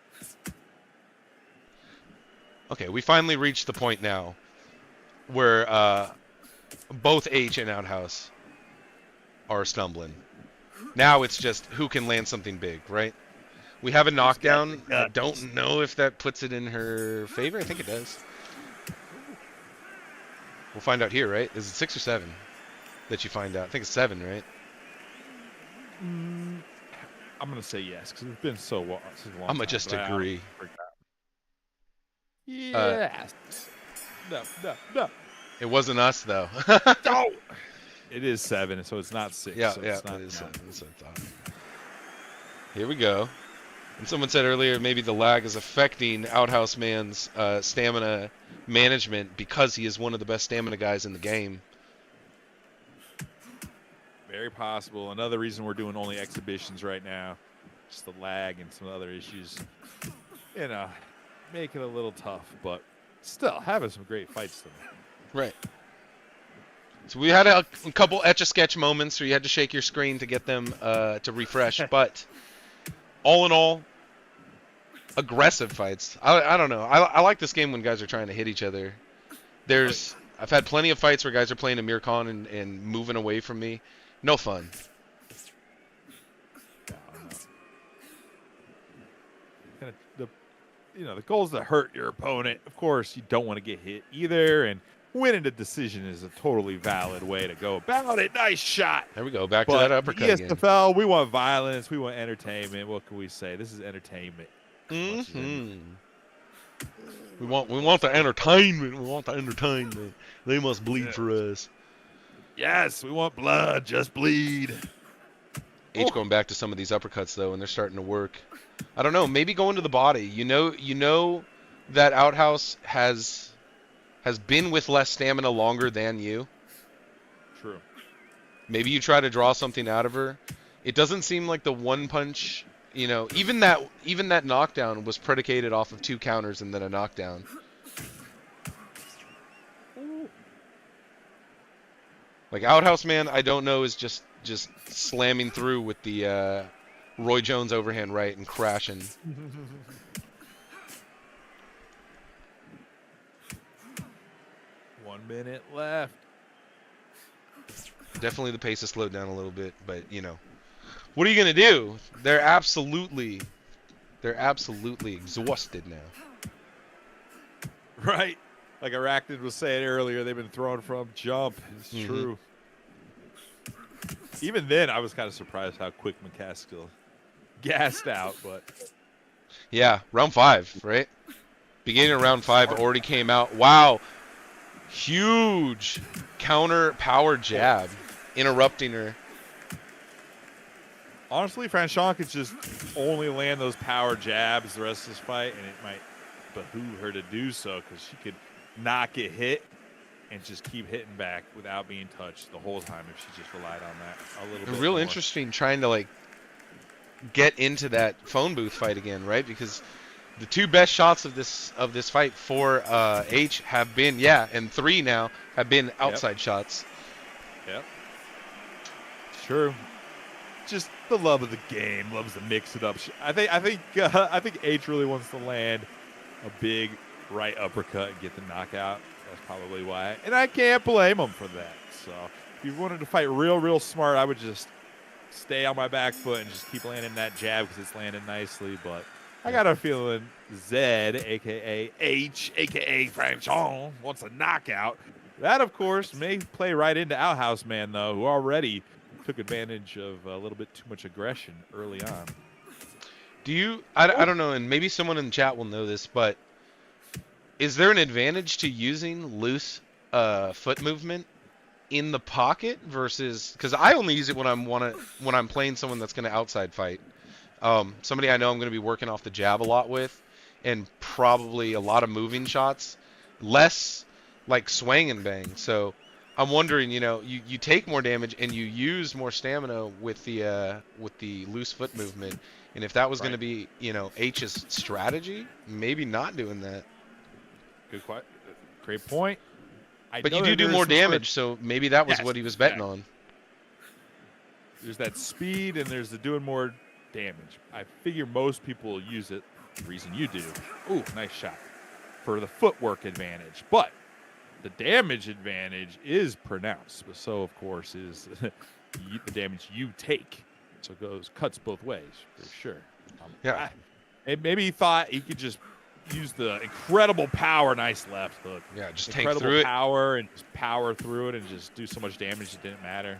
Okay, we finally reached the point now where both H and Outhouse are stumbling. Now it's just who can land something big, right? We have a knockdown. I don't know if that puts it in her favor. I think it does. We'll find out here, right? Is it 6 or 7 that you find out? I think it's 7, right? I'm gonna say yes because it's been so long. Since a long I'm gonna time, just but I agree. honestly forgot. Yes. No. It wasn't us though. No. It is 7, so it's not 6. Yeah, so yeah, it's not it is 9. 7. That's what I thought. Here we go. And someone said earlier maybe the lag is affecting Outhouse Man's stamina management because he is one of the best stamina guys in the game. Very possible. Another reason we're doing only exhibitions right now, just the lag and some other issues. You know, make it a little tough, but still having some great fights tonight. Right. So we had a couple Etch-a-Sketch moments where you had to shake your screen to get them to refresh, but all in all, aggressive fights. I don't know. I like this game when guys are trying to hit each other. I've had plenty of fights where guys are playing Amir Khan and moving away from me. No fun. The goal is to hurt your opponent. Of course, you don't want to get hit either, and winning the decision is a totally valid way to go about it. Nice shot. There we go. Back to But that uppercut the again. ESFL, we want violence. We want entertainment. What can we say? This is entertainment. Mm-hmm. We want the entertainment. We want the entertainment. They must bleed for us. Yes, we want blood. Just bleed. H going back to some of these uppercuts though, and they're starting to work. I don't know. Maybe going to the body. You know that Outhouse has been with less stamina longer than you. True. Maybe you try to draw something out of her. It doesn't seem like the one punch You know, even that knockdown was predicated off of 2 counters and then a knockdown. Like Outhouse Man, I don't know, is just slamming through with the Roy Jones overhand right and crashing. 1 minute left. Definitely the pace has slowed down a little bit, but you know, what are you gonna do? They're absolutely exhausted now. Right. Like Arachnid was saying earlier, they've been throwing from jump. It's true. Even then, I was kind of surprised how quick McCaskill gassed out, but Yeah, round 5, right? Beginning of round 5 already came out. Wow, huge counter power jab, interrupting her. honestly, Franchon could just only land those power jabs the rest of this fight, and it might behoove her to do so because she could not get hit and just keep hitting back without being touched the whole time if she just relied on that a little bit Real more. interesting trying to like get into that phone booth fight again, right? Because the 2 best shots of this fight for H have been, and 3 now have been outside shots. Yep. True. Just the love of the game, loves to mix it up. I think H really wants to land a big right uppercut and get the knockout. That's probably why. And I can't blame him for that. So if you wanted to fight real smart, I would just stay on my back foot and just keep landing that jab because it's landing nicely. But I got a feeling Zed, a.k.a. H, a.k.a. Franchon, wants a knockout. That, of course, may play right into Outhouse Man, though, who already took advantage of a little bit too much aggression early on. Do you, I don't know, and maybe someone in the chat will know this, but is there an advantage to using loose foot movement in the pocket versus, because I only use it when I'm playing someone that's going to outside fight. Somebody I know I'm going to be working off the jab a lot with, and probably a lot of moving shots, less like swing and bang. So I'm wondering, you know, you take more damage and you use more stamina with the loose foot movement, and if that was going to be, you know, H's strategy, maybe not doing that. Great point. But you do more damage, so maybe that was what he was betting on. There's that speed and there's the doing more damage. I figure most people will use it, the reason you do. Ooh, nice shot. For the footwork advantage. But the damage advantage is pronounced. But so, of course, is the damage you take. So it cuts both ways, for sure. Maybe he thought he could just use the incredible power. Nice left hook. Yeah, just take incredible through it. Power and just power through it and just do so much damage it didn't matter.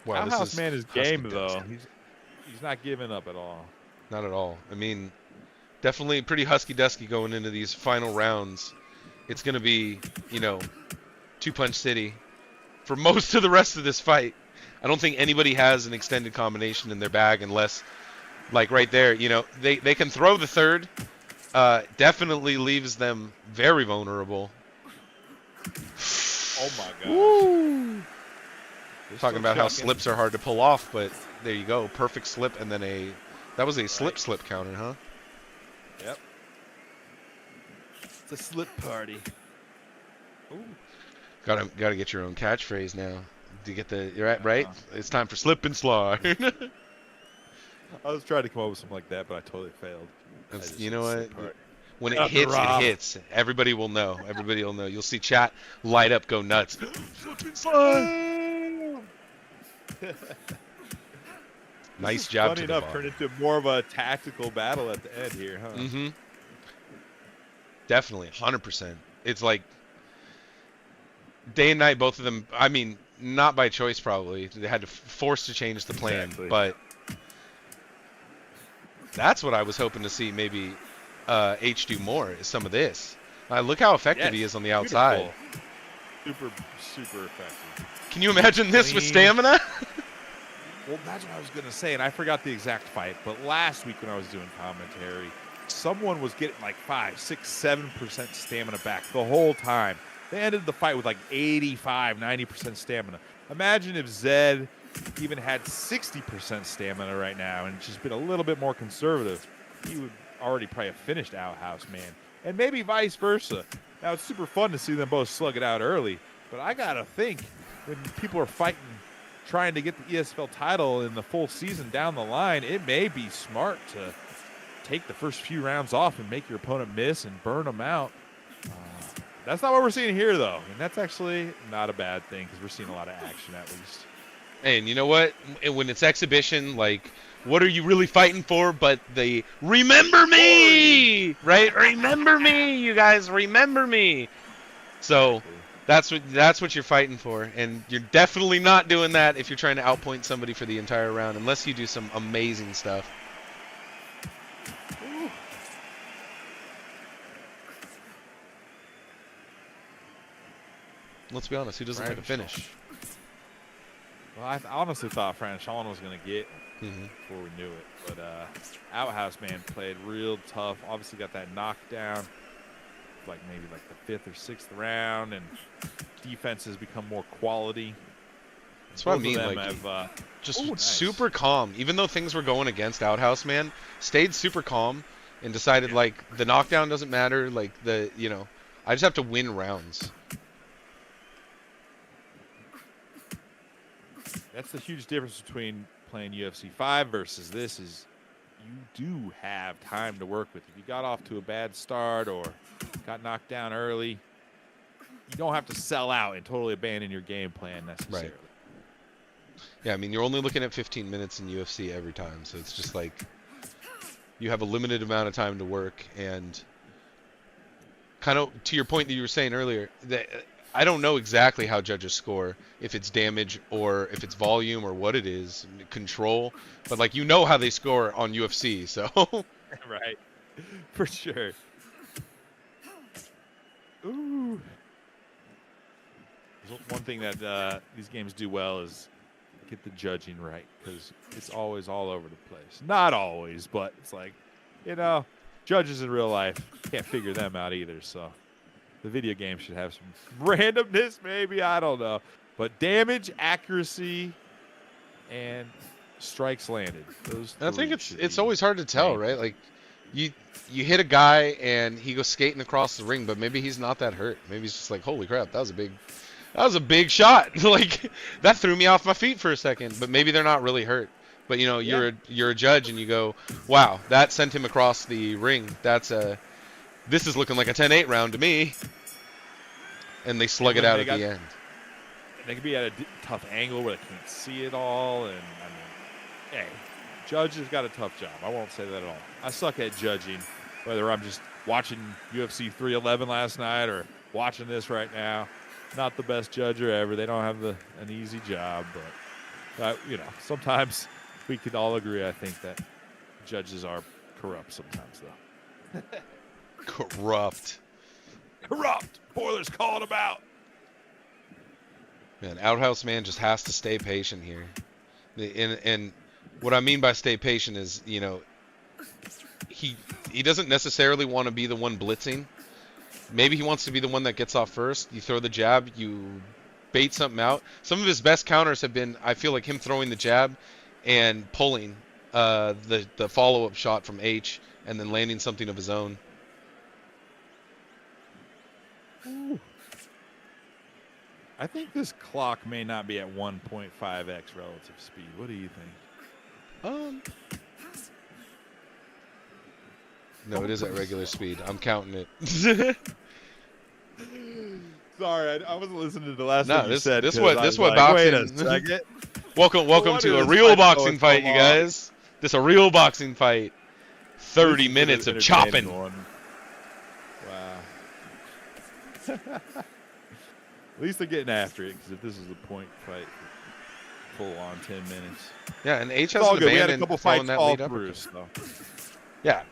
Wow, Outhouse Man is game though. He's not giving up at all. Not at all. I mean, definitely pretty husky-dusky going into these final rounds. It's going to be, you know, two-punch city for most of the rest of this fight. I don't think anybody has an extended combination in their bag unless, like right there, you know, they can throw the third. Definitely leaves them very vulnerable. Oh my god. Woo! Talking about how slips are hard to pull off, but there you go. Perfect slip and then that was a slip counter, huh? Yep. It's a slip party. Ooh. Gotta get your own catchphrase now. To get you're right? It's time for slip and slide. I was trying to come up with something like that, but I totally failed. You know what? When it hits, it hits. Everybody will know. Everybody will know. You'll see chat light up, go nuts. Slip and slide. Nice job. Funny enough, turned into more of a tactical battle at the end here, huh? Mm-hmm. Definitely, 100%. It's like day and night, both of them. I mean, not by choice, probably. They had to force to change the plan, but that's what I was hoping to see. Maybe H do more is some of this. Look how effective he is on the outside. Super, super effective. Can you imagine this with stamina? Well, that's what I was going to say, and I forgot the exact fight. But last week when I was doing commentary, someone was getting like 5, 6, 7% stamina back the whole time. They ended the fight with like 85, 90% stamina. Imagine if Zed even had 60% stamina right now and just been a little bit more conservative. He would already probably have finished Outhouse, man. And maybe vice versa. Now, it's super fun to see them both slug it out early, but I got to think when people are fighting, trying to get the ESFL title in the full season down the line, it may be smart to take the first few rounds off and make your opponent miss and burn them out. That's not what we're seeing here, though, and that's actually not a bad thing because we're seeing a lot of action at least. And you know what? When it's exhibition, like, what are you really fighting for? But the remember me, right? Remember me, you guys, remember me. So that's what you're fighting for, and you're definitely not doing that if you're trying to outpoint somebody for the entire round, unless you do some amazing stuff. Let's be honest, who doesn't like a finish? Well, I honestly thought Franchon was going to get before we knew it. But Outhouse, man, played real tough. Obviously got that knockdown, maybe the 5th or 6th round, and defense has become more quality. That's what I mean. Nice. Super calm. Even though things were going against Outhouse, man, stayed super calm and decided, the knockdown doesn't matter. I just have to win rounds. That's the huge difference between playing UFC 5 versus this is you do have time to work with. If you got off to a bad start or got knocked down early, you don't have to sell out and totally abandon your game plan necessarily. Right. Yeah, I mean, you're only looking at 15 minutes in UFC every time, so it's just you have a limited amount of time to work. And kind of to your point that you were saying earlier, that I don't know exactly how judges score, if it's damage or if it's volume or what it is, control. But how they score on UFC, so. Right, for sure. Ooh. One thing that these games do well is get the judging right, because it's always all over the place. Not always, but it's judges in real life can't figure them out either, so. The video game should have some randomness, maybe. I don't know. But damage, accuracy, and strikes landed. I think it's always hard to tell, right? You hit a guy and he goes skating across the ring, but maybe he's not that hurt. Maybe he's just holy crap, that was a big shot. That threw me off my feet for a second. But maybe they're not really hurt. But you're a judge and you go, wow, that sent him across the ring. This is looking like a 10-8 round to me. And they slug it out at the end. They could be at a tough angle where they can't see it all. And, hey, judges got a tough job. I won't say that at all. I suck at judging, whether I'm just watching UFC 311 last night or watching this right now. Not the best judger ever. They don't have an easy job. But, sometimes we could all agree, I think, that judges are corrupt sometimes, though. Corrupt. Boilers calling them out. Man, Outhouse man just has to stay patient here. And what I mean by stay patient is, he doesn't necessarily want to be the one blitzing. Maybe he wants to be the one that gets off first. You throw the jab, you bait something out. Some of his best counters have been, I feel him throwing the jab and pulling the follow-up shot from H and then landing something of his own. Ooh. I think this clock may not be at 1.5x relative speed. What do you think? No, it is at regular speed. I'm counting it. Sorry, I wasn't listening to the last thing you said. This what boxing. Wait a second. Welcome to a real boxing fight, you guys. This a real boxing fight. 30 minutes of chopping. Wow. At least they're getting after it, because if this is a point fight, full on 10 minutes. Yeah, and H has an we had a abandon couple following fights that all lead through, uppercut. so. Yeah,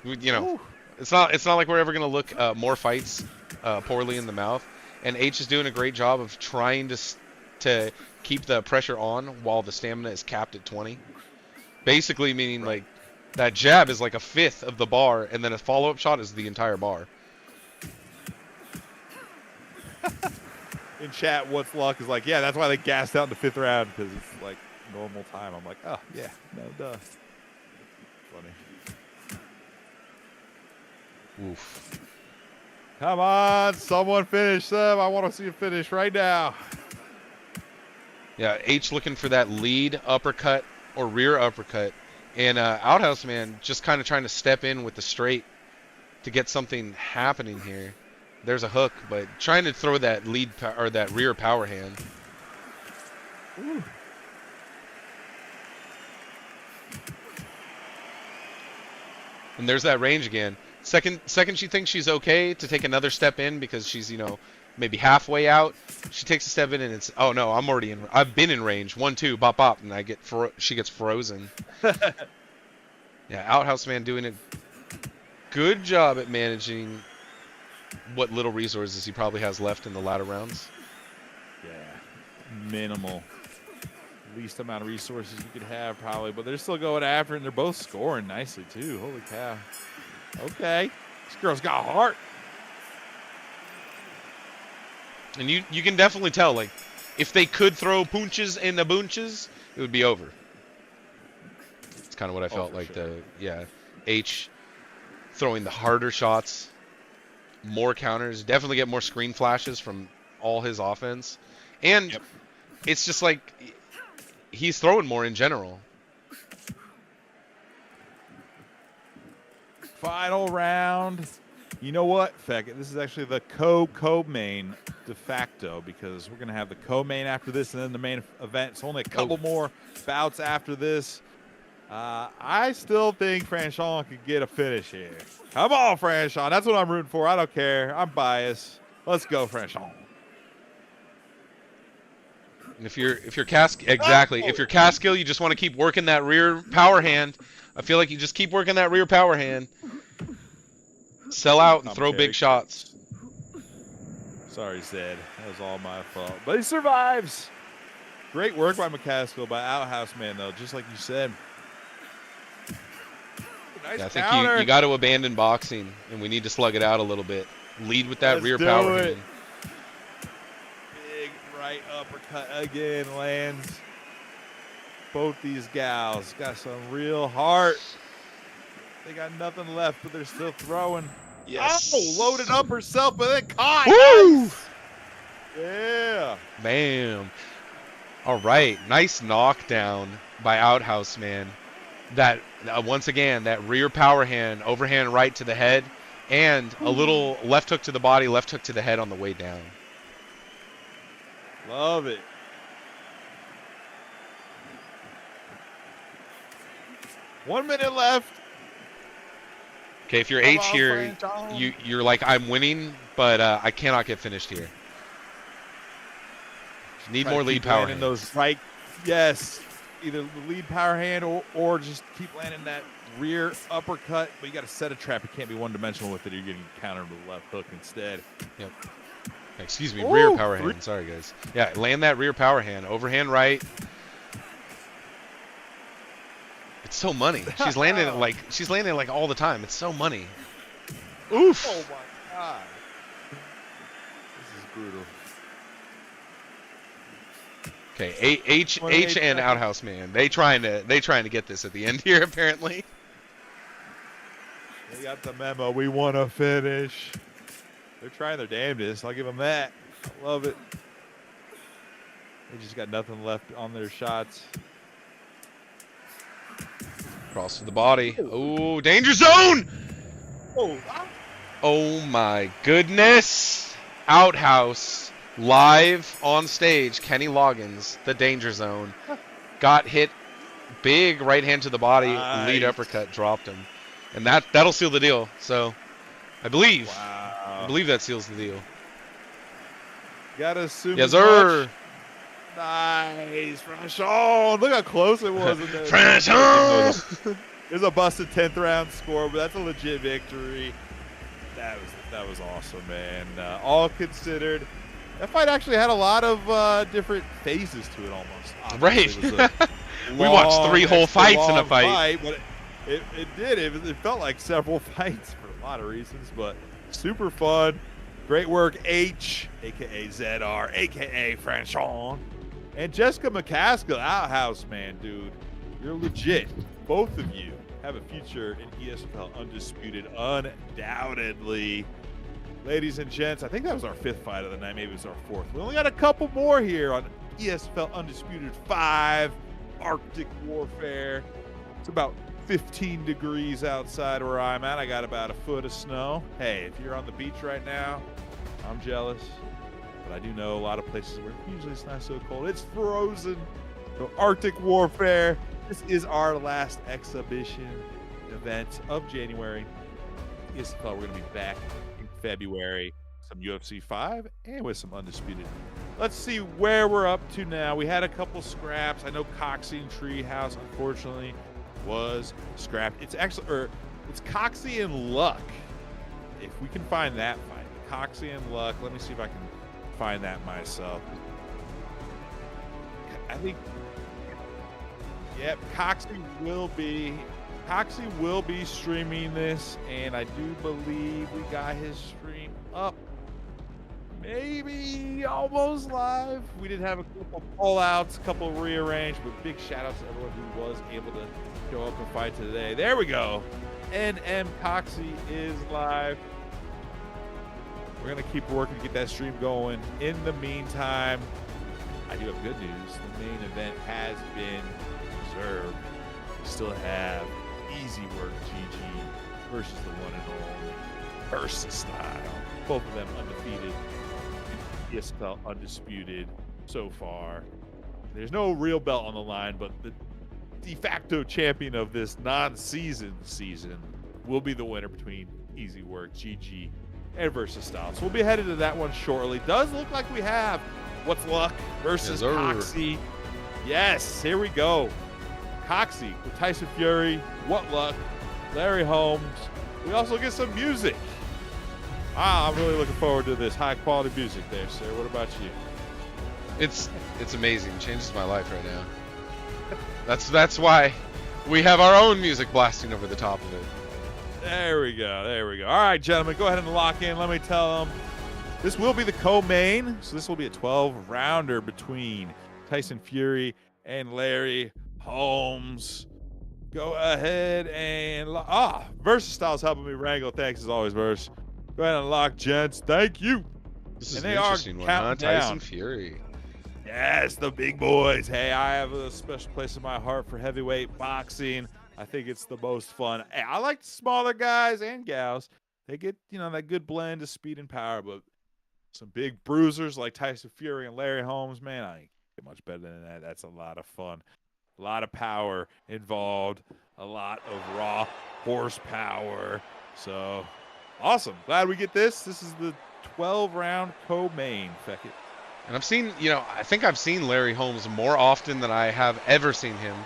it's not like we're ever gonna look more fights poorly in the mouth. And H is doing a great job of trying to keep the pressure on while the stamina is capped at 20. Basically meaning that jab is like a fifth of the bar, and then a follow-up shot is the entire bar. in chat, what's luck is like, yeah, that's why they gassed out in the 5th round because it's like normal time. I'm like, oh yeah, no duh. Funny. Oof. Come on, someone finish them. I want to see a finish right now. Yeah, H looking for that lead uppercut or rear uppercut. And Outhouse, man, just kind of trying to step in with the straight to get something happening here. There's a hook, but trying to throw that lead or that rear power hand. Ooh. And there's that range again. Second she thinks she's okay to take another step in because she's, you know, maybe halfway out. She takes a step in and it's, oh no, I'm already in. I've been in range. 1, 2, bop, bop, and she gets frozen. Yeah, Outhouse man doing a good job at managing what little resources he probably has left in the latter rounds. Yeah, minimal. Least amount of resources you could have probably, but they're still going after it, and they're both scoring nicely too. Holy cow. Okay. This girl's got heart. And you can definitely tell, like, if they could throw punches and the bunches, it would be over. It's kind of what I felt like. Sure. H throwing the harder shots, more counters, definitely get more screen flashes from all his offense. And it's just like he's throwing more in general. Final round. You know what, Feck? This is actually the co-main de facto because we're going to have the co-main after this and then the main event. It's only a couple more bouts after this. I still think Franchon could get a finish here. Come on, Franchon. That's what I'm rooting for. I don't care. I'm biased. Let's go, Franchon. And if you're if you're Caskill, you just want to keep working that rear power hand. I feel like you just keep working that rear power hand. Sell out and throw big shots. Sorry, Zed. That was all my fault. But he survives. Great work by McCaskill, by Outhouse, man, though, just like you said. Nice I think you got to abandon boxing, and we need to slug it out a little bit. Lead with that rear power hand. Big right uppercut again lands. Both these gals got some real heart. They got nothing left, but they're still throwing. Yes. Oh, loaded up herself, but then caught. Woo! Nice. Yeah. Bam. All right. Nice knockdown by Outhouse, man. That once again, that rear power hand, overhand right to the head, and a little left hook to the body, left hook to the head on the way down. Love it. One minute left. Okay, if you're H here, you're like, I'm winning, but I cannot get finished here. Need more lead power hands. Those right, yes, either the lead power hand or just keep landing that rear uppercut. But you got to set a trap. You can't be one-dimensional with it. You're getting countered with a left hook instead. Yep. Excuse me, rear power hand. Sorry, guys. Yeah, land that rear power hand. Overhand right. It's so money. She's landing it like all the time. It's so money. Oof. Oh my god. This is brutal. Okay, H and Outhouse man. They trying to get this at the end here apparently. They got the memo. We want to finish. They're trying their damnedest. I'll give them that. I love it. They just got nothing left on their shots. Cross to the body. Oh, danger zone! Oh, Oh my goodness. Outhouse live on stage. Kenny Loggins, the danger zone. Got hit big right hand to the body. Nice. Lead uppercut dropped him. And that'll seal the deal. So I believe that seals the deal. Gotta assume. Yes, sir. Nice, Franchon. Look how close it was. Franchon. There's a busted 10th round score, but that's a legit victory. That was awesome, man. All considered, that fight actually had a lot of different phases to it, almost. Obviously, Right. We watched 3 whole fights in a fight. But it did. It felt like several fights for a lot of reasons, but super fun. Great work, H, a.k.a. ZR, a.k.a. Franchon. And Jessica McCaskill, Outhouse, man, dude. You're legit. Both of you have a future in ESFL Undisputed, undoubtedly. Ladies and gents, I think that was our 5th fight of the night. Maybe it was our 4th. We only got a couple more here on ESFL Undisputed 5, Arctic Warfare. It's about 15 degrees outside where I'm at. I got about a foot of snow. Hey, if you're on the beach right now, I'm jealous. But I do know a lot of places where usually it's not so cold. It's frozen. So Arctic Warfare. This is our last exhibition event of January. ESFL, we're going to be back in February. Some UFC 5 and with some Undisputed. Let's see where we're up to now. We had a couple scraps. I know Coxie and Treehouse, unfortunately, was scrapped. It's actually, it's Coxie and Luck. If we can find that fight, Coxie and Luck. Let me see if I can find that myself. I think, yep, Coxie will be streaming this, and I do believe we got his stream up. Maybe almost live. We did have a couple pull-outs, a couple rearranged, but big shout-outs to everyone who was able to show up and fight today. There we go. NM Coxie is live. We're going to keep working to get that stream going. In the meantime, I do have good news. The main event has been reserved. We still have Easy Work GG versus the one and only Versastyle. Both of them undefeated. ESFL Undisputed so far. There's no real belt on the line, but the de facto champion of this non-season season will be the winner between Easy Work, GG, and Versastyle. So we'll be headed to that one shortly. Does look like we have What's Luck versus Coxie. Yes, here we go. Coxie with Tyson Fury, What Luck, Larry Holmes. We also get some music. I'm really looking forward to this high quality music there, sir. What about you? It's amazing. It changes my life right now. That's why we have our own music blasting over the top of it. There we go. There we go. All right, gentlemen, go ahead and lock in. Let me tell them this will be the co-main. So this will be a 12-rounder between Tyson Fury and Larry Holmes. Go ahead and Versastyle's helping me wrangle. Thanks as always, Verse. Go ahead and lock, gents. Thank you. This is an interesting one, huh? Tyson Fury. Yes, the big boys. Hey, I have a special place in my heart for heavyweight boxing. I think it's the most fun. Hey, I like smaller guys and gals. They get, that good blend of speed and power, but some big bruisers like Tyson Fury and Larry Holmes, man, I ain't get much better than that. That's a lot of fun. A lot of power involved. A lot of raw horsepower. So, awesome. Glad we get this. This is the 12-round co-main, Feckett. And I've seen, I think I've seen Larry Holmes more often than I have ever seen him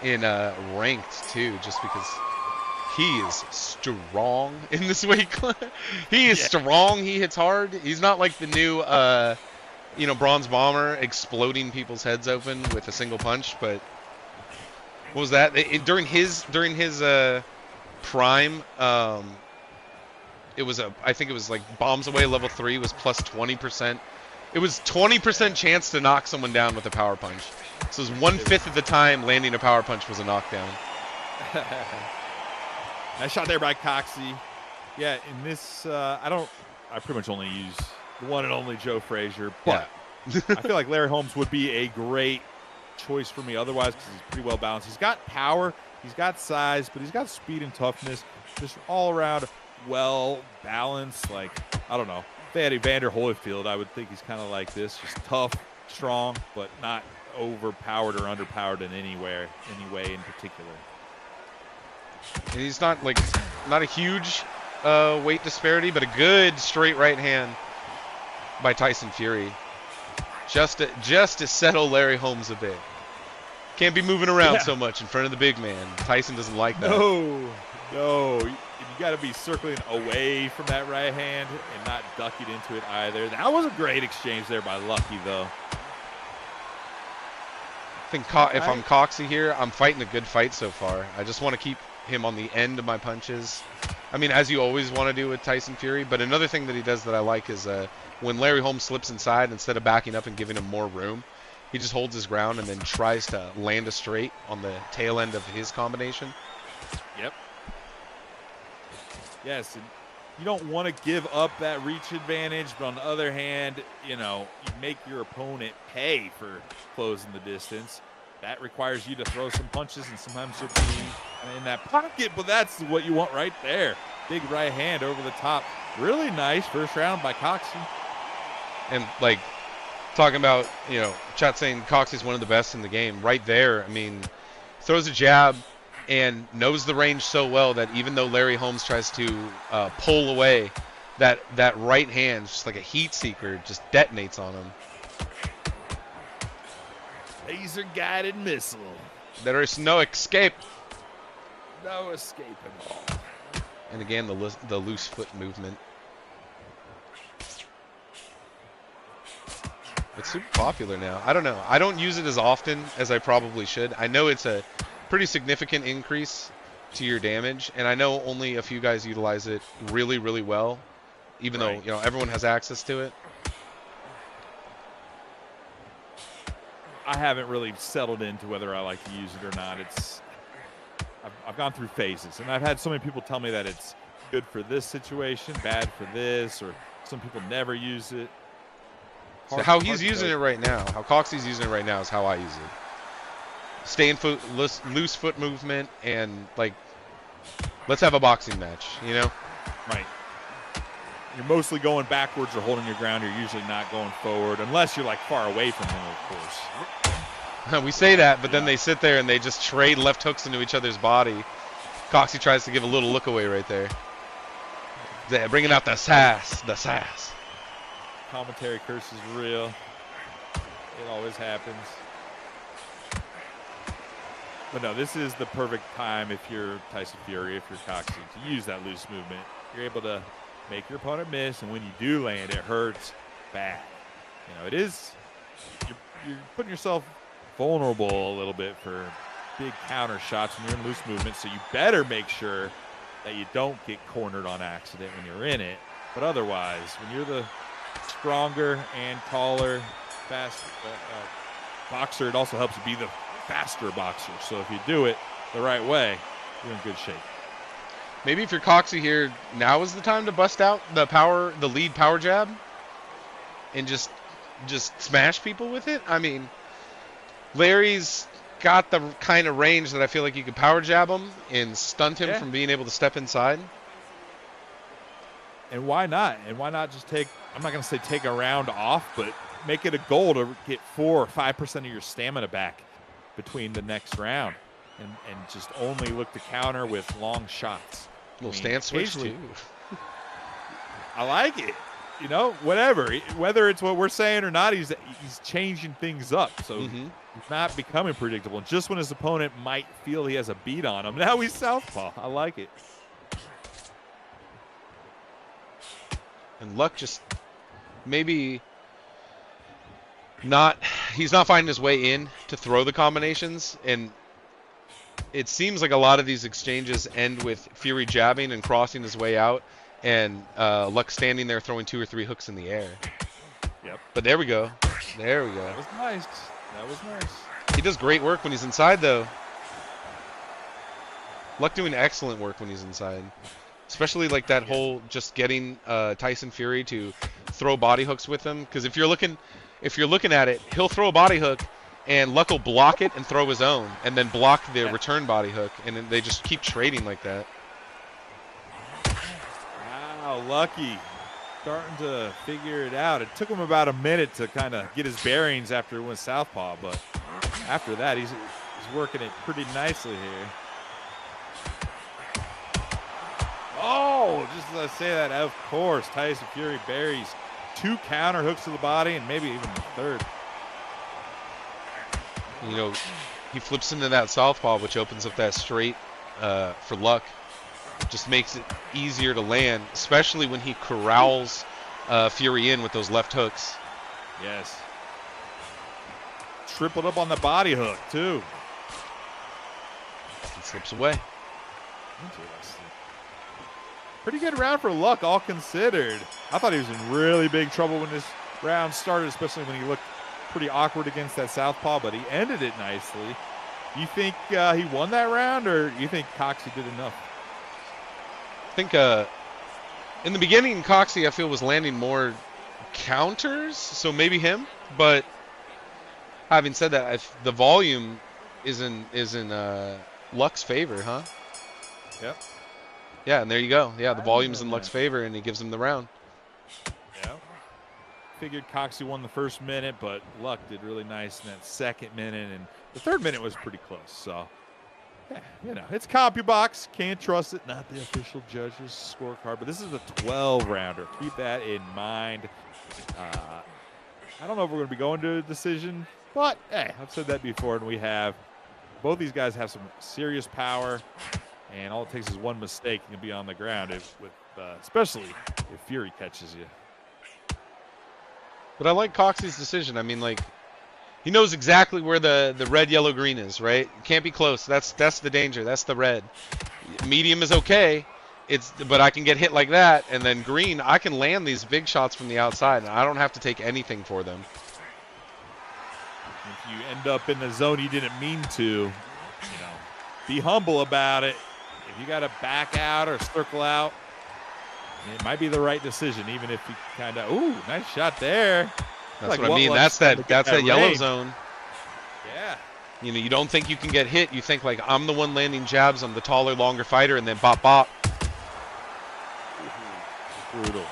in ranked too, just because he is strong in this weight class. He is strong. He hits hard. He's not like the new, Bronze Bomber exploding people's heads open with a single punch. But what was that? During his prime, it was I think it was like Bombs Away level 3 was plus 20%. It was 20% chance to knock someone down with a power punch. So it was 1/5 of the time landing a power punch was a knockdown. Nice shot there by Coxie. Yeah, in this, I pretty much only use the one and only Joe Frazier, but I feel like Larry Holmes would be a great choice for me otherwise because he's pretty well balanced. He's got power, he's got size, but he's got speed and toughness. Just all around well balanced. Like, I don't know. If they had Evander Holyfield, I would think he's kind of like this. Just tough, strong, but not overpowered or underpowered in any way in particular. And he's not a huge weight disparity, but a good straight right hand by Tyson Fury. Just to settle Larry Holmes a bit. Can't be moving around so much in front of the big man. Tyson doesn't like that. No. You got to be circling away from that right hand and not ducking into it either. That was a great exchange there by Lucky, though. I think if I'm Coxie here, I'm fighting a good fight so far. I just want to keep him on the end of my punches. I mean, as you always want to do with Tyson Fury. But another thing that he does that I like is when Larry Holmes slips inside, instead of backing up and giving him more room, he just holds his ground and then tries to land a straight on the tail end of his combination. Yep. Yes, and you don't want to give up that reach advantage, but on the other hand, you know, you make your opponent pay for closing the distance. That requires you to throw some punches, and sometimes you'll be in that pocket, but that's what you want right there. Big right hand over the top. Really nice first round by Coxie. And, like, talking about, you know, chat saying Coxie's one of the best in the game. Right there, I mean, throws a jab and knows the range so well that even though Larry Holmes tries to pull away, that right hand, just like a heat seeker, just detonates on him. Laser guided missile. There is no escape. No escape at all. And again, the loose foot movement. It's super popular now. I don't know. I don't use it as often as I probably should. I know it's a pretty significant increase to your damage, and I know only a few guys utilize it really, really well, even though, you know, everyone has access to it. I haven't really settled into whether I like to use it or not. I've gone through phases, and I've had so many people tell me that it's good for this situation, bad for this, or some people never use it. So how he's using it right now, how Coxie's using it right now is how I use it. Staying foot, loose foot movement, and, like, let's have a boxing match, you know? Right. You're mostly going backwards or holding your ground. You're usually not going forward, unless you're, like, far away from him, of course. We say that, but then they sit there and they just trade left hooks into each other's body. Coxie tries to give a little look away right there. They're bringing out the sass, the sass. Commentary curse is real. It always happens. But no, this is the perfect time if you're Tyson Fury, if you're Coxie, to use that loose movement. You're able to make your opponent miss, and when you do land, it hurts bad. You know, it is, you're putting yourself vulnerable a little bit for big counter shots when you're in loose movement, so you better make sure that you don't get cornered on accident when you're in it. But otherwise, when you're the stronger and taller, fast boxer, it also helps you be the faster boxer. So if you do it the right way, you're in good shape. Maybe if you're Coxie here, now is the time to bust out the lead power jab and just smash people with it. I mean, Larry's got the kind of range that I feel like you could power jab him and stunt him from being able to step inside. And why not? And why not just take, I'm not going to say take a round off, but make it a goal to get 4 or 5% of your stamina back between the next round, and just only look to counter with long shots. Little stance switch too. I like it. You know, whatever. Whether it's what we're saying or not, he's changing things up. So he's not becoming predictable. And just when his opponent might feel he has a beat on him, now he's southpaw. I like it. And Luck just maybe not, he's not finding his way in to throw the combinations, and it seems like a lot of these exchanges end with Fury jabbing and crossing his way out, and Luck standing there throwing 2 or 3 hooks in the air. Yep. But there we go. There we go. That was nice. That was nice. He does great work when he's inside, though. Luck doing excellent work when he's inside. Especially like that whole just getting Tyson Fury to throw body hooks with him. Because if you're looking at it, he'll throw a body hook, and Luck will block it and throw his own, and then block the return body hook, and then they just keep trading like that. Wow, Lucky starting to figure it out. It took him about a minute to kind of get his bearings after he went southpaw, but after that, he's working it pretty nicely here. Oh, just as I say that, of course, Tyson Fury buries 2 counter hooks to the body, and maybe even the third. You know, he flips into that southpaw, which opens up that straight for Luck. Just makes it easier to land, especially when he corrals Fury in with those left hooks. Yes. Tripled up on the body hook, too. He slips away. Interesting. Pretty good round for Luck, all considered. I thought he was in really big trouble when this round started, especially when he looked pretty awkward against that southpaw, but he ended it nicely. You think he won that round, or you think Coxey did enough? I think in the beginning, Coxey, I feel, was landing more counters, so maybe him. But having said that, the volume is in Luck's favor, huh? Yep. Yeah, and there you go. Yeah, the volume's in Luck's favor, and he gives him the round. Yeah. Figured Coxey won the first minute, but Luck did really nice in that second minute, and the third minute was pretty close. So, yeah, you know, it's CompuBox. Can't trust it. Not the official judge's scorecard, but this is a 12-rounder. Keep that in mind. I don't know if we're going to be going to a decision, but, hey, I've said that before, and we have. Both these guys have some serious power, and all it takes is one mistake and you'll be on the ground, especially if Fury catches you. But I like Coxey's decision. I mean, like, he knows exactly where the red, yellow, green is, right? Can't be close. That's the danger. That's the red. Medium is okay. But I can get hit like that, and then green, I can land these big shots from the outside, and I don't have to take anything for them. If you end up in the zone you didn't mean to, be humble about it. If you got to back out or circle out, it might be the right decision, even if you kind of, ooh, nice shot there. That's like what I mean. That's that yellow zone. Yeah. You don't think you can get hit. You think, like, I'm the one landing jabs. I'm the taller, longer fighter, and then bop, bop. Brutal.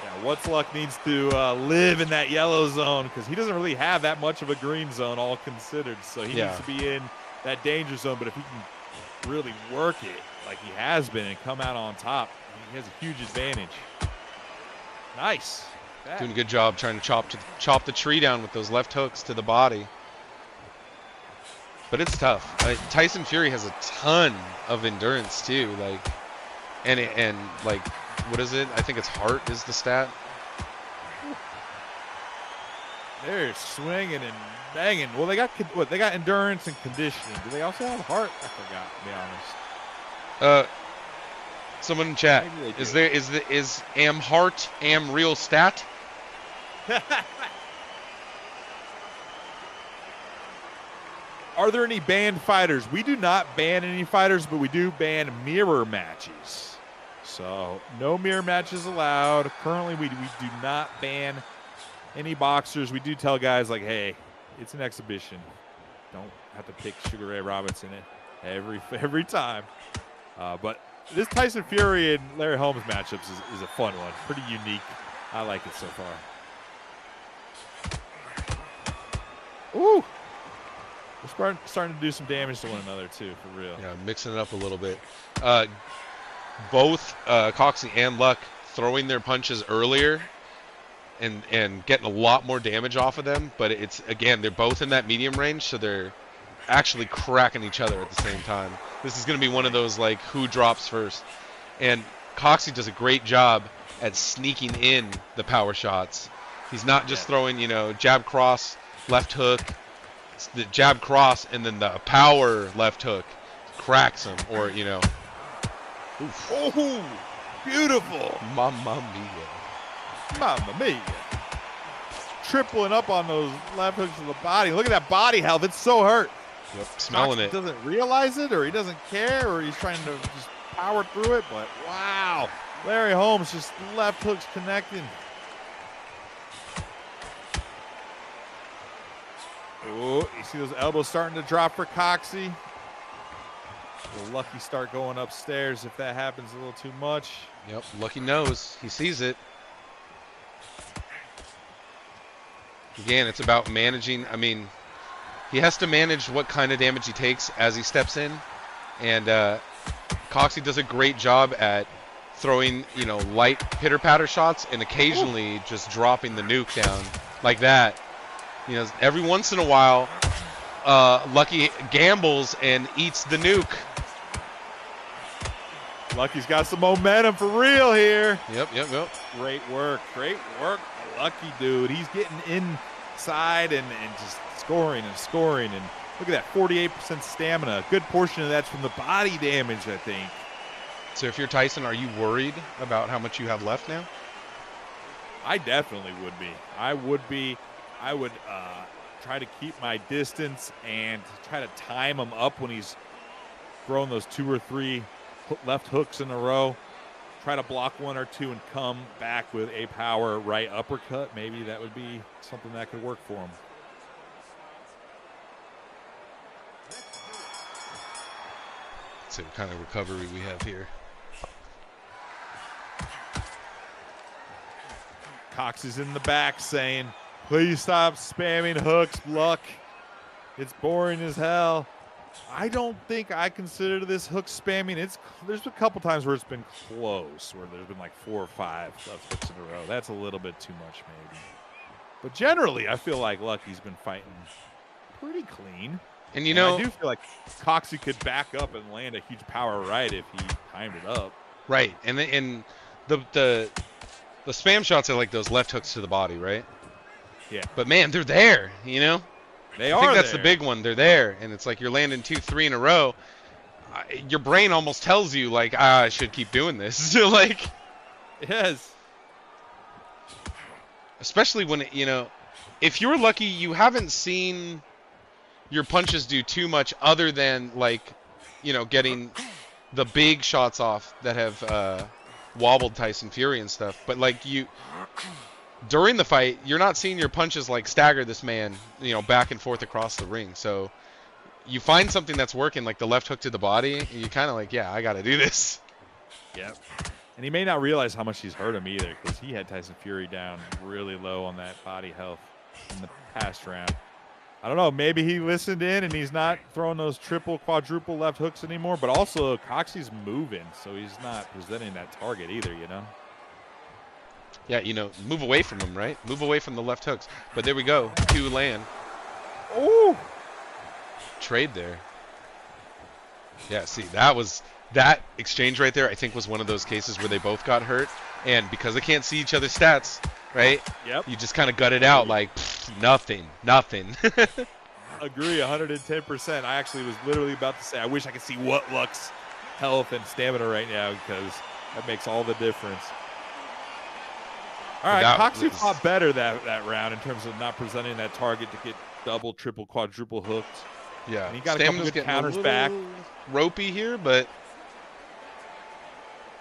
Yeah, What's Luck needs to live in that yellow zone because he doesn't really have that much of a green zone, all considered. So he needs to be in that danger zone. But if he can really work it like he has been and come out on top, he has a huge advantage. Nice. Doing a good job trying to chop the tree down with those left hooks to the body. But it's tough. Tyson Fury has a ton of endurance too. Like, and like, what is it? I think it's heart is the stat. They're swinging and banging. Well, they got endurance and conditioning. Do they also have heart? I forgot, to be honest. Someone in chat, is am heart am real stat? Are there any banned fighters? We do not ban any fighters, but we do ban mirror matches. So no mirror matches allowed. Currently, we do not ban any boxers. We do tell guys, like, hey, it's an exhibition. Don't have to pick Sugar Ray Robinson every time. But this Tyson Fury and Larry Holmes matchups is a fun one. Pretty unique. I like it so far. Ooh. We're starting to do some damage to one another, too, for real. Yeah, mixing it up a little bit. Both Coxey and Luck throwing their punches earlier and getting a lot more damage off of them. But it's, again, they're both in that medium range, so they're actually cracking each other at the same time. This is going to be one of those, like, who drops first. And Coxey does a great job at sneaking in the power shots. He's not just throwing, jab cross, left hook, the jab cross, and then the power left hook cracks him, or, Oof. Oh, beautiful. Mamma mia. Mamma mia. Tripling up on those left hooks to the body. Look at that body health. It's so hurt. Yep, smelling it. He doesn't realize it, or he doesn't care, or he's trying to just power through it. But, wow. Larry Holmes just left hooks connecting. Oh, you see those elbows starting to drop for Coxey. Will Lucky start going upstairs if that happens a little too much. Yep, Lucky knows. He sees it. Again, it's about managing. I mean, he has to manage what kind of damage he takes as he steps in. And Coxey does a great job at throwing, light pitter-patter shots and occasionally just dropping the nuke down like that. Every once in a while, Lucky gambles and eats the nuke. Lucky's got some momentum for real here. Yep. Great work. Lucky dude. He's getting inside and just scoring. And look at that, 48% stamina. A good portion of that's from the body damage, I think. So if you're Tyson, are you worried about how much you have left now? I definitely would be. I would be. I would try to keep my distance and try to time him up when he's throwing those 2 or 3 left hooks in a row. Try to block 1 or 2 and come back with a power right uppercut. Maybe that would be something that could work for him. Let's see what kind of recovery we have here. Cox is in the back saying, please stop spamming hooks, Luck. It's boring as hell. I don't think I consider this hook spamming. There's a couple times where it's been close, where there's been like 4 or 5 left hooks in a row. That's a little bit too much, maybe. But generally, I feel like Lucky's been fighting pretty clean. And you know, I do feel like Coxie could back up and land a huge power right if he timed it up. right, and the spam shots are like those left hooks to the body, right? Yeah. But man, they're there, you know? They I are think that's there. the big one. They're there, and it's like you're landing 2, 3 in a row. Your brain almost tells you like, I should keep doing this. So like, Yes. especially when you know, if you're lucky, you haven't seen your punches do too much other than like, you know, getting the big shots off that have wobbled Tyson Fury and stuff. But like during the fight, you're not seeing your punches like stagger this man, you know, back and forth across the ring. So you find something that's working, like the left hook to the body, and you kind of like, yeah, I got to do this. Yep. And he may not realize how much he's hurt him either, because he had Tyson Fury down really low on that body health in the past round. I don't know. Maybe he listened in and he's not throwing those triple, quadruple left hooks anymore. But also, Coxie's moving, so he's not presenting that target either, you know? Yeah, you know, move away from him, right? Move away from the left hooks. But there we go. 2 land. Oh! Trade there. Yeah, see, that exchange right there, I think, was one of those cases where they both got hurt. And because they can't see each other's stats, right? Yep. You just kind of gut it out like, nothing. Agree, 110%. I actually was literally about to say, I wish I could see what Luck's health and stamina right now, because that makes all the difference. All right, Coxie fought better that round in terms of not presenting that target to get double, triple, quadruple hooked. Yeah, And he got a couple good counters back. Ropey here, but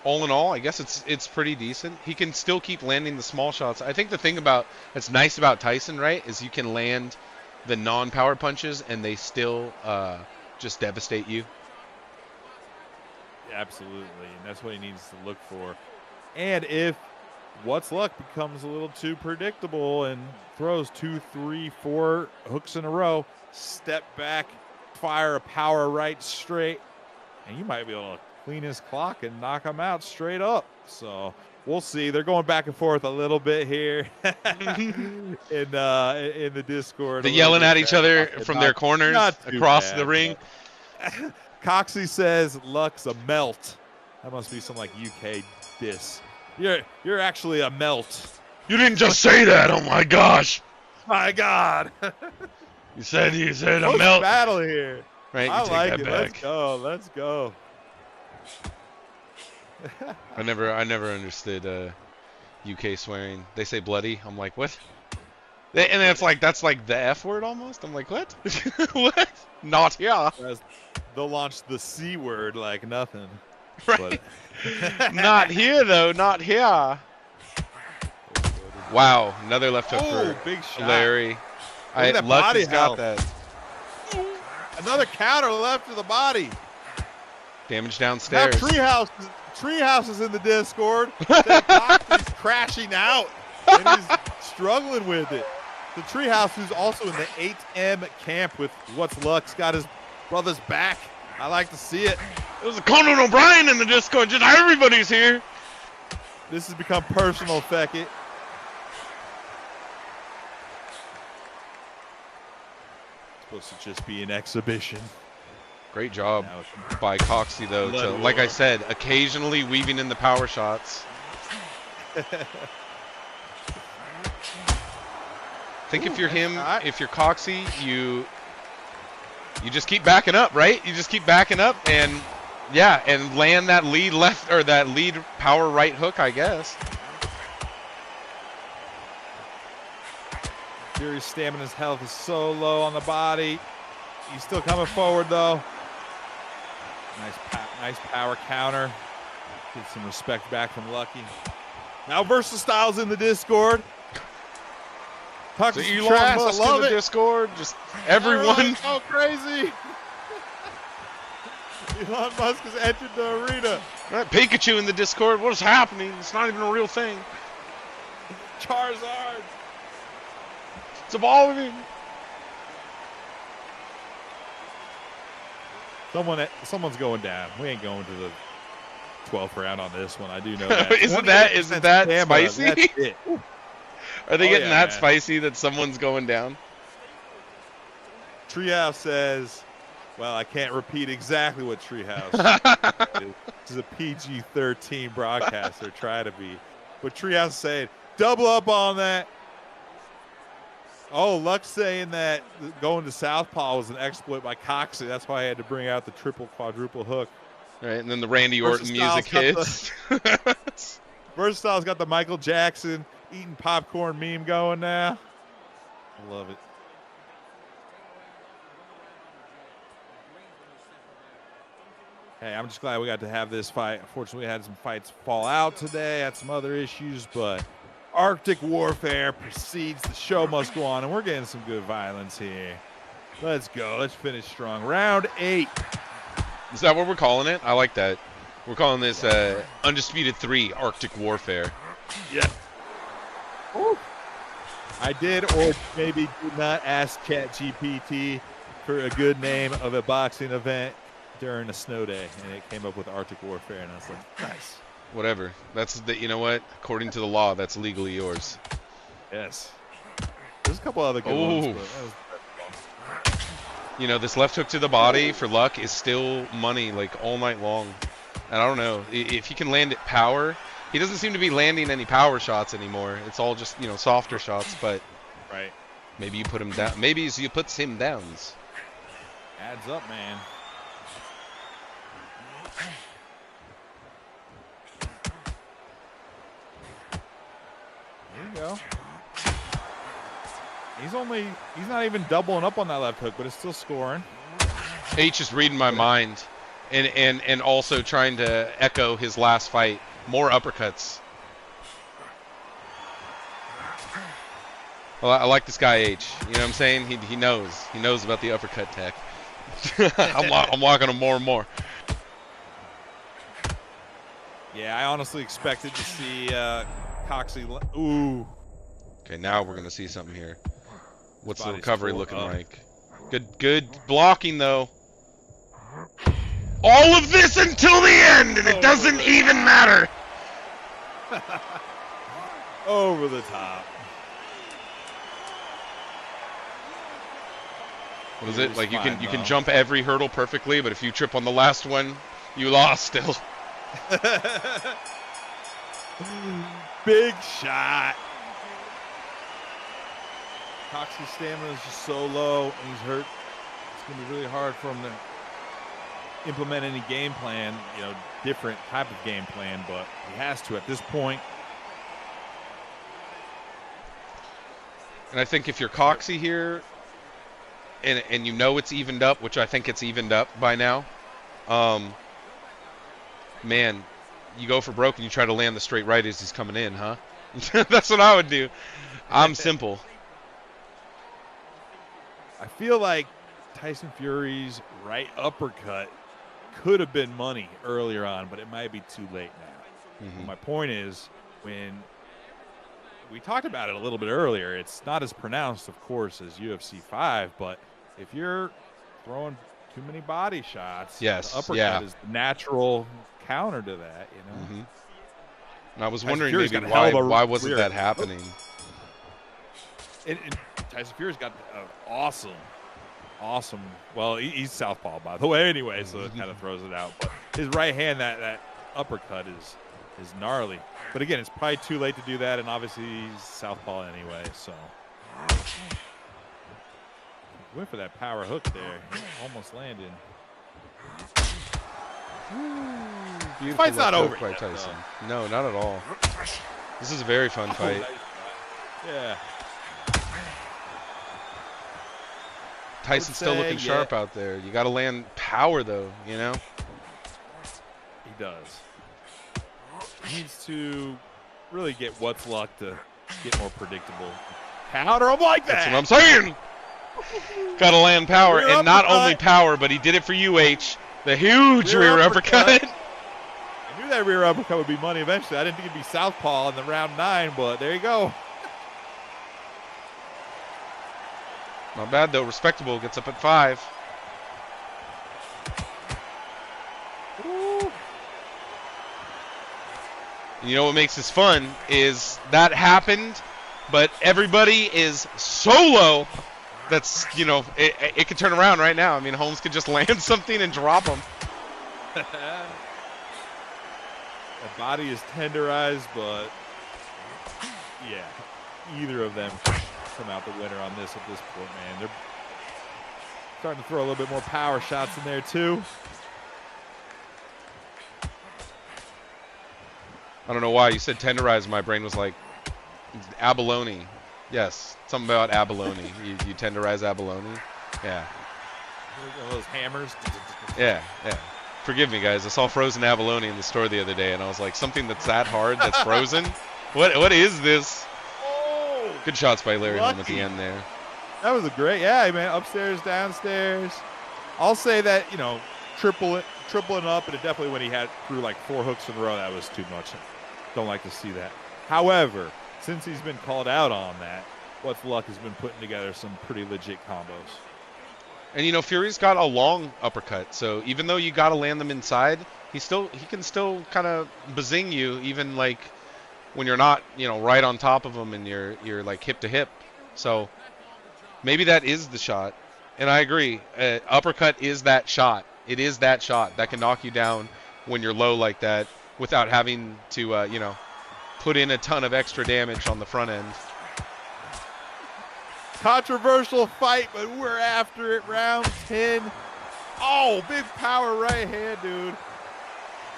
all in all, I guess it's pretty decent. He can still keep landing the small shots. I think the thing that's nice about Tyson, right, is you can land the non-power punches and they still just devastate you. Yeah, absolutely, and that's what he needs to look for. And if What's Luck becomes a little too predictable and throws 2, 3, 4 hooks in a row, step back, fire a power right straight, and you might be able to clean his clock and knock him out straight up. So we'll see. They're going back and forth a little bit here in the Discord. They're yelling at each other from their corners across the ring. Coxie says Luck's a melt. That must be some like UK diss. You're actually a melt. You didn't just say that. Oh my gosh. My God. You said a Close melt. battle here. Right, I like it. Back. Let's go. I never understood UK swearing. They say bloody. I'm like, what? And it's like that's like the F word almost. I'm like, what? What? Not here. They'll launch the C word like nothing. Right. Not here though. Not here. Wow, another left hook for big shot. Larry. Luck has got that. Another counter left to the body. Damage downstairs. Now Treehouse is in the Discord. He's crashing out, and he's struggling with it. The Treehouse, who's also in the 8M camp with What's Luck's got his brother's back. I like to see it. There's a Conan O'Brien in the Discord. Just everybody's here. This has become personal, Feckett. Supposed to just be an exhibition. Great job by Coxie, though, to, like I said, occasionally weaving in the power shots. I think if you're him, if you're Coxie, you just keep backing up, right? You just keep backing up, and Yeah, and land that lead left or that lead power right hook, I guess. Fury's stamina's health is so low on the body. He's still coming forward though. Nice power counter. Get some respect back from Lucky. Now Versastyle's in the Discord. So Elon Musk in the Discord, just everyone. Oh, crazy. Elon Musk has entered the arena. Right, Pikachu in the Discord, what is happening? It's not even a real thing. Charizard. It's evolving. Someone's going down. We ain't going to the 12th round on this one. I do know that. isn't that spicy? That's it. Are they getting that spicy that someone's going down? Treehouse says, well, I can't repeat exactly what Treehouse is. This is a PG-13 broadcast. They're trying to be. But Treehouse is saying, double up on that. Oh, Luck's saying that going to Southpaw was an exploit by Coxey. That's why I had to bring out the triple, quadruple hook. All right, and then the Randy Orton music hits. Versastyle's got the Michael Jackson eating popcorn meme going now. I love it. Hey, I'm just glad we got to have this fight. Unfortunately, we had some fights fall out today, had some other issues, but Arctic warfare proceeds. The show must go on, and we're getting some good violence here. Let's go. Let's finish strong. Round 8. Is that what we're calling it? I like that. We're calling this Undisputed 3 Arctic Warfare. Yeah. Ooh. I did or maybe did not ask ChatGPT for a good name of a boxing event during a snow day, and it came up with Arctic Warfare, and I was like, nice. Whatever. That's the. You know what? According to the law, that's legally yours. Yes. There's a couple other good ones, but that was you know, this left hook to the body for Luck is still money, like, all night long. And I don't know. If he can land it power, he doesn't seem to be landing any power shots anymore. It's all just, you know, softer shots, but right. Maybe you put him down. Maybe you put him downs. Adds up, man. There you go. He's not even doubling up on that left hook, but it's still scoring. H is reading my mind and also trying to echo his last fight. More uppercuts. Well, I like this guy H. You know what I'm saying? He knows. He knows about the uppercut tech. I'm locking him more and more. Yeah, I honestly expected to see Coxey. Ooh. Okay, now we're gonna see something here. What's the recovery looking like? Good blocking though. All of this until the end, and it doesn't even matter. Over the top. What is it? Like you can jump every hurdle perfectly, but if you trip on the last one, you lost still. Big shot. Coxey's stamina is just so low, and he's hurt. It's going to be really hard for him to implement any game plan, you know, different type of game plan, but he has to at this point. And I think if you're Coxey here, and you know it's evened up, which I think it's evened up by now, man, you go for broke and you try to land the straight right as he's coming in, huh? That's what I would do. I'm simple. I feel like Tyson Fury's right uppercut could have been money earlier on, but it might be too late now. Mm-hmm. My point is, when we talked about it a little bit earlier, it's not as pronounced, of course, as UFC 5, but if you're throwing too many body shots, yes, the uppercut is the natural counter to that, you know? Mm-hmm. And I was wondering Fury's maybe why wasn't that happening? And Tyson Fury's got awesome. Well, he's southpaw, by the way, anyway, so it kind of throws it out. But his right hand, that uppercut is gnarly. But again, it's probably too late to do that, and obviously he's southpaw anyway. So went for that power hook there, almost landed. Beautiful Fight's not left over hook by yet, Tyson. No, not at all. This is a very fun fight. Nice. Yeah. Tyson's still looking sharp out there. You got to land power, though, you know? He does. He needs to really get what's luck to get more predictable. Counter him like that. That's what I'm saying. Got to land power. Rear and not uppercut. only power, but he did it for UH. The huge rear uppercut. I knew that rear uppercut would be money eventually. I didn't think it'd be southpaw in the round 9, but there you go. Not bad, though. Respectable. Gets up at 5. Ooh. And you know what makes this fun is that happened, but everybody is so low that's, you know, it could turn around right now. I mean, Holmes could just land something and drop him. The body is tenderized, but yeah, either of them come out the winner on this at this point, man. They're starting to throw a little bit more power shots in there too. I don't know why you said tenderize. My brain was like abalone. Yes, something about abalone. you tenderize abalone. Yeah. Those hammers. Yeah. Forgive me, guys. I saw frozen abalone in the store the other day, and I was like, something that's that hard, that's frozen? What is this? Oh, Good shots by Larry Holm at the lucky. end there. that was a great, yeah, man. Upstairs, downstairs. I'll say that, you know, tripling up, and it definitely when he threw like 4 hooks in a row, that was too much. Don't like to see that. However, since he's been called out on that, What's Luck has been putting together some pretty legit combos. And, you know, Fury's got a long uppercut, so even though you got to land them inside, he can still kind of bazing you, even, like, when you're not, you know, right on top of him and you're like, hip to hip. So maybe that is the shot. And I agree. Uppercut is that shot. It is that shot that can knock you down when you're low like that without having to, you know, put in a ton of extra damage on the front end. Controversial fight, but we're after it. Round 10. Oh, big power right hand, dude.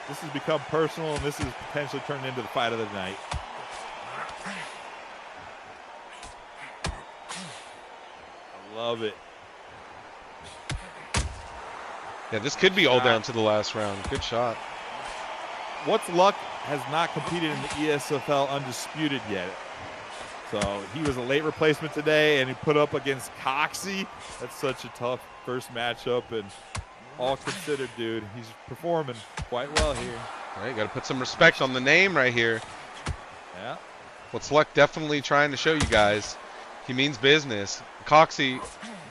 This has become personal, and this is potentially turned into the fight of the night. I love it. Yeah, this could be all down to the last round. Good shot. What's Luck has not competed in the ESFL Undisputed yet. So he was a late replacement today, and he put up against Coxie. That's such a tough first matchup, and all considered, dude, he's performing quite well here. All right, got to put some respect on the name right here. Yeah. What's Luck definitely trying to show you guys. He means business. Coxie,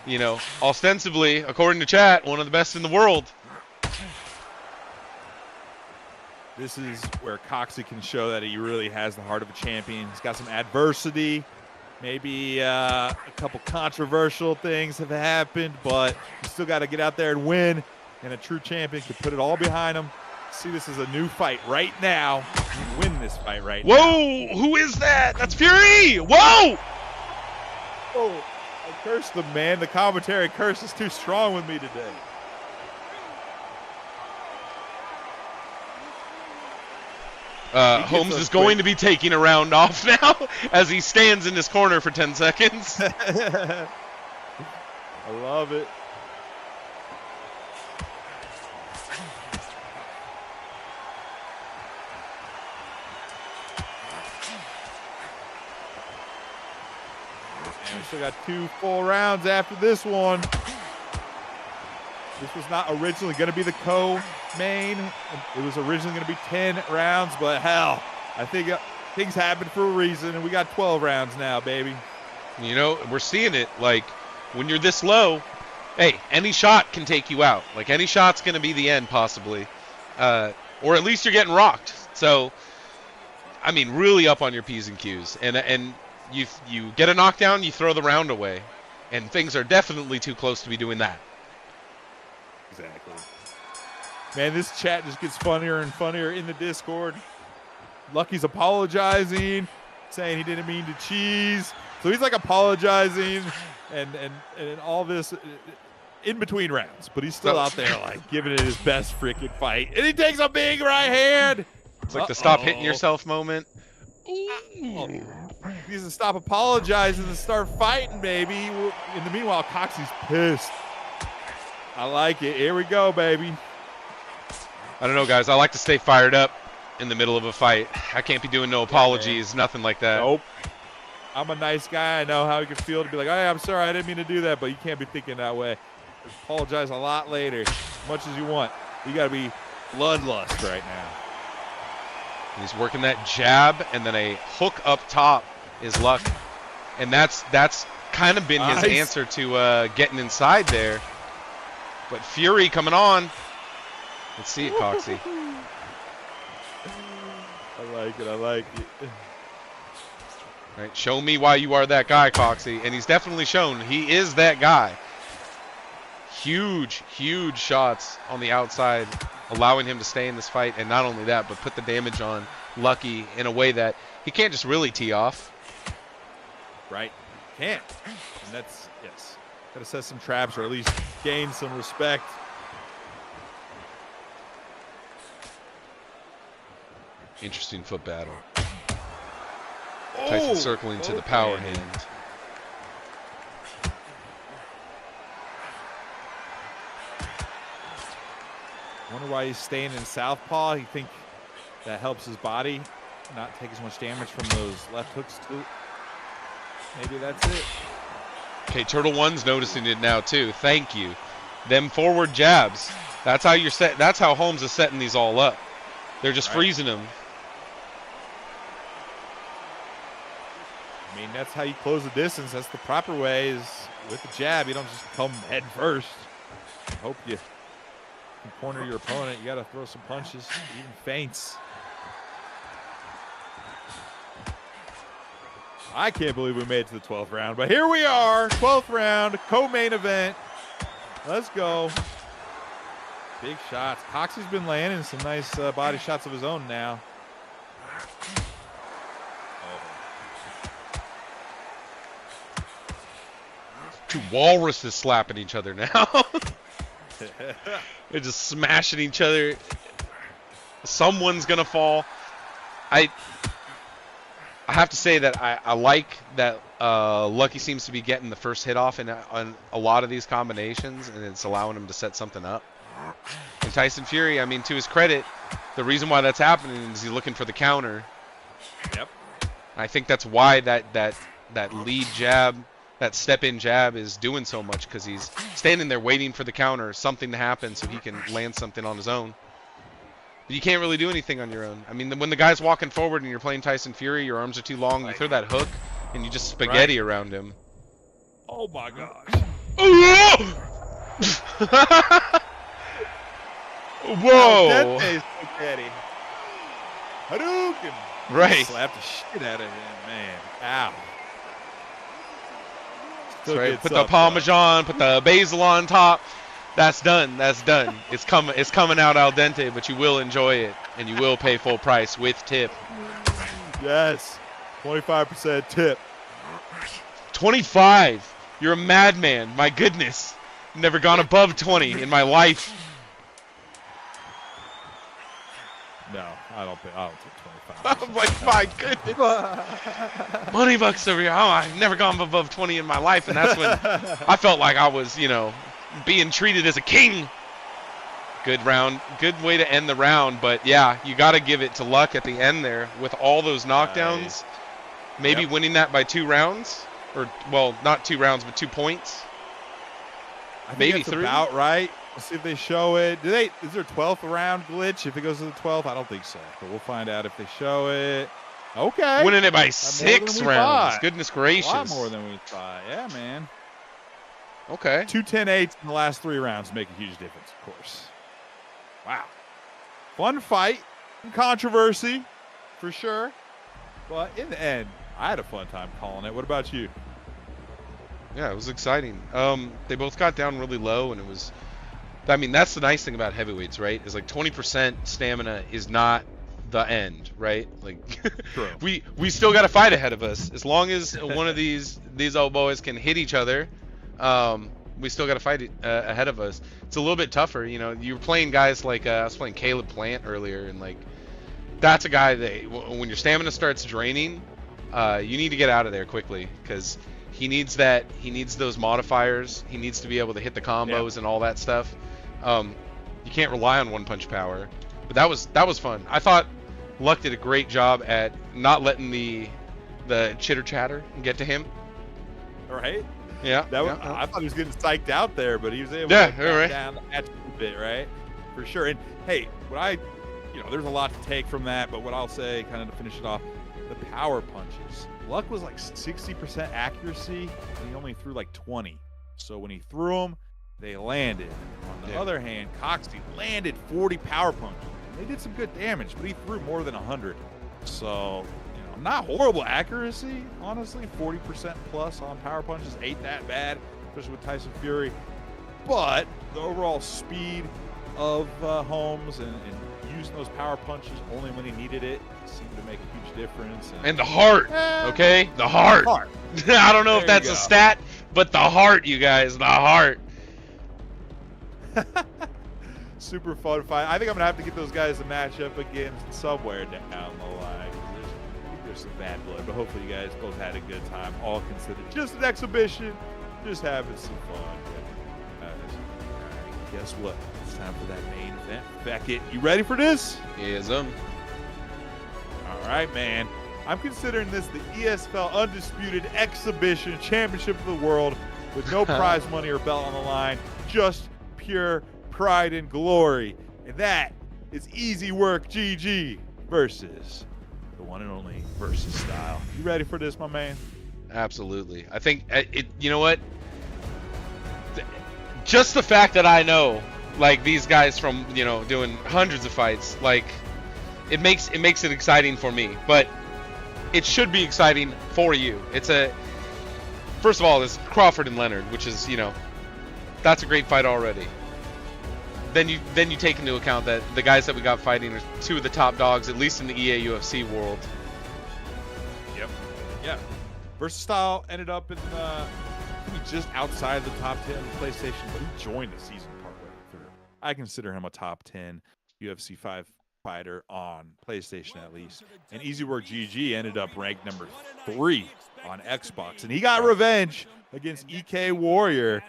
you know, ostensibly, according to chat, one of the best in the world. This is where Coxie can show that he really has the heart of a champion. He's got some adversity. Maybe a couple controversial things have happened, but you still got to get out there and win. And a true champion can put it all behind him. See, this is a new fight right now. You win this fight right now. Whoa! Who is that? That's Fury! Whoa! Oh, I cursed the man. The commentary curse is too strong with me today. Holmes is going to be taking a round off now as he stands in his corner for 10 seconds. I love it. And we still got 2 full rounds after this one. This was not originally going to be the co-main. It was originally going to be 10 rounds, but hell, I think things happen for a reason, and we got 12 rounds now, baby. You know, we're seeing it. Like, when you're this low, hey, any shot can take you out. Like, any shot's going to be the end, possibly. Or at least you're getting rocked. So, I mean, really up on your P's and Q's. And you get a knockdown, you throw the round away. And things are definitely too close to be doing that. Exactly. Man, this chat just gets funnier and funnier in the Discord. Lucky's apologizing, saying he didn't mean to cheese. So he's like apologizing and all this. in between rounds, but he's still out there like giving it his best freaking fight. And he takes a big right hand. It's like the stop hitting yourself moment. He needs to stop apologizing and start fighting, baby. In the meanwhile, Coxie's pissed. I like it. Here we go, baby. I don't know, guys. I like to stay fired up in the middle of a fight. I can't be doing no apologies, nothing like that. Nope. I'm a nice guy. I know how it can feel to be like, hey, I'm sorry, I didn't mean to do that, but you can't be thinking that way. Apologize a lot later, as much as you want. You got to be bloodlust right now. He's working that jab, and then a hook up top is Luck. And that's kind of been his answer to getting inside there. But Fury coming on. Let's see it, Coxie. I like it. I like it. Right, show me why you are that guy, Coxie. And he's definitely shown he is that guy. Huge, huge shots on the outside, allowing him to stay in this fight. And not only that, but put the damage on Lucky in a way that he can't just really tee off. Right. Can't. And that's, yes. Got to set some traps or at least gain some respect. Interesting foot battle. Tyson circling to the power hand. Wonder why he's staying in southpaw. You think that helps his body not take as much damage from those left hooks too? Maybe that's it. Okay, Turtle One's noticing it now too. Thank you. Them forward jabs. That's how you're set. That's how Holmes is setting these all up. They're just freezing them. I mean, that's how you close the distance. That's the proper way, is with the jab. You don't just come head first. Hope you can corner your opponent. You got to throw some punches, even feints. I can't believe we made it to the 12th round, but here we are, 12th round, co-main event. Let's go. Big shots. Coxie's been landing some nice body shots of his own now. Two walruses slapping each other now. They're just smashing each other. Someone's gonna fall. I have to say that I like that Lucky seems to be getting the first hit off on a lot of these combinations, and it's allowing him to set something up. And Tyson Fury, I mean, to his credit, the reason why that's happening is he's looking for the counter. Yep. I think that's why that lead jab, that step-in jab is doing so much, because he's standing there waiting for the counter, something to happen so he can land something on his own. But you can't really do anything on your own. I mean, when the guy's walking forward and you're playing Tyson Fury, your arms are too long, you throw that hook, and you just spaghetti around him. Oh, my gosh. Whoa! Spaghetti. Hadouken. Right. Slapped the shit out of him, man. Ow. That's right. Put the Parmesan, put the basil on top. That's done. That's done. It's coming out al dente, but you will enjoy it, and you will pay full price with tip. Yes. 25% tip. 25. You're a madman. My goodness. Never gone above 20 in my life. No, I don't take 25. Oh my goodness. Money bucks over here. Oh, I've never gone above 20 in my life, and that's when I felt like I was, being treated as a king. Good round. Good way to end the round, but yeah, you got to give it to Luck at the end there with all those knockdowns. Maybe winning that by 2 rounds, or well, not 2 rounds, but 2 points. I think maybe that's 3. About right. Let's see if they show it. Is there a 12th round glitch if it goes to the 12th? I don't think so, but we'll find out if they show it. Okay. Winning it by 6 rounds. Goodness gracious. A lot more than we thought. Yeah, man. Okay. 2 10-8s in the last 3 rounds make a huge difference, of course. Wow. Fun fight. Controversy, for sure. But in the end, I had a fun time calling it. What about you? Yeah, it was exciting. They both got down really low, and it was... I mean, that's the nice thing about heavyweights, right? Is like 20% stamina is not the end, right? Like, True. we still got a fight ahead of us. As long as one of these old boys can hit each other, we still got to fight ahead of us. It's a little bit tougher. You know, you're playing guys like I was playing Caleb Plant earlier, and like that's a guy that when your stamina starts draining, you need to get out of there quickly because he needs those modifiers. He needs to be able to hit the combos and all that stuff. You can't rely on one punch power. But that was fun. I thought Luck did a great job at not letting the chitter chatter get to him. Right? Yeah. I thought he was getting psyched out there, but he was able to cut down the hatch a bit, right? For sure. And hey, there's a lot to take from that, but what I'll say, kind of to finish it off, the power punches. Luck was like 60% accuracy, and he only threw like 20. So when he threw them, they landed. On the other hand, Coxie landed 40 power punches. They did some good damage, but he threw more than 100. So, not horrible accuracy, honestly. 40% plus on power punches ain't that bad, especially with Tyson Fury. But the overall speed of Holmes and using those power punches only when he needed it seemed to make a huge difference. And the heart, okay? The heart. I don't know if that's a stat, but the heart, you guys, the heart. Super fun fight. I think I'm going to have to get those guys to match up again somewhere down the line. There's some bad blood, but hopefully you guys both had a good time. All considered just an exhibition, just having some fun. Guess what? It's time for that main event. Beckett, you ready for this? Yes, All right, man. I'm considering this the ESFL Undisputed Exhibition Championship of the World with no prize money or belt on the line, just pure pride and glory. And that is Easy Work GG versus the one and only Versastyle. You ready for this, my man? Absolutely. I think you know what? Just the fact that I know like these guys from, doing hundreds of fights, like it makes it exciting for me, but it should be exciting for you. First of all, it's Crawford and Leonard, which is, that's a great fight already. Then you take into account that the guys that we got fighting are two of the top dogs, at least in the EA UFC world. Yep. Yeah. Versastyle ended up in just outside the top 10 of the PlayStation, but he joined the season partway through. I consider him a top 10 UFC 5 fighter on PlayStation at least. And Easy Work GG ended up ranked number 3 on Xbox, and he got revenge against EK Warrior.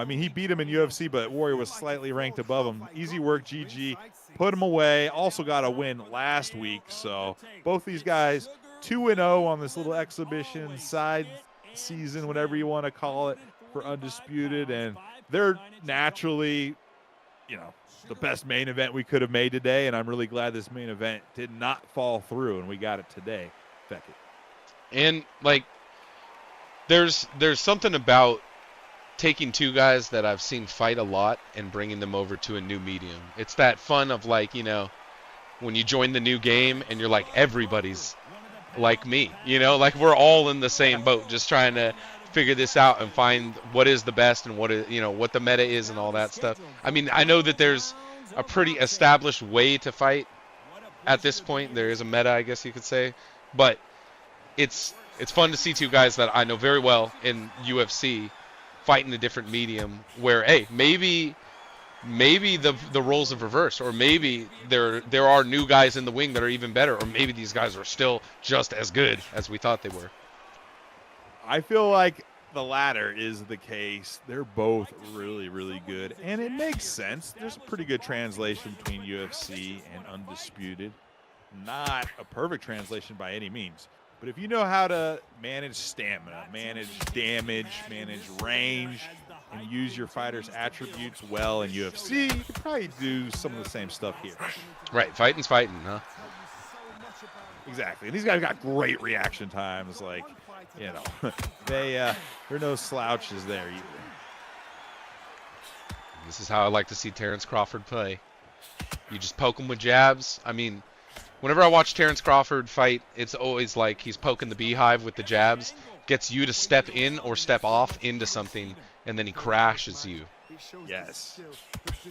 He beat him in UFC, but Warrior was slightly ranked above him. Easy Work GG put him away. Also got a win last week. So both these guys 2-0 on this little exhibition side season, whatever you want to call it, for Undisputed, and they're naturally, the best main event we could have made today, and I'm really glad this main event did not fall through, and we got it today. Beckett. And there's something about taking two guys that I've seen fight a lot and bringing them over to a new medium. It's that fun of when you join the new game and you're like, everybody's like me, like we're all in the same boat, just trying to figure this out and find what is the best and what the meta is and all that stuff. I know that there's a pretty established way to fight at this point. There is a meta, I guess you could say, but it's fun to see two guys that I know very well in UFC fight in a different medium where, hey, maybe the roles have reversed, or maybe there are new guys in the wing that are even better, or maybe these guys are still just as good as we thought they were. I feel like the latter is the case. They're both really, really good, and it makes sense. There's a pretty good translation between UFC and Undisputed. Not a perfect translation by any means, but if you know how to manage stamina, manage damage, manage range, and use your fighter's attributes well in UFC, you could probably do some of the same stuff here. Right, fighting's fighting, huh? Exactly, and these guys got great reaction times. They're no slouches there either. This is how I like to see Terrence Crawford play. You just poke him with jabs. Whenever I watch Terrence Crawford fight, it's always like he's poking the beehive with the jabs, gets you to step in or step off into something, and then he crashes you. Yes,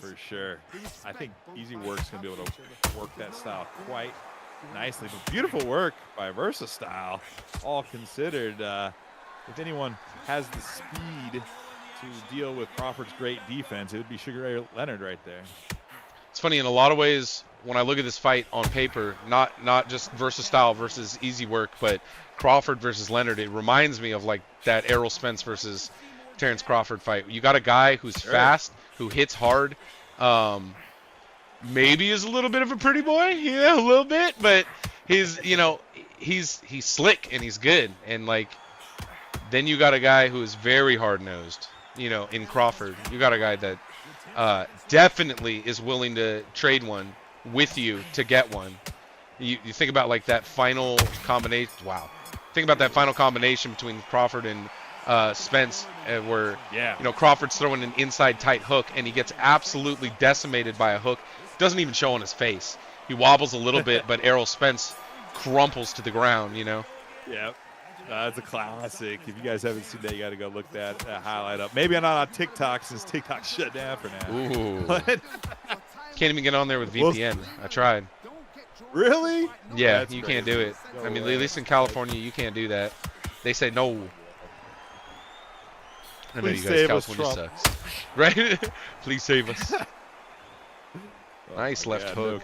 for sure. I think Easy Work's going to be able to work that style quite nicely. But beautiful work by Versastyle, all considered. If anyone has the speed to deal with Crawford's great defense, it would be Sugar Ray Leonard right there. It's funny in a lot of ways when I look at this fight on paper, not just Versastyle versus Easy Work, but Crawford versus Leonard. It reminds me of like that Errol Spence versus Terrence Crawford fight. You got a guy who's fast, who hits hard, maybe is a little bit of a pretty boy, yeah, a little bit, but he's slick and he's good. And like, then you got a guy who is very hard-nosed, in Crawford. You got a guy that definitely is willing to trade one with you to get one. You think about like that final combination. Wow. Think about that final combination between Crawford and Spence, where Crawford's throwing an inside tight hook and he gets absolutely decimated by a hook. Doesn't even show on his face. He wobbles a little bit, but Errol Spence crumples to the ground. Yep. That's a classic. If you guys haven't seen that, you got to go look that highlight up. Maybe I'm not on TikTok since TikTok shut down for now. Ooh. Can't even get on there with VPN. I tried. Really? Yeah, That's you crazy. can't do it. Go I mean, away. at least in California, you can't do that. They say no. I know Please you guys, save us, California Trump. sucks. Right? Please save us. Nice Oh my left God, hook.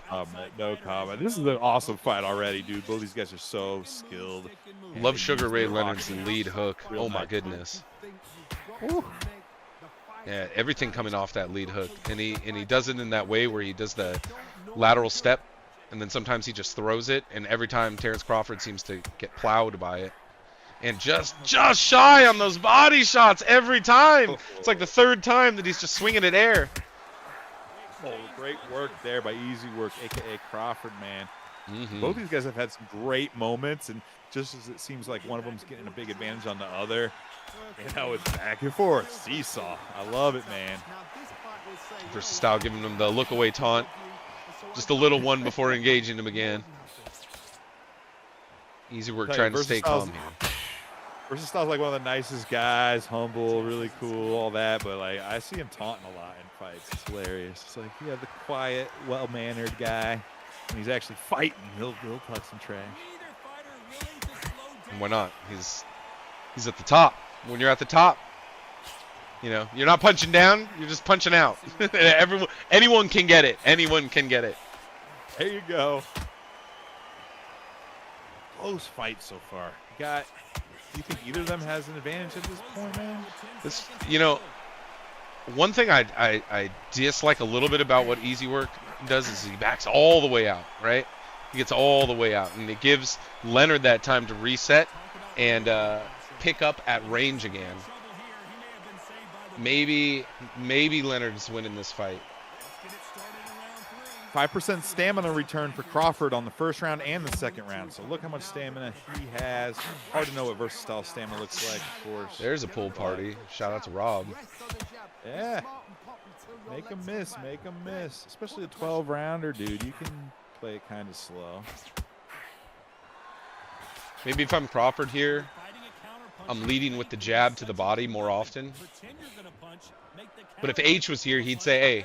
No comment. This is an awesome fight already, dude. Both these guys are so skilled. Love Sugar Ray Leonard's lead hook. Real Oh my nice. goodness. Ooh. Yeah, everything coming off that lead hook, and he does it in that way where he does the lateral step, and then sometimes he just throws it, and every time Terrence Crawford seems to get plowed by it, and just shy on those body shots every time. It's like the third time that he's just swinging at air. Oh, great work there by Easy Work, aka Crawford, man. Mm-hmm. Both these guys have had some great moments, and just as it seems like one of them's getting a big advantage on the other, it's back and forth, seesaw. I love it, man. Versastyle giving him the look away taunt, just a little one before engaging him again. Easy Work trying to stay calm here. Versastyle's like one of the nicest guys, humble, really cool, all that, but like I see him taunting a lot in fights. It's hilarious. It's like you have the quiet, well-mannered guy, and he's actually fighting. He'll talk some trash. And why not? He's at the top. When you're at the top, you're not punching down, you're just punching out. Anyone can get it. Anyone can get it. There you go. Close fight so far. Do you think either of them has an advantage at this point, man? This, one thing I dislike a little bit about what Easy Work does is he backs all the way out, right? He gets all the way out, and it gives Leonard that time to reset and pick up at range again. Maybe Leonard's winning this fight. 5% stamina return for Crawford on the first round and the second round. So look how much stamina he has. Hard to know what Versastyle stamina looks like, of course. There's a pool party. Shout out to Rob. Yeah. Make him miss. Make him miss. Especially a 12-rounder, dude. You can play it kind of slow. Maybe if I'm Crawford here, I'm leading with the jab to the body more often. But if H was here, he'd say, hey,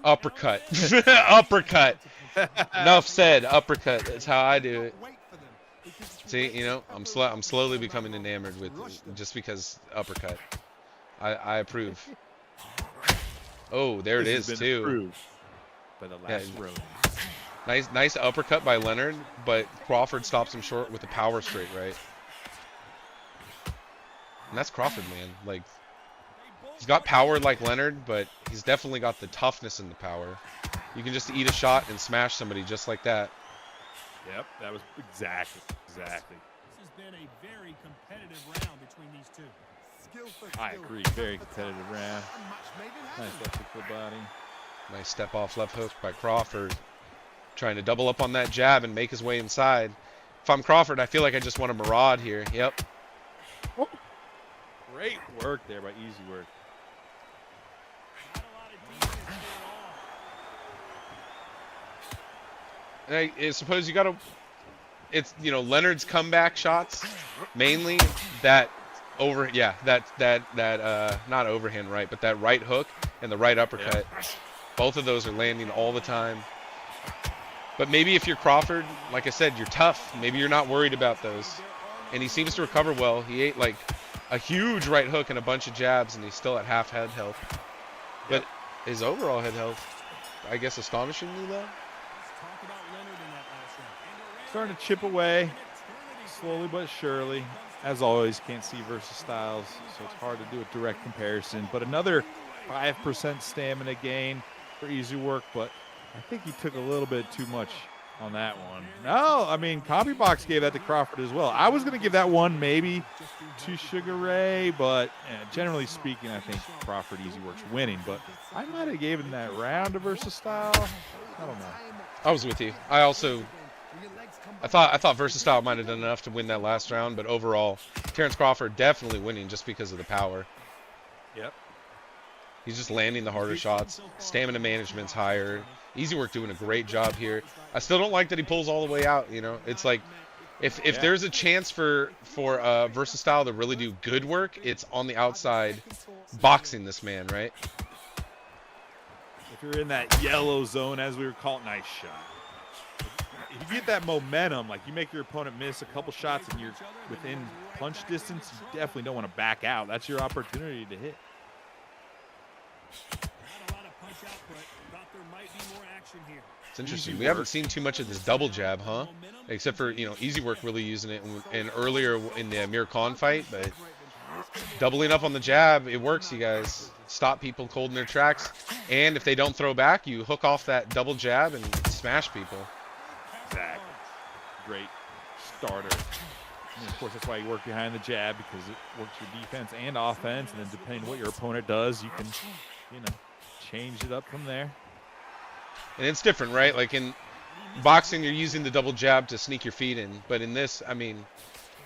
uppercut. Uppercut. Enough said. Uppercut. That's how I do it. See, I'm slowly becoming enamored with just because uppercut. I approve. Oh, there it is too. By the last row. Nice uppercut by Leonard, but Crawford stops him short with a power straight right. And that's Crawford, man. Like, he's got power like Leonard, but he's definitely got the toughness in the power. You can just eat a shot and smash somebody just like that. Yep, that was exactly. This has been a very competitive round between these two. I agree. Very competitive round. Nice left hook to the body. Nice step off left hook by Crawford. Trying to double up on that jab and make his way inside. If I'm Crawford, I feel like I just want to maraud here. Yep. Oh. Great work there by Easy Work. And I suppose you got to. It's Leonard's comeback shots mainly that not overhand right, but that right hook and the right uppercut. Yeah. Both of those are landing all the time. But maybe if you're Crawford, like I said, you're tough. Maybe you're not worried about those. And he seems to recover well. He ate like a huge right hook and a bunch of jabs, and he's still at half head health. But his overall head health, I guess, astonishingly low. Starting to chip away, slowly but surely. As always, can't see Versastyles, so it's hard to do a direct comparison. But another 5% stamina gain for easy work, but I think he took a little bit too much on that one. No, I mean, Copybox gave that to Crawford as well. I was going to give that one maybe to Sugar Ray, but generally speaking, I think Crawford easy works winning. But I might have given that round to Versastyle. I don't know. I was with you. I thought Versastyle might have done enough to win that last round, but overall, Terrence Crawford definitely winning just because of the power. Yep. He's just landing the harder shots. Stamina management's higher. Easy work doing a great job here. I still don't like that he pulls all the way out. You know, it's like if there's a chance for Versastyle to really do good work, it's on the outside, boxing this man, right? If you're in that yellow zone, as we were calling, nice shot. If you get that momentum, like you make your opponent miss a couple shots and you're within punch distance, you definitely don't want to back out. That's your opportunity to hit. It's interesting. We haven't seen too much of this double jab, huh? Except for, Easy Work really using it and earlier in the Amir Khan fight, but doubling up on the jab, it works, you guys. Stop people cold in their tracks, and if they don't throw back, you hook off that double jab and smash people. Exactly. Great starter. And of course, that's why you work behind the jab, because it works your defense and offense, and then depending on what your opponent does, you can, change it up from there. And it's different, right? Like in boxing, you're using the double jab to sneak your feet in, but in this, I mean,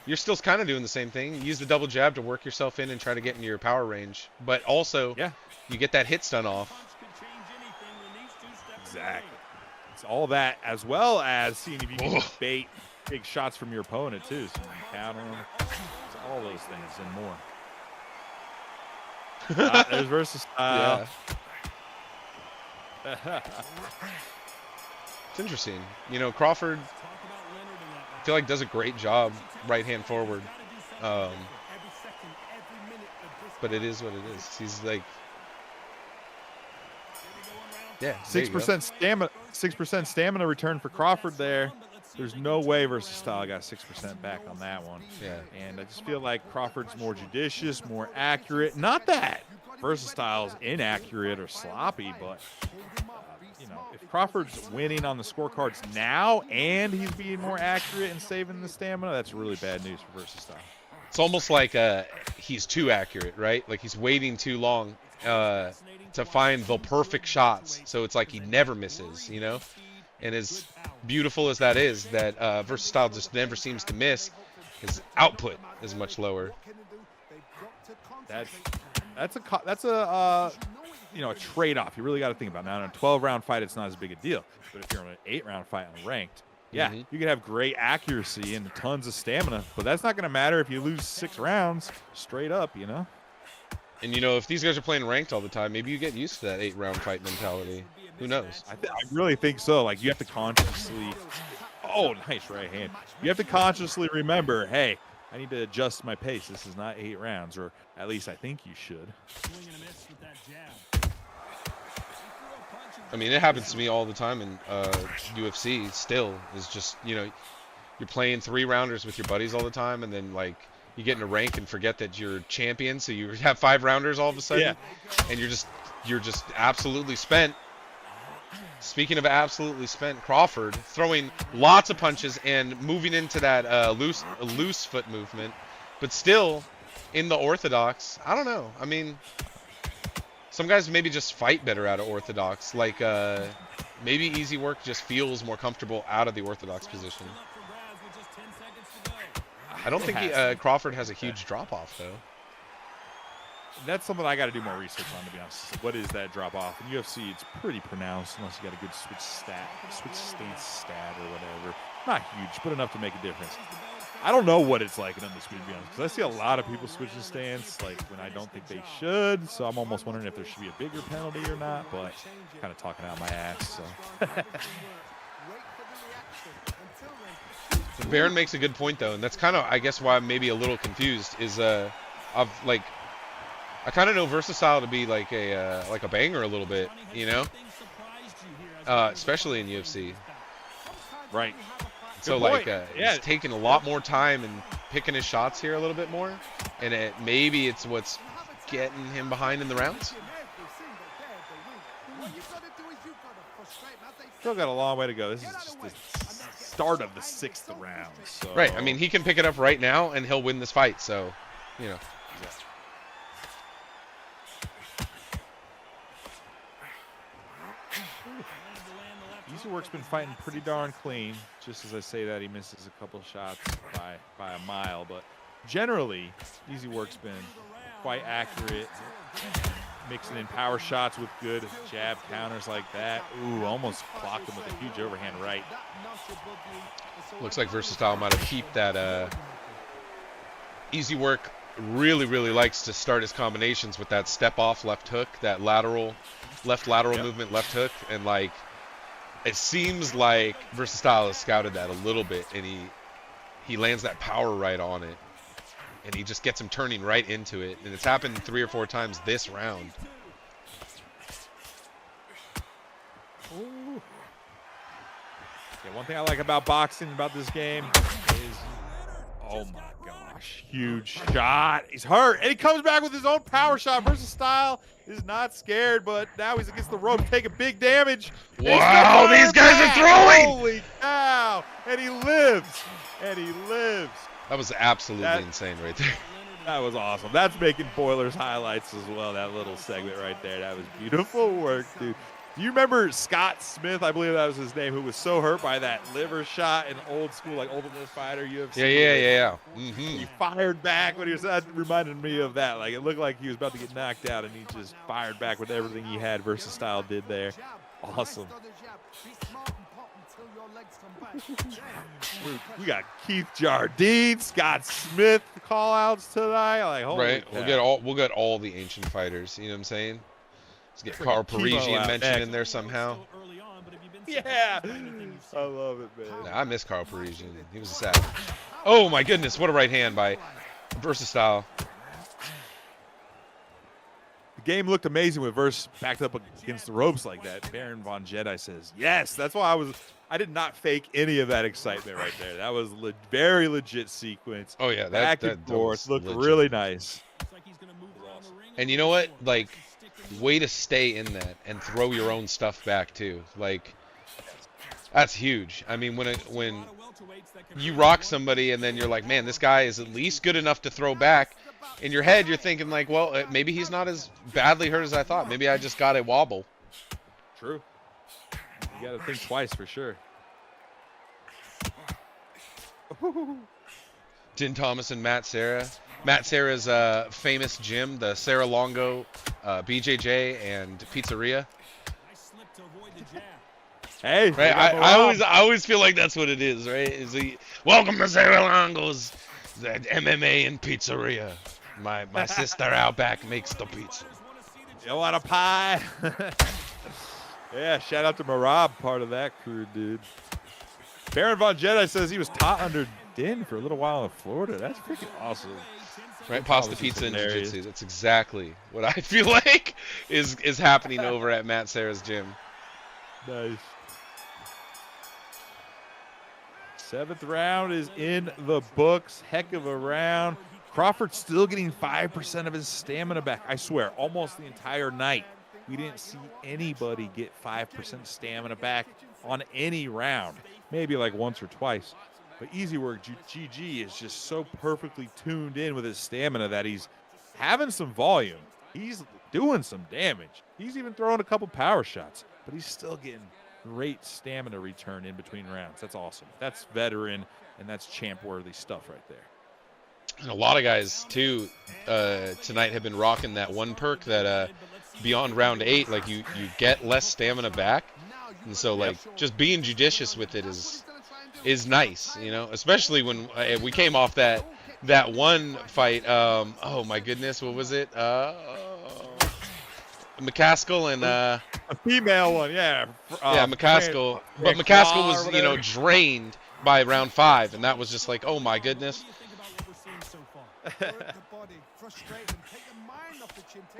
you're still kind of doing the same thing. You use the double jab to work yourself in and try to get into your power range, but also you get that hit stun off. Exactly. It's all that, as well as seeing if you can bait big shots from your opponent too. So you can counter them. It's all those things and more. There's Versastyle. It's interesting. Crawford, I feel like does a great job right hand forward. But it is what it is. He's like, 6% stamina. 6% stamina return for Crawford there. There's no way Versastyle got 6% back on that one. Yeah. And I just feel like Crawford's more judicious, more accurate. Not that Versastyle's inaccurate or sloppy, but if Crawford's winning on the scorecards now and he's being more accurate and saving the stamina, that's really bad news for Versastyle. It's almost like he's too accurate, right? Like he's waiting too long to find the perfect shots. So it's like he never misses, And as beautiful as that is, that Versastyle just never seems to miss, his output is much lower. That's a trade-off. You really got to think about. Now in a 12-round fight, it's not as big a deal. But if you're in an 8-round fight on ranked, you can have great accuracy and tons of stamina, but that's not going to matter if you lose 6 rounds straight up, And if these guys are playing ranked all the time, maybe you get used to that 8-round fight mentality. Who knows? I really think so. Like, you have to consciously nice right hand. You have to consciously remember, hey, I need to adjust my pace. This is not 8 rounds, or at least I think you should. I mean, it happens to me all the time in UFC still. Is just, you're playing 3-rounders with your buddies all the time, and then, like, you get in a rank and forget that you're champion, so you have 5-rounders all of a sudden, and you're just absolutely spent. Speaking of absolutely spent, Crawford throwing lots of punches and moving into that loose foot movement, but still in the orthodox. I don't know. I mean, some guys maybe just fight better out of orthodox. Like maybe Easy Work just feels more comfortable out of the orthodox position. I don't think Crawford has a huge drop-off, though. That's something I got to do more research on, to be honest. What is that drop-off? In UFC, it's pretty pronounced unless you got a good switch stance stat or whatever. Not huge, but enough to make a difference. I don't know what it's like in Undisputed, to be honest, because I see a lot of people switching stance like when I don't think they should, so I'm almost wondering if there should be a bigger penalty or not, but kind of talking out my ass, so. Baron makes a good point, though, and that's kind of, I guess, why I'm maybe a little confused, is like, I kind of know Versastyle to be like a banger a little bit, you know, especially in UFC. Right. So like, he's taking a lot more time and picking his shots here a little bit more, and maybe it's what's getting him behind in the rounds. Still got a long way to go. This is just the start of the 6th round. So. Right. I mean, he can pick it up right now, and he'll win this fight. So, you know. EasyWork's been fighting pretty darn clean. Just as I say that, he misses a couple shots by a mile. But generally, EasyWork's been quite accurate. Mixing in power shots with good jab counters like that. Ooh, almost clocked him with a huge overhand right. Looks like Versastyle might have keeped that. EasyWork really, really likes to start his combinations with that step off left hook, that left lateral movement left hook, and like it seems like Versastyle has scouted that a little bit, and he lands that power right on it. And he just gets him turning right into it. And it's happened 3 or 4 times this round. Ooh. Yeah, one thing I like about boxing, about this game, is, oh my gosh, huge shot. He's hurt, and he comes back with his own power shot. Versastyle is not scared, but now he's against the ropes, taking big damage. Wow, these guys are throwing! Holy cow! And he lives, and he lives. That was absolutely insane right there. That was awesome. That's making Boilers highlights as well, that little segment right there. That was beautiful work, dude. Do you remember Scott Smith, I believe that was his name, who was so hurt by that liver shot in old school, like Ultimate Fighter, UFC? Yeah. Mm-hmm. He fired back when he was, that reminded me of that. Like, it looked like he was about to get knocked out, and he just fired back with everything he had. Versastyle did there. Awesome. We got Keith Jardine, Scott Smith call outs tonight. Like, holy right. cow. We'll get all the ancient fighters. You know what I'm saying? Let's get Carl Parisian mentioned in there somehow. Yeah. I love it, man. Nah, I miss Carl Parisian. He was a savage. Oh my goodness, what a right hand by Versastyle. The game looked amazing with Verse backed up against the ropes like that. Baron Von Jedi says, yes. That's why I did not fake any of that excitement right there. That was very legit sequence. Oh, yeah. Back and forth. Looked really nice. And you know what? Like, way to stay in that and throw your own stuff back, too. Like, that's huge. I mean, when you rock somebody and then you're like, man, this guy is at least good enough to throw back. In your head, you're thinking like, well, maybe he's not as badly hurt as I thought. Maybe I just got a wobble. True. You got to think twice for sure. Din Thomas and Matt Serra. Matt Serra's famous gym, the Serra Longo BJJ and Pizzeria. Hey, right? I always feel like that's what it is, right? Welcome to Serra Longo's, the MMA and Pizzeria. My sister out back makes the pizza. You want a pie? Yeah, shout out to Marab, part of that crew, dude. Baron Von Jedi says he was taught under Din for a little while in Florida. That's freaking awesome. Right, pasta pizza and jiu-jitsu. That's exactly what I feel like is happening over at Matt Serra's gym. Nice. 7th round is in the books. Heck of a round. Crawford's still getting 5% of his stamina back. I swear, almost the entire night, we didn't see anybody get 5% stamina back on any round. Maybe like once or twice. But EasyWork GG is just so perfectly tuned in with his stamina that he's having some volume. He's doing some damage. He's even throwing a couple power shots, but he's still getting great stamina return in between rounds. That's awesome. That's veteran, and that's champ-worthy stuff right there. And a lot of guys, too, tonight have been rocking that one perk that beyond round 8, like you get less stamina back. And so, like, just being judicious with it is nice, you know, especially when we came off that one fight. Oh, my goodness, what was it? McCaskill and a female one, yeah. McCaskill. But McCaskill was, you know, drained by round 5, and that was just like, oh, my goodness.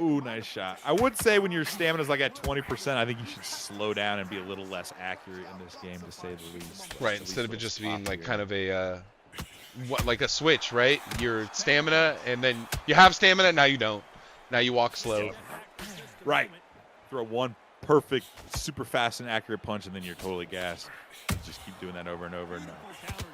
Ooh, nice shot. I would say when your stamina's like at 20%, I think you should slow down and be a little less accurate in this game, to say the least. Right, instead of it just being like kind of a like a switch, right? Your stamina, and then you have stamina, now you don't. Now you walk slow. Right. Throw one perfect, super fast and accurate punch, and then you're totally gassed. Just keep doing that over and over. And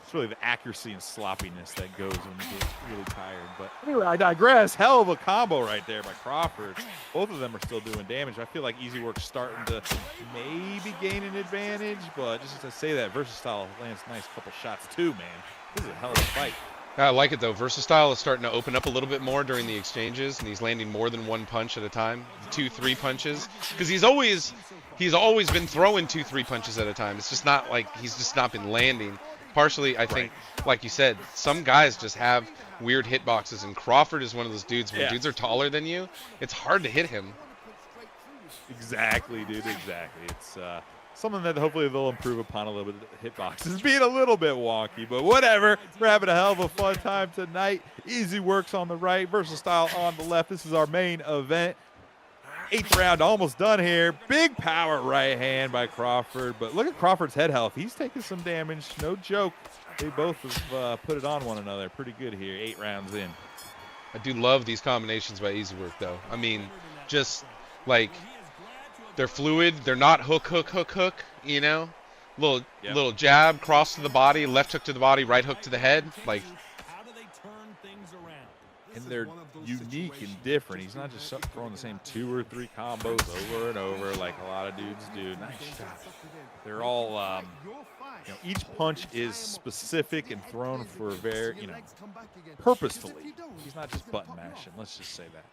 it's really the accuracy and sloppiness that goes when you get really tired. But anyway, I digress. Hell of a combo right there by Crawford. Both of them are still doing damage. I feel like Easy Work's starting to maybe gain an advantage, but just to say that, Versastyle lands a nice couple shots too, man. This is a hell of a fight. I like it though. Versastyle is starting to open up a little bit more during the exchanges, and he's landing more than one punch at a time, 2-3 punches, because he's always been throwing 2-3 punches at a time. It's just not like he's just not been landing. Partially, I think, like you said, some guys just have weird hitboxes, and Crawford is one of those dudes. When dudes are taller than you, it's hard to hit him. Exactly, dude. Exactly. It's something that hopefully they'll improve upon a little bit. Hitboxes being a little bit wonky, but whatever. We're having a hell of a fun time tonight. Easy Works on the right, Versastyle on the left. This is our main event. 8th round, almost done here. Big power right hand by Crawford, but look at Crawford's head health. He's taking some damage, no joke. They both have put it on one another pretty good here, 8 rounds in. I do love these combinations by Easy Work, though. I mean, just like they're fluid. They're not hook, hook, hook, hook. You know, little jab, cross to the body, left hook to the body, right hook to the head. Like, and they're unique and different. He's not just throwing the same 2 or 3 combos over and over like a lot of dudes do. Nice shot. They're all, each punch is specific and thrown for very, purposefully. He's not just button mashing. Let's just say that.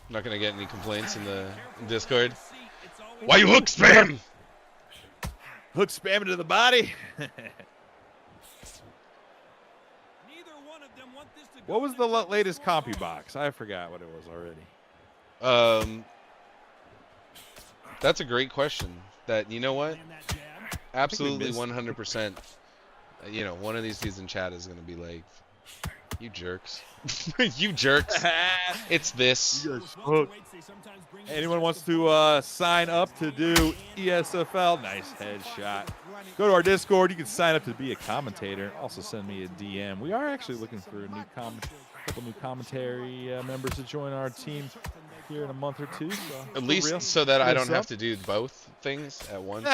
I'm not gonna get any complaints in the Discord. Why you hook spam? Hook spam into the body. What was the latest compy box? I forgot what it was already. That's a great question. That, you know what? Absolutely 100%. One of these dudes in chat is gonna be like, you jerks. You jerks. It's this. Anyone wants to sign up to do ESFL? Nice headshot. Go to our Discord. You can sign up to be a commentator. Also send me a DM. We are actually looking for a couple new commentary members to join our team here in a month or two. So at least so that I don't have to do both things at once.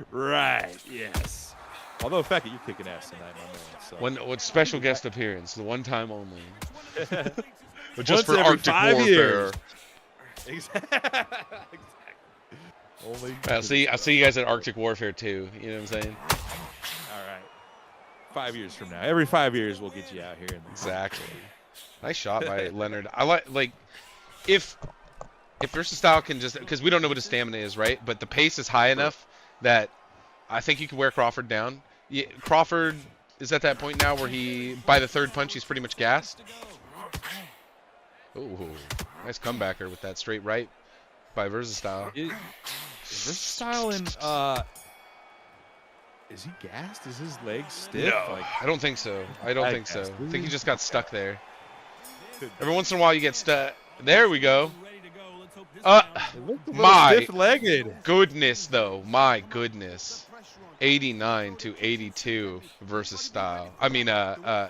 Right. Yes. Although, in fact, you're kicking ass tonight, my man. So. What special guest appearance? The one time only. But Once just for every Arctic 5 Warfare. years. Exactly. Only. I'll see you guys at Arctic Warfare 2. You know what I'm saying? All right. 5 years from now. Every 5 years, we'll get you out here. Exactly. Nice shot by Leonard. I like if Versastyle can just, because we don't know what his stamina is, right? But the pace is high enough that I think you can wear Crawford down. Yeah, Crawford is at that point now where by the 3rd punch, he's pretty much gassed. Ooh, nice comebacker with that straight right by Versastyle. Is Versastyle is he gassed? Is his legs stiff? No, I don't think so. I think so. I think he just got stuck there. Every once in a while you get stuck. There we go. My stiff-legged. Goodness, though. My goodness. 89 to 82 Versastyle. I mean,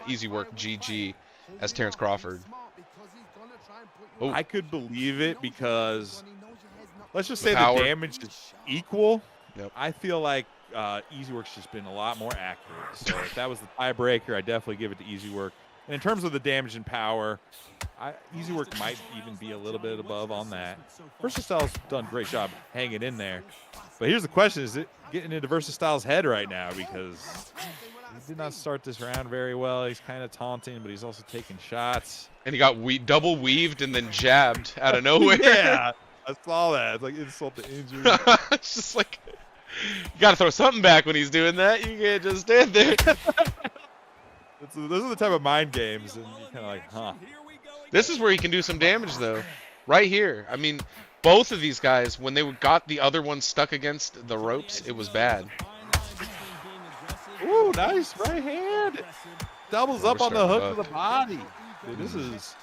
Easy Work GG as Terrence Crawford. Oh. I could believe it because let's just say the damage is equal. Yep. I feel like Easy Work's just been a lot more accurate. So if that was the tiebreaker, I definitely give it to Easy Work. And in terms of the damage and power, Easy Work might even be a little bit above on that. Versastyle's done a great job hanging in there. But here's the question, is it getting into Versastyle's head right now? Because he did not start this round very well. He's kind of taunting, but he's also taking shots. And he got double weaved and then jabbed out of nowhere. Yeah, I saw that. It's like insult to injury. It's just like, you got to throw something back when he's doing that. You can't just stand there. Those are the type of mind games, and you're kind of like, huh. This is where he can do some damage, though. Right here. I mean, both of these guys, when they got the other one stuck against the ropes, it was bad. Ooh, nice right hand. doubles up on the hook to the body. Dude, this is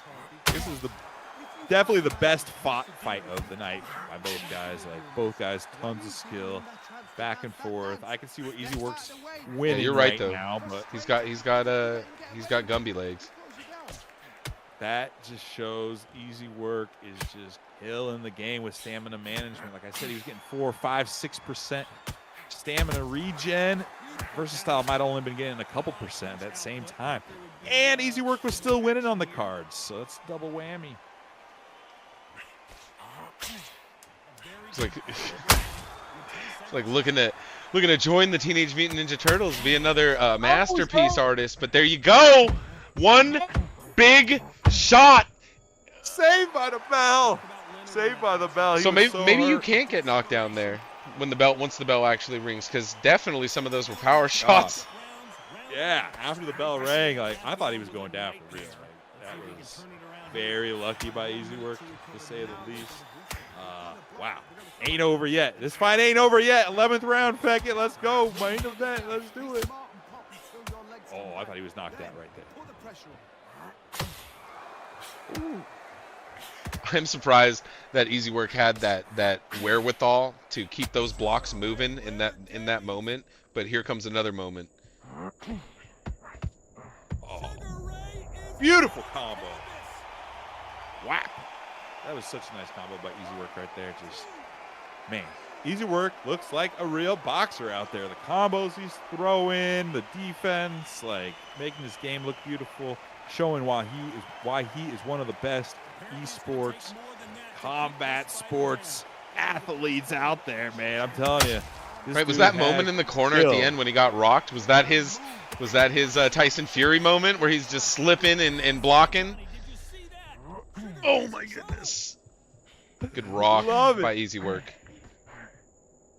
definitely the best fight of the night by both guys. Like both guys, tons of skill, back and forth. I can see what Easy Work's winning. Yeah, you're right though. Now, but he's got Gumby legs. That just shows Easy Work is just killing the game with stamina management. Like I said, he was getting 4, 5, 6% stamina regen. Versastyle might have only been getting a couple percent at that same time. And Easy Work was still winning on the cards, so it's double whammy. It's like looking to join the Teenage Mutant Ninja Turtles, be another masterpiece artist. But there you go, one big shot. Saved by the bell. Saved by the bell. So maybe you can't get knocked down there when once the bell actually rings, because definitely some of those were power shots. Yeah, after the bell rang, like I thought he was going down for real. Like, that was very lucky by Easy Work, to say the least. Wow, ain't over yet. This fight ain't over yet. 11th round, Peckett. Let's go. Main event. Let's do it. Oh, I thought he was knocked out right there. Ooh. I'm surprised that Easy Work had that wherewithal to keep those blocks moving in that moment. But here comes another moment. Oh, beautiful combo. Whack. That was such a nice combo by Easy Work right there. Just, man, Easy Work looks like a real boxer out there. The combos he's throwing, the defense, like making his game look beautiful, showing why he is one of the best esports, combat sports athletes out there, man. I'm telling you. Right, was that moment in the corner at the end when he got rocked? Was that his Tyson Fury moment where he's just slipping and blocking? Oh my goodness! Good rock by Easy Work.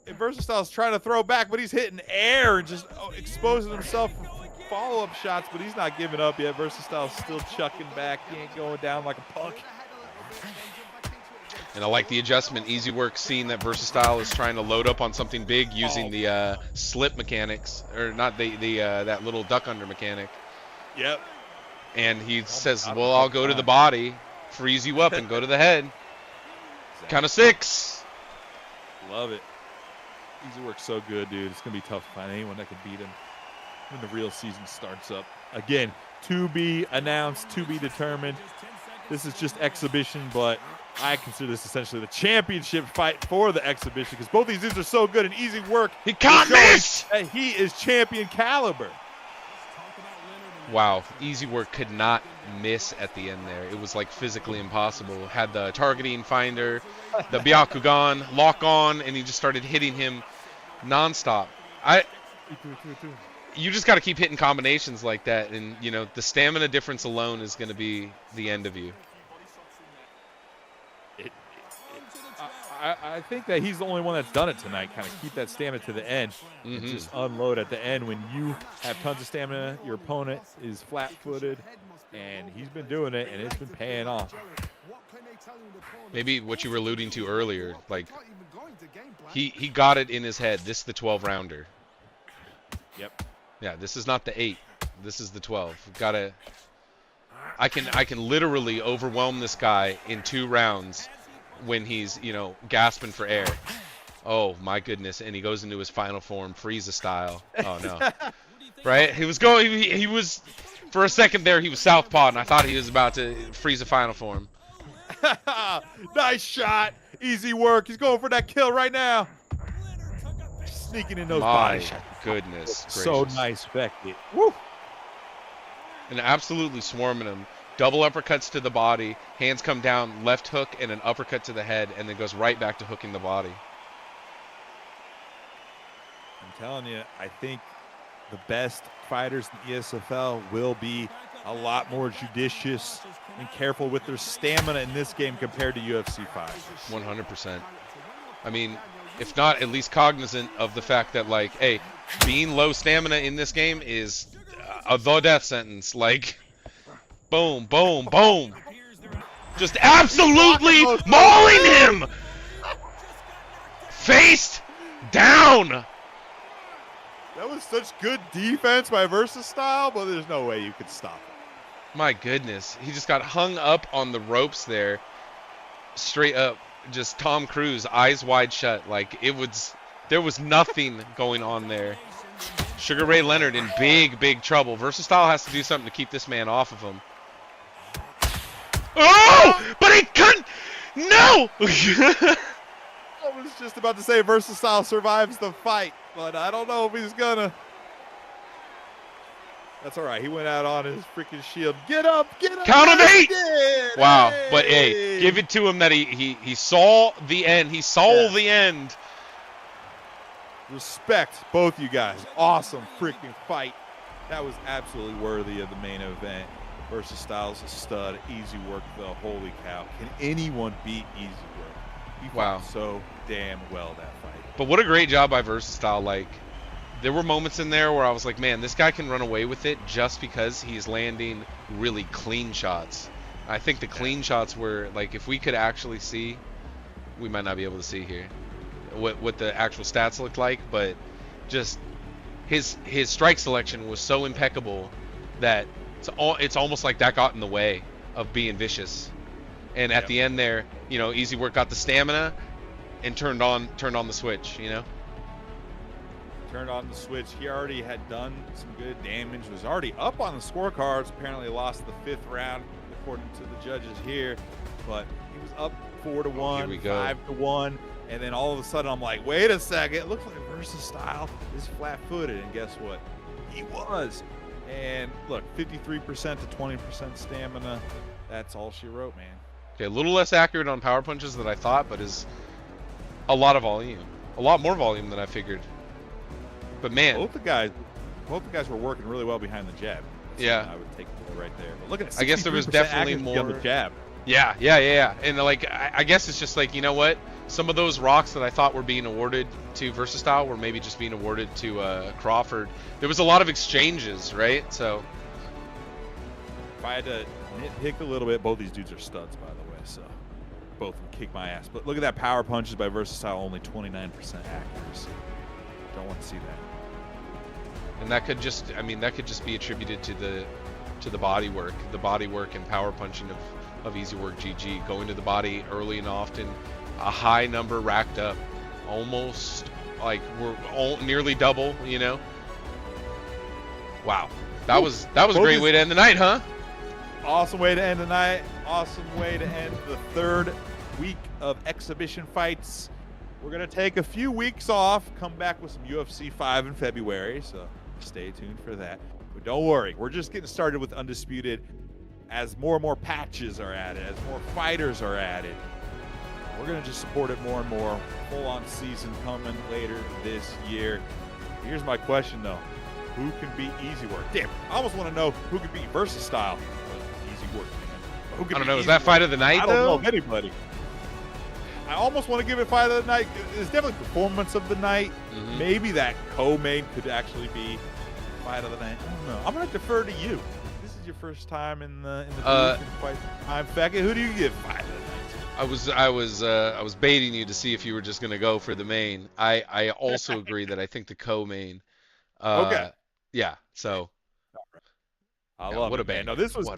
And Versastyle's trying to throw back, but he's hitting air and just exposing himself for follow-up shots, but he's not giving up yet. Versastyle's still chucking back. He ain't going down like a punk. And I like the adjustment. Easy Work seeing that Versastyle is trying to load up on something big using the slip mechanics, or not that little duck under mechanic. Yep. And he says, well, I'll go to the body, freeze you up, and go to the head. Exactly. Count of 6. Love it. Easy Work's so good, dude. It's going to be tough to find anyone that can beat him when the real season starts up. Again, to be announced, to be determined. This is just exhibition, but I consider this essentially the championship fight for the exhibition because both these dudes are so good and Easy Work. He can't miss! He is champion caliber. Wow, Easy Work could not miss at the end there. It was like physically impossible. Had the targeting finder, the Byakugan, lock on, and he just started hitting him nonstop. You just got to keep hitting combinations like that, and you know the stamina difference alone is going to be the end of you. I think that he's the only one that's done it tonight. Kind of keep that stamina to the end and just unload at the end. When you have tons of stamina, your opponent is flat-footed, and he's been doing it, and it's been paying off. Maybe what you were alluding to earlier, like he got it in his head. This is the 12-rounder. Yep. Yeah, this is not the 8. This is the 12. We've got to. I can literally overwhelm this guy in 2 rounds. When he's, gasping for air. Oh, my goodness. And he goes into his final form, Frieza style. Oh, no. Right? He was, for a second there, he was southpaw, and I thought he was about to freeze a final form. Nice shot. Easy Work. He's going for that kill right now. Sneaking in those body shots. Goodness gracious. So nice, Beckett. Woo. And absolutely swarming him. Double uppercuts to the body, hands come down, left hook, and an uppercut to the head, and then goes right back to hooking the body. I'm telling you, I think the best fighters in ESFL will be a lot more judicious and careful with their stamina in this game compared to UFC 5. 100%. I mean, if not, at least cognizant of the fact that, like, hey, being low stamina in this game is the death sentence. Like... Boom, boom, boom. Just absolutely mauling him. Face down. That was such good defense by Versastyle, but there's no way you could stop it. My goodness. He just got hung up on the ropes there. Straight up. Just Tom Cruise, eyes wide shut. Like, there was nothing going on there. Sugar Ray Leonard in big trouble. Versastyle has to do something to keep this man off of him. Oh! But he couldn't! No! I was just about to say Versastyle survives the fight, but I don't know if he's gonna. That's all right. He went out on his freaking shield. Get up! Count of 8! Wow. Hey! But hey, give it to him that he saw the end. He saw the end. Respect both you guys. Awesome freaking fight. That was absolutely worthy of the main event. Versastyle's a stud. Easy work though. Holy cow. Can anyone beat easy work? He fought so damn well that fight. But what a great job by Versastyle. Like, there were moments in there where I was like, man, this guy can run away with it just because he's landing really clean shots. I think the clean shots were, like, if we could actually see, we might not be able to see here what the actual stats looked like, but just his strike selection was so impeccable that it's almost like that got in the way of being vicious. And at the end there, you know, Easy Work got the stamina and turned on the switch, you know. Turned on the switch. He already had done some good damage, was already up on the scorecards. Apparently lost the 5th round according to the judges here, but he was up 4-1, 5-1, and then all of a sudden I'm like, wait a second, it looks like Versastyle is flat-footed, and guess what? He was. And look, 53% to 20% stamina. That's all she wrote, man. Okay, a little less accurate on power punches than I thought, but is a lot of volume, a lot more volume than I figured. But man, both the guys were working really well behind the jab. That's I would take it right there. But look at it. I guess there was definitely more on the jab. Yeah. And like, I guess it's just like, you know what? Some of those rocks that I thought were being awarded to Versastyle were maybe just being awarded to Crawford. There was a lot of exchanges, right? So if I had to nitpick a little bit, both these dudes are studs, by the way. So both of them kick my ass. But look at that power punches by Versastyle, only 29% accuracy. Don't want to see that. And that could just, I mean, that could just be attributed to the body work and power punching of Easy Work GG, going to the body early and often, a high number racked up, almost like we're all nearly double, you know. Wow, that was a great way to end the night, huh? Awesome way to end the night. Awesome way to end the 3rd week of exhibition fights. We're going to take a few weeks off, come back with some UFC 5 in February, so stay tuned for that. But don't worry, we're just getting started with Undisputed. As more and more patches are added, as more fighters are added, we're going to just support it more and more. Full-on season coming later this year. Here's my question, though. Who can beat Easy Work? Damn, I almost want to know who can beat Versastyle. Easy Work, man. Who can I don't know. Is Easy that Work? fight of the night, I don't know of anybody. I almost want to give it fight of the night. It's definitely performance of the night. Maybe that co-main could actually be fight of the night. I don't know. I'm going to defer to you. This is your first time in the fight time. Feckett, who do you give fight of the night to? I was baiting you to see if you were just going to go for the main. I also agree that I think the co-main. Okay. Yeah. So. I love it, man. No, this was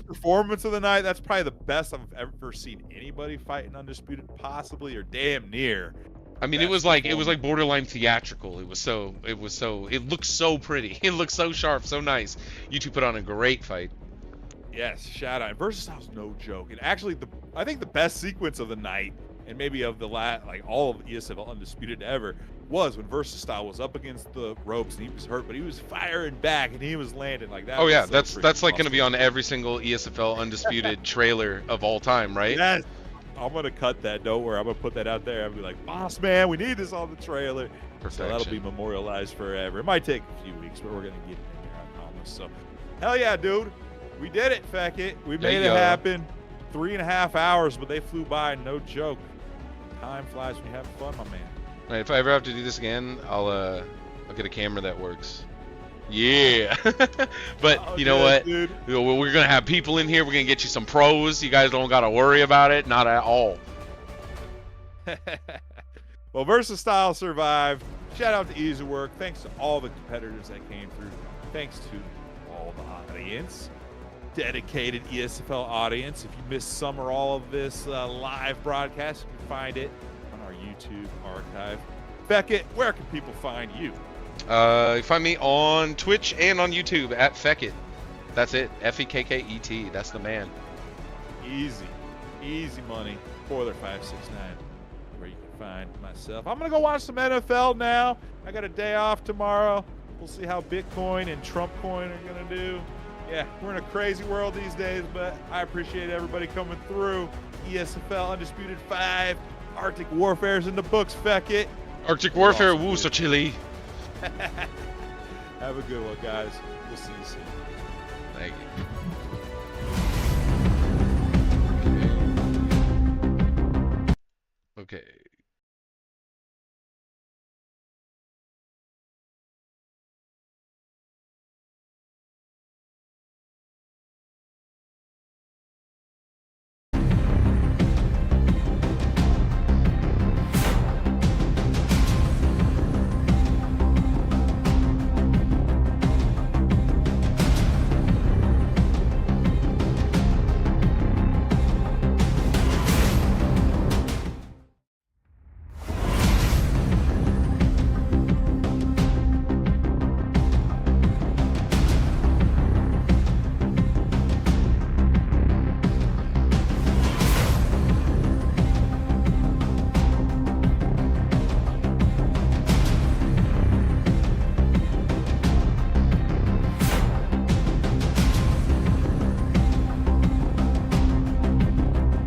performance of the night. That's probably the best I've ever seen anybody fight in Undisputed, possibly, or damn near. I mean, it was like borderline theatrical. It looked so pretty. It looked so sharp, so nice. You two put on a great fight. Yes, shout out. Versastyle's no joke. And actually, I think the best sequence of the night, and maybe of the all of ESFL Undisputed ever, was when Versastyle was up against the ropes and he was hurt, but he was firing back and he was landing like that. Oh yeah, that's like going to be on every single ESFL Undisputed trailer of all time, right? Yes. I'm going to cut that. Don't worry. I'm going to put that out there. I'll be like, boss man, we need this on the trailer. Perfection. So that'll be memorialized forever. It might take a few weeks, but we're going to get it in there, I promise. So hell yeah, dude. We did it, Feckett. We made it happen. 3.5 hours, but they flew by. No joke. Time flies when you're having fun, my man. All right, if I ever have to do this again, I'll get a camera that works. Yeah. But you know what? Dude. We're gonna have people in here. We're gonna get you some pros. You guys don't gotta worry about it. Not at all. Well, Versastyle survived. Shout out to Easy Work. Thanks to all the competitors that came through. Thanks to all the audience. Dedicated ESFL audience. If you missed some or all of this live broadcast, you can find it on our YouTube archive. Beckett, where can people find you? You find me on Twitch and on YouTube at Feckett. That's it. Fekkket. That's the man. Easy money. Boiler 569. Where you can find myself. I'm gonna go watch some NFL now. I got a day off tomorrow. We'll see how Bitcoin and Trump coin are gonna do. Yeah, we're in a crazy world these days, but I appreciate everybody coming through. ESFL Undisputed 5. Arctic Warfare's in the books, Feckett. Arctic Warfare, Awesome, woo, dude. so chilly. Have a good one, guys. We'll see you soon. Thank you.